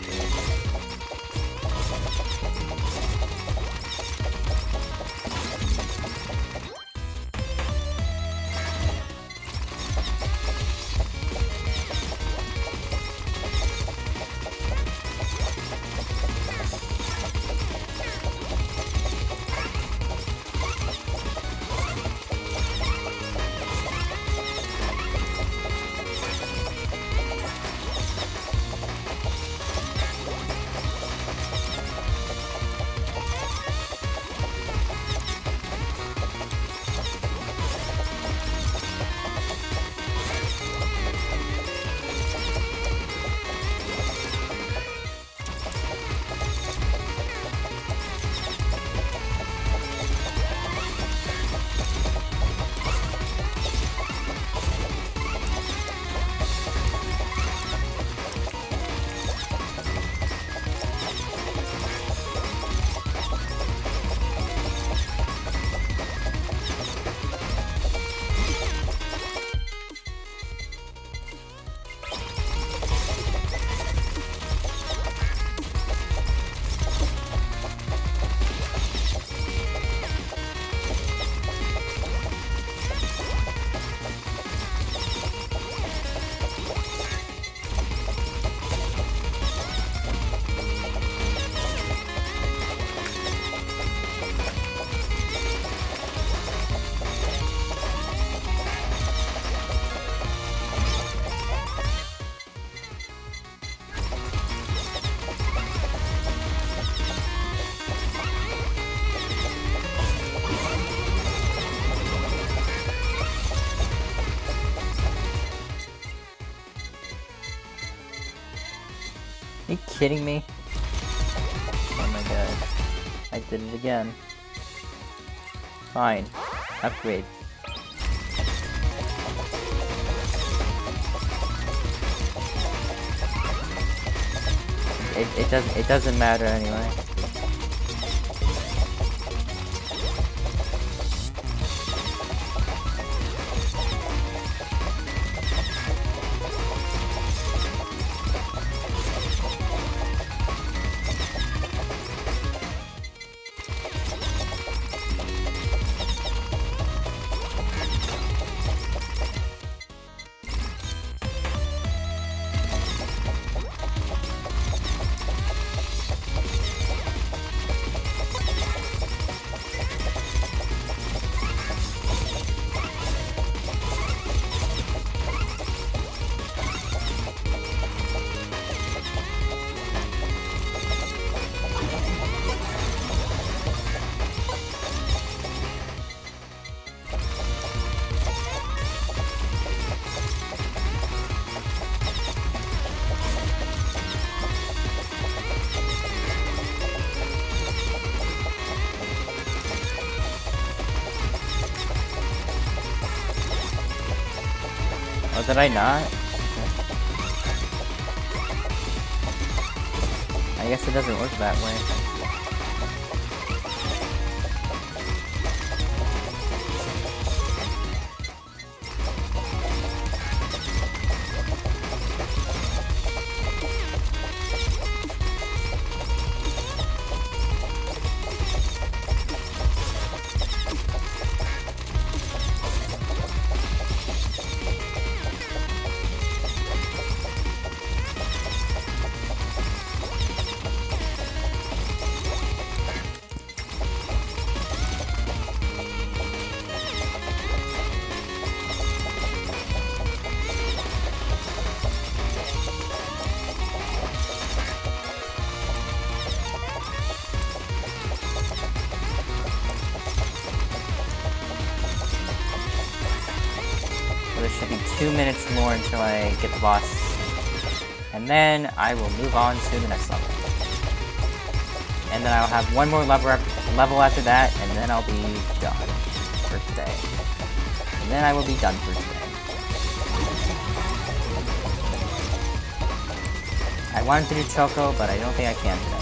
you kidding me? Oh my gosh. I did it again. Fine. Upgrade. It doesn't matter anyway. Oh, did I not? I guess it doesn't work that way. There should be 2 minutes more until I get the boss. And then I will move on to the next level. And then I'll have one more level after that, and then I'll be done for today. And then I will be done for today. I wanted to do Choco, but I don't think I can today.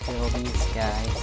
Kill these guys.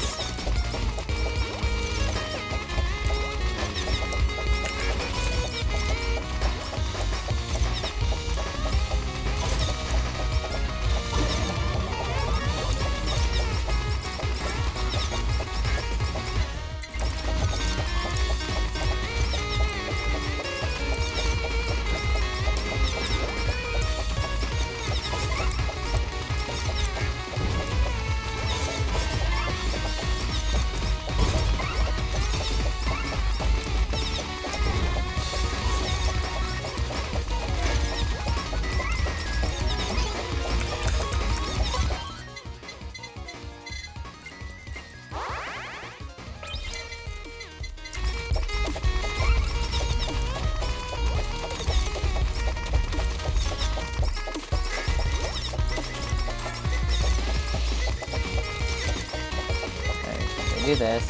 Do this.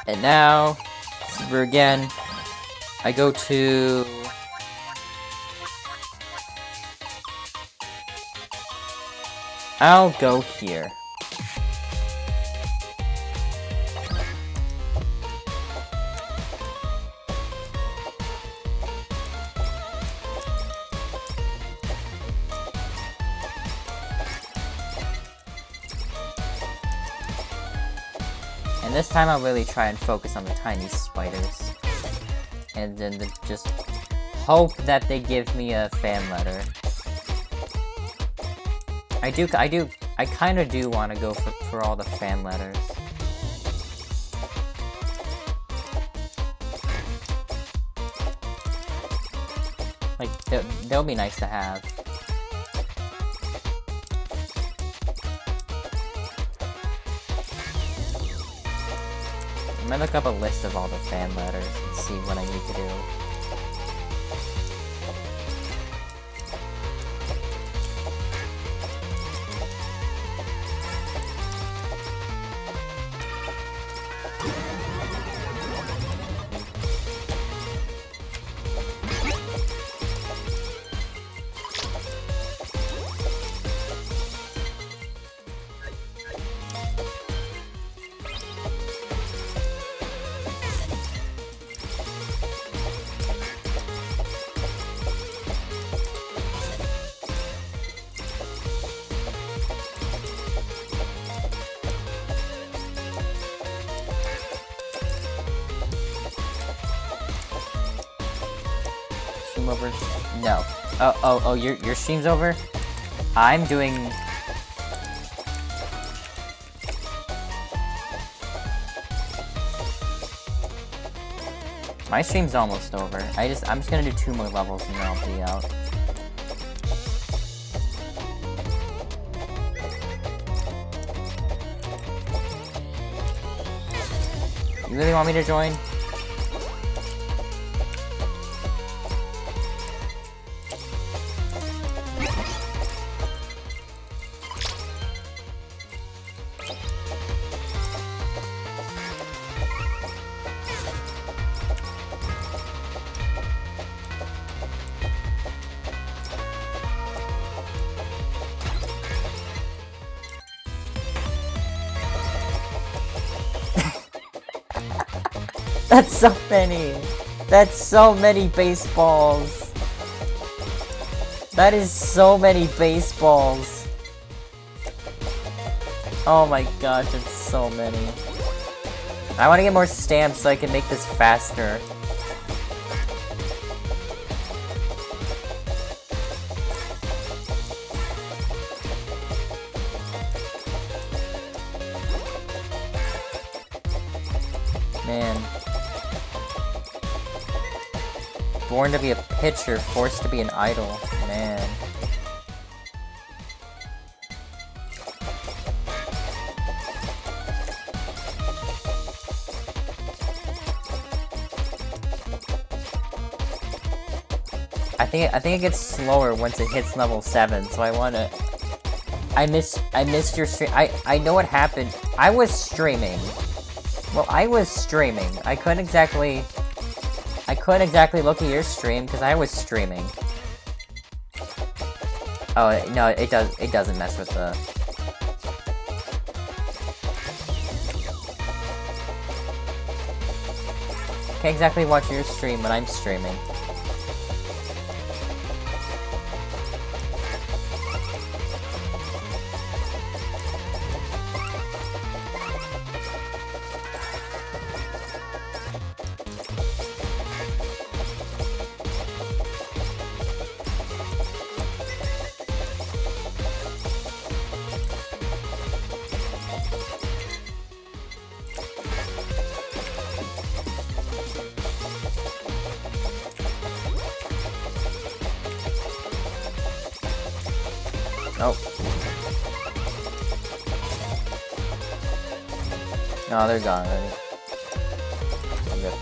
And now, super again, I go to... I'll go here. And this time I'll really try and focus on the tiny spiders. And then just hope that they give me a fan letter. I kinda do want to go for all the fan letters. Like, they'll be nice to have. I'm gonna look up a list of all the fan letters and see what I need to do. Over? No. Oh, your stream's over? I'm doing... My stream's almost over. I'm just gonna do 2 more levels and then I'll be out. You really want me to join? That's so many! That's so many baseballs! That is so many baseballs! Oh my gosh, it's so many. I want to get more stamps so I can make this faster. Man. Born to be a pitcher, forced to be an idol. Man. I think it gets slower once it hits level 7, so I wanna... I missed your stream. I know what happened. I was streaming. Well, I was streaming. I couldn't exactly look at your stream because I was streaming. Oh no, it doesn't mess with the... Can't exactly watch your stream when I'm streaming. Oh. No, they're gone already. I'm good.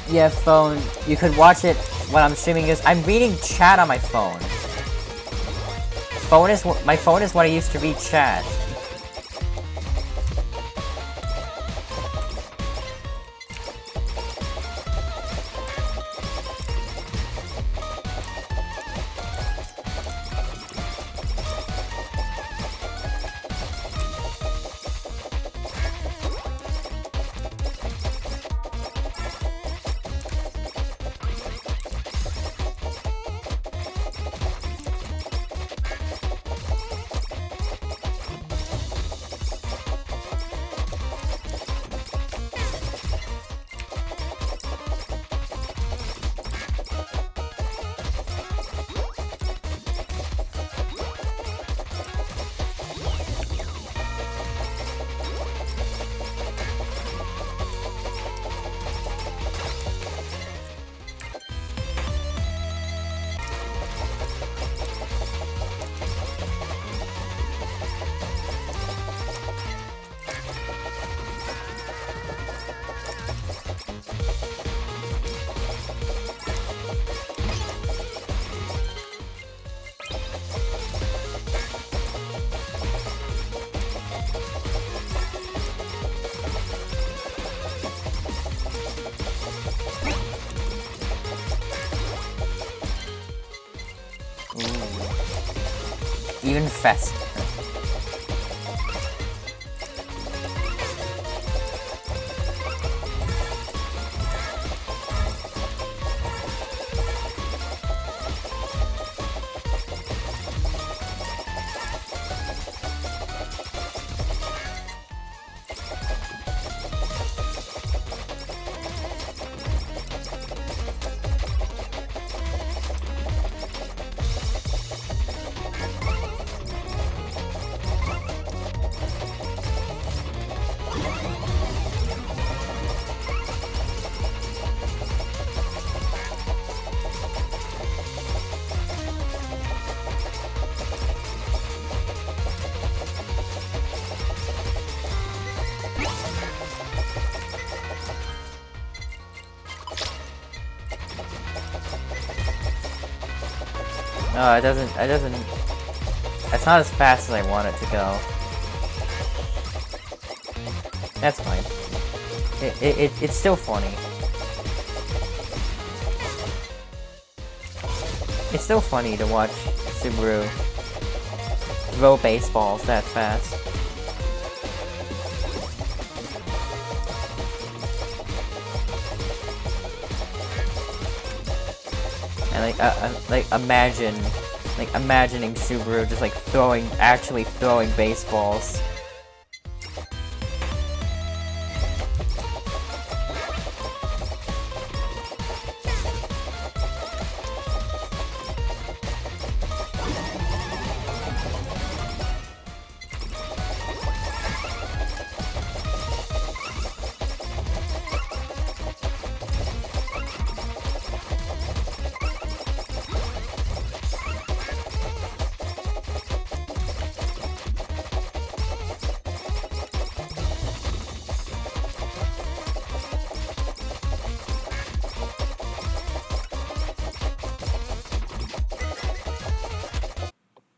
Yeah, phone. You could watch it when I'm streaming. I'm reading chat on my phone. My phone is what I used to read chat. Ooh. Even faster. No, it doesn't, it's not as fast as I want it to go. That's fine. It's still funny. It's still funny to watch Subaru throw baseballs that fast. And imagining Subaru just actually throwing baseballs.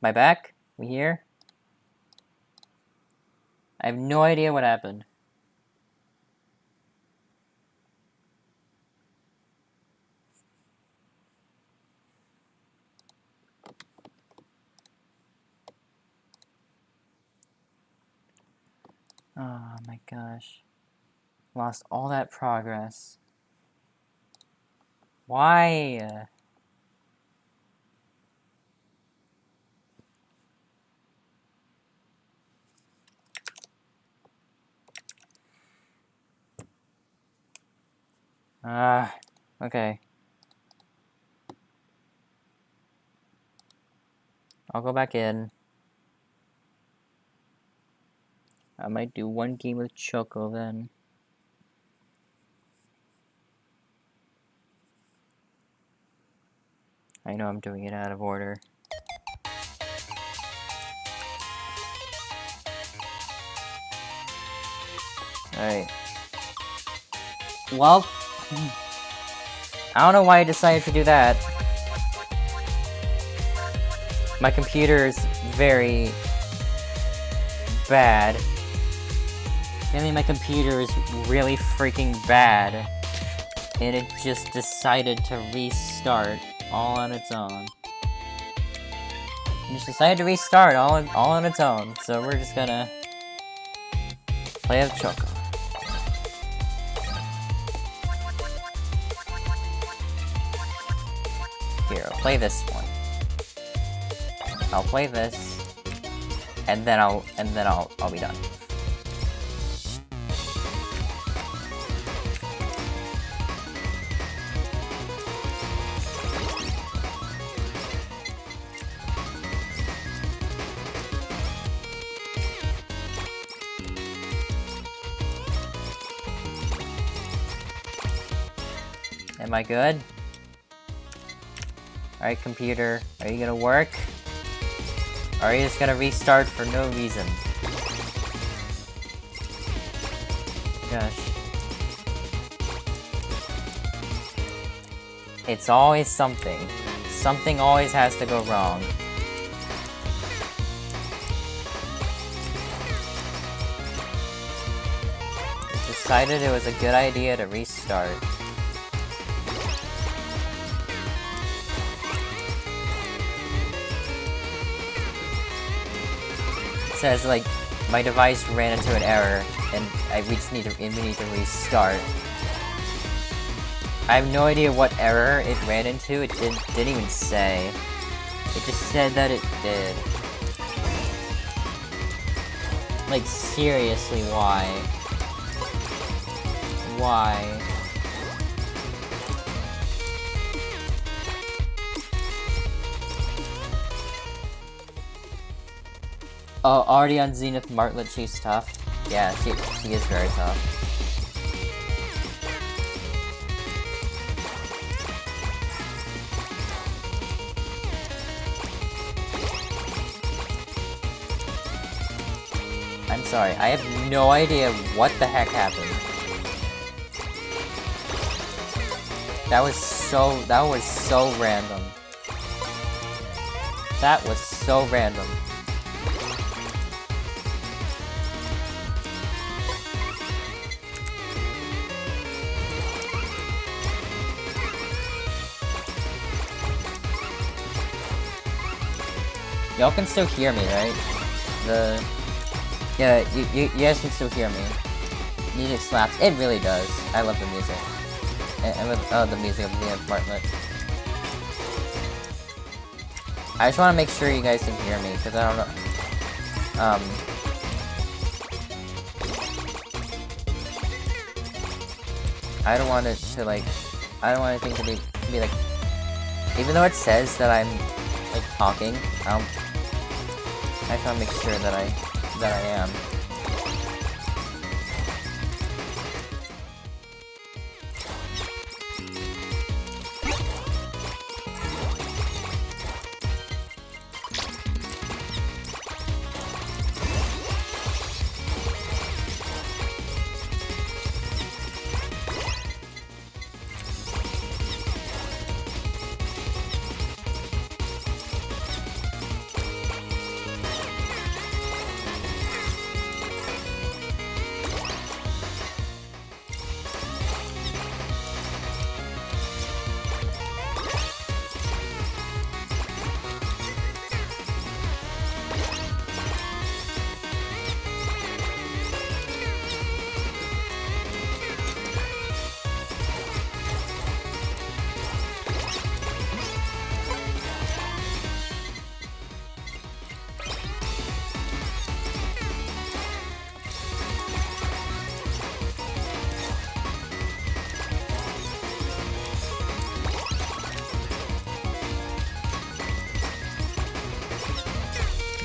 My back? We here? I have no idea what happened. Oh my gosh. Lost all that progress. Why? Okay. I'll go back in. I might do one game with Choco then. I know I'm doing it out of order. Alright. Well, I don't know why I decided to do that. My computer is very bad. I mean, my computer is really freaking bad. And it just decided to restart all on its own. It just decided to restart all on its own. So we're just gonna play with Choco. Here, I'll play this one. I'll play this, and then I'll be done. Am I good? Alright, computer, are you gonna work? Or are you just gonna restart for no reason? Gosh. It's always something. Something always has to go wrong. Decided it was a good idea to restart. Says like my device ran into an error and we need to restart. I have no idea what error it ran into. It didn't even say. It just said that it did. Like seriously, why? Why? Oh, already on Zenith Martlet, she's tough. Yeah, she is very tough. I'm sorry, I have no idea what the heck happened. That was so random. That was so random. Y'all can still hear me, right? Yeah, you guys can still hear me. Music slaps. It really does. I love the music. I love the music of Zenith Martlet. I just want to make sure you guys can hear me, because I don't know. I don't want it to like. I don't want anything to be like. Even though it says that I'm like talking, I just want to make sure that I am.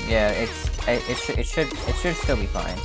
Yeah, it should still be fine.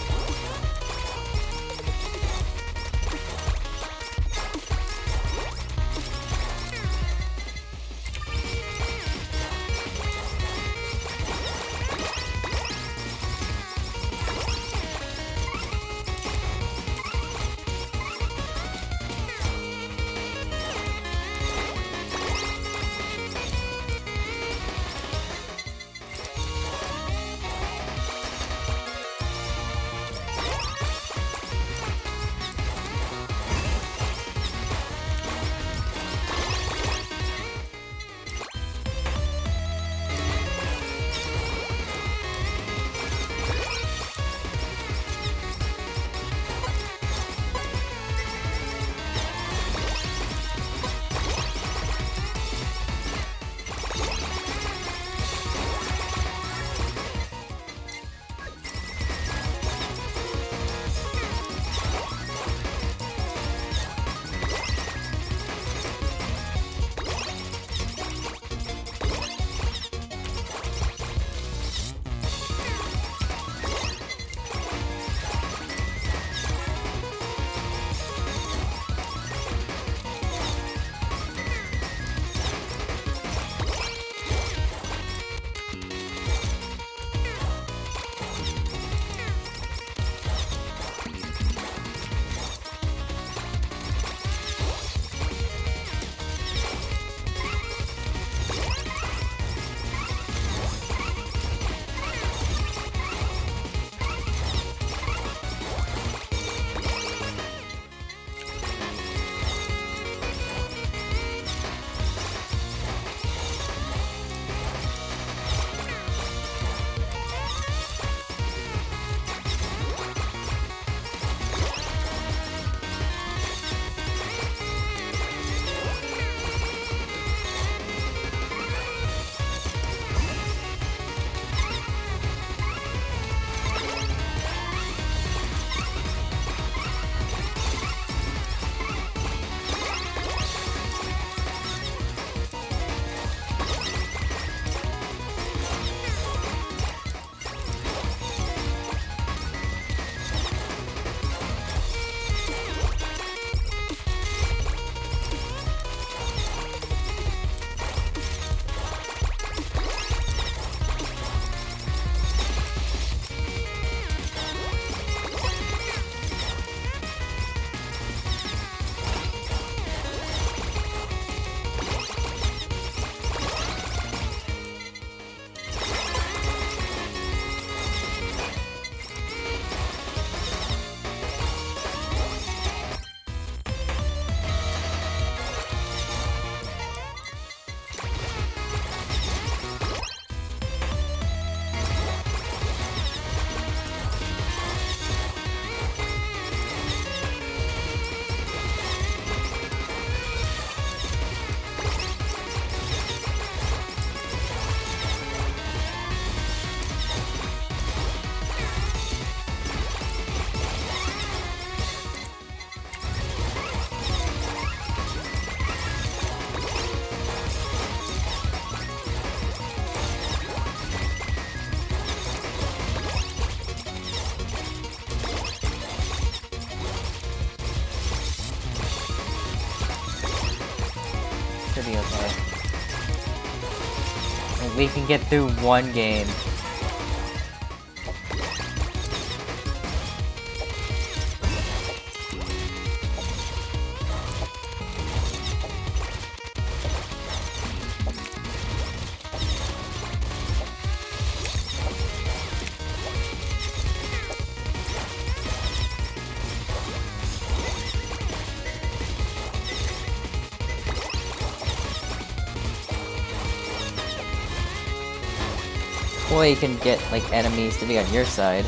Should be okay. And we can get through one game. Or you can get, like, enemies to be on your side.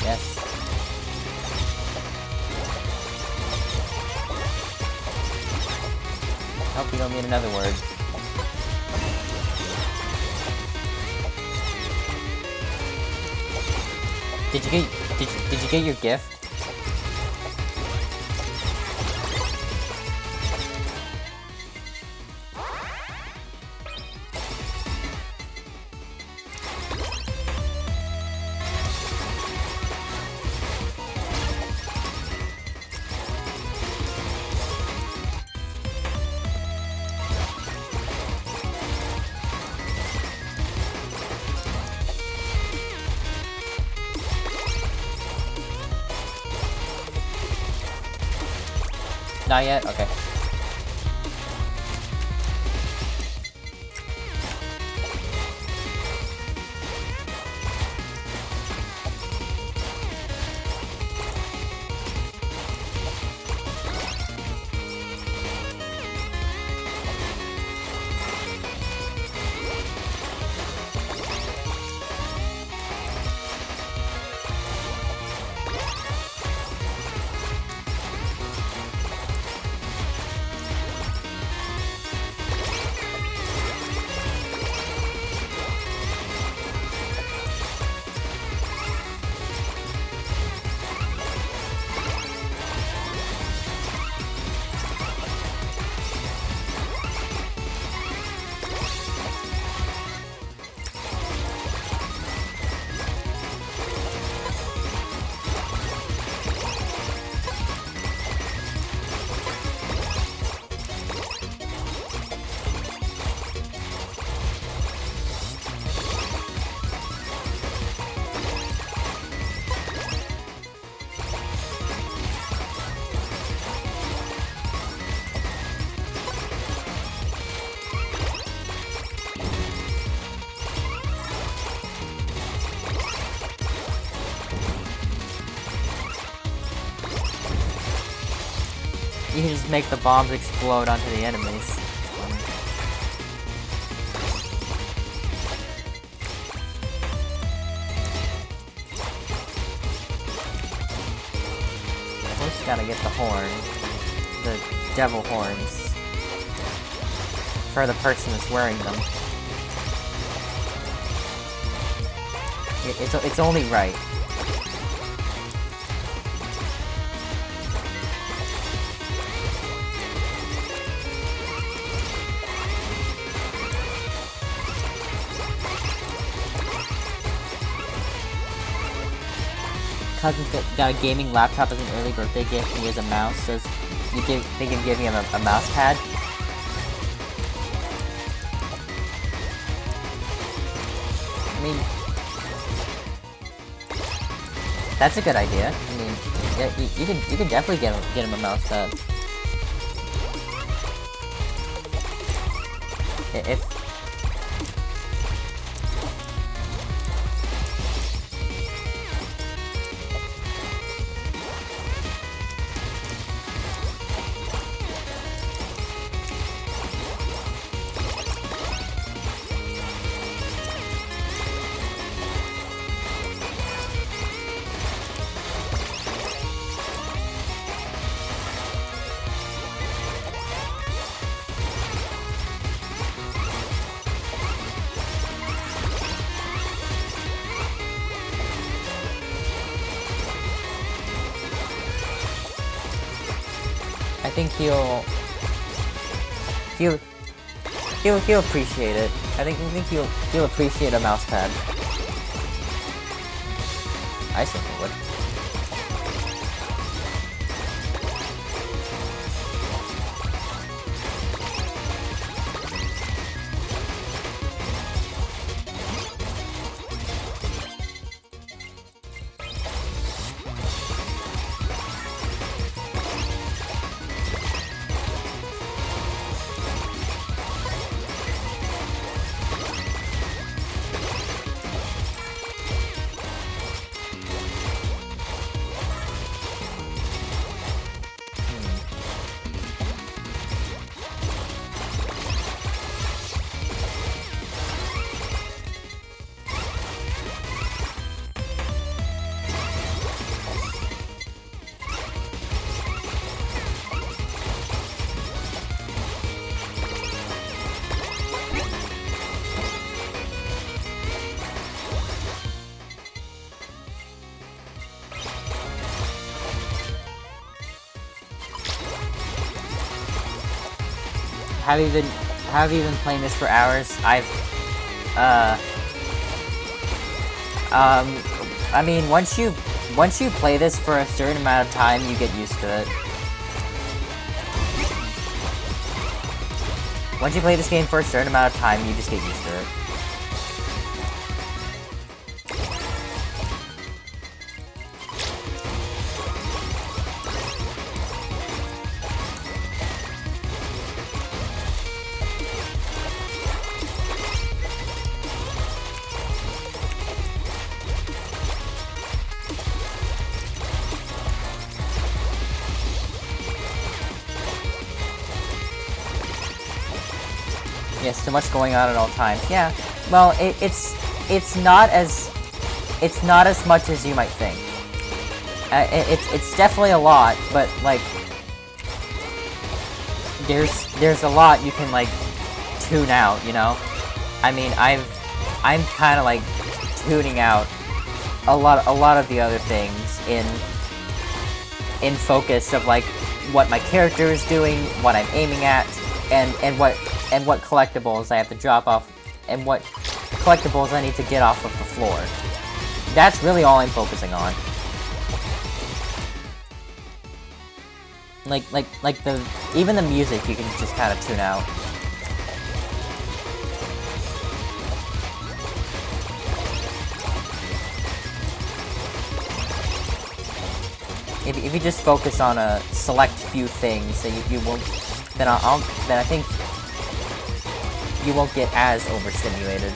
Yes. Hope we don't need another word. Did you get your gift? Not yet? Okay. you can just make the bombs explode onto the enemies. First gotta get the horn. The devil horns. For the person that's wearing them. It's only right. Cousin's got a gaming laptop as an early birthday gift, and he has a mouse, so they can give him a mouse pad. I mean, that's a good idea. I mean, yeah, you can definitely get him a mouse pad. If I think he'll appreciate it. I think he'll appreciate a mouse pad. I certainly would. Have you been playing this for hours? I mean, once you play this for a certain amount of time, you get used to it. Once you play this game for a certain amount of time, you just get used to it. Yes, so much going on at all times. Yeah, well, it's not as much as you might think. It's definitely a lot, but like there's a lot you can like tune out, you know. I mean, I'm kind of like tuning out a lot of the other things in focus of like what my character is doing, what I'm aiming at, and what collectibles I have to drop off, and what collectibles I need to get off of the floor. That's really all I'm focusing on. Like even the music you can just kind of tune out. If you just focus on a select few things, so you won't, then I think you won't get as overstimulated.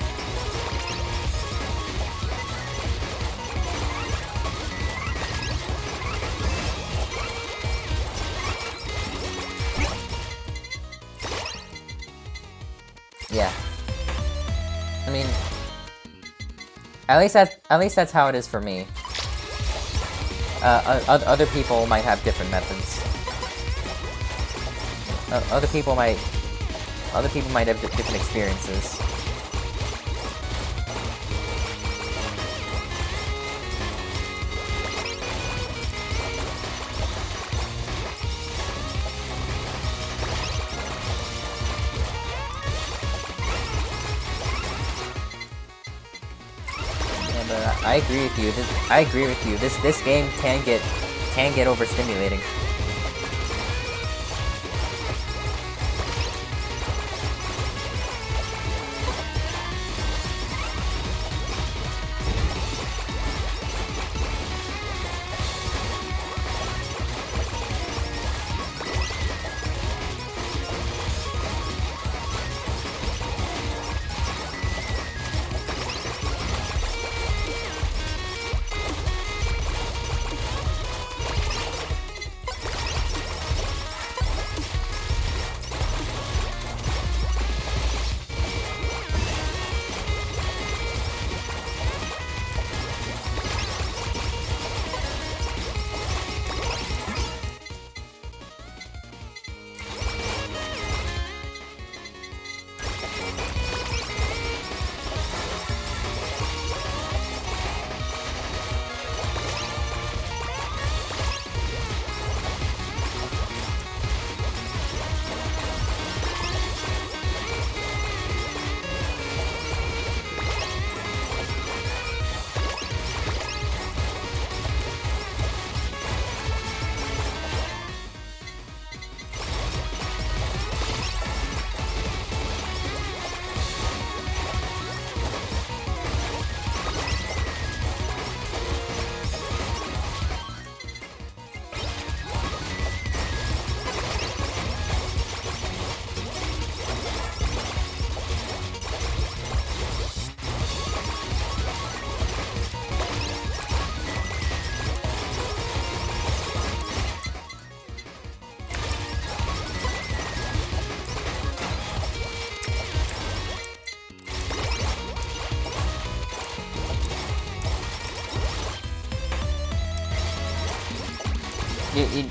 At least that's how it is for me. Other people might have different methods. Other people might have different experiences. I agree with you. I agree with you. This game can get overstimulating.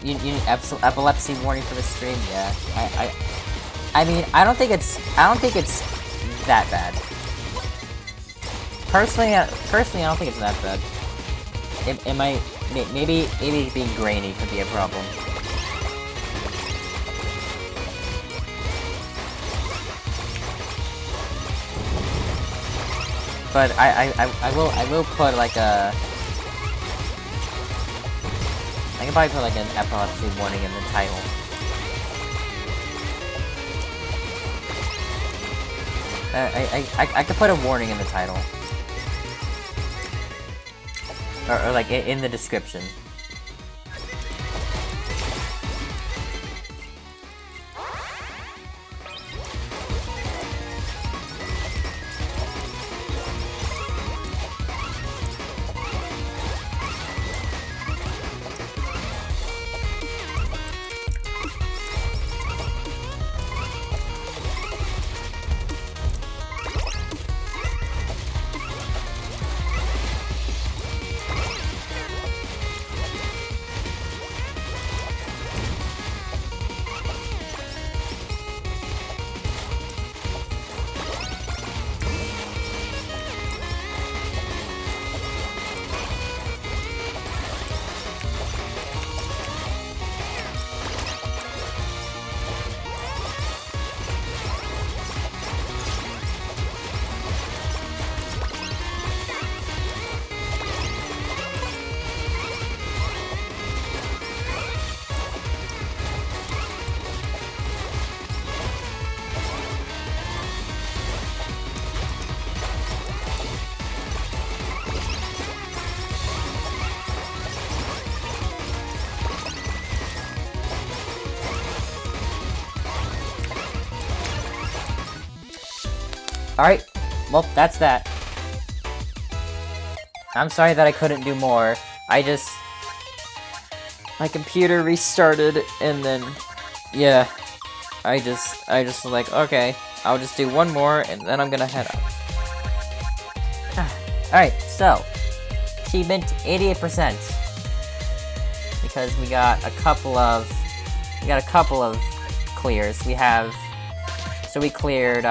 You need epilepsy warning for the stream? Yeah. I mean, I don't think it's that bad. Personally, I don't think it's that bad. It might, maybe being grainy could be a problem. But I will put like a. I can probably put like an epilepsy warning in the title. I could put a warning in the title. Or like in the description. Alright, well, that's that. I'm sorry that I couldn't do more. My computer restarted, and then, yeah. I just was like, okay, I'll just do one more, and then I'm gonna head out. Alright, so achievement 88%. Because we got a couple of clears. We cleared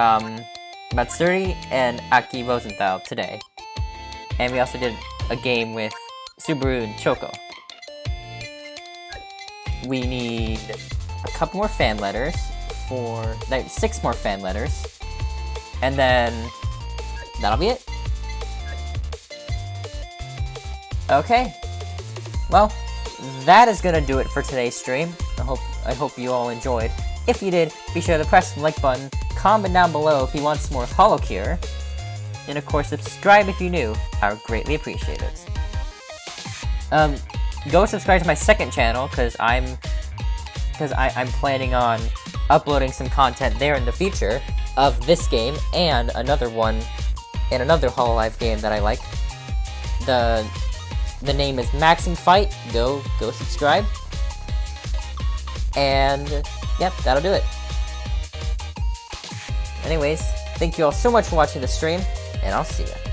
Matsuri and Aki Rosenthal today. And we also did a game with Subaru and Choco. We need a couple more fan letters like 6 more fan letters. And then that'll be it. Okay. Well, that is gonna do it for today's stream. I hope you all enjoyed. If you did, be sure to press the like button, comment down below if you want some more Holocure, and of course subscribe if you're new. I would greatly appreciate it. Go subscribe to my second channel, because I'm planning on uploading some content there in the future of this game and another one, and another Hololive game that I like. The name is Maxing Fight. Go subscribe. And yep, that'll do it. Anyways, thank you all so much for watching the stream, and I'll see ya.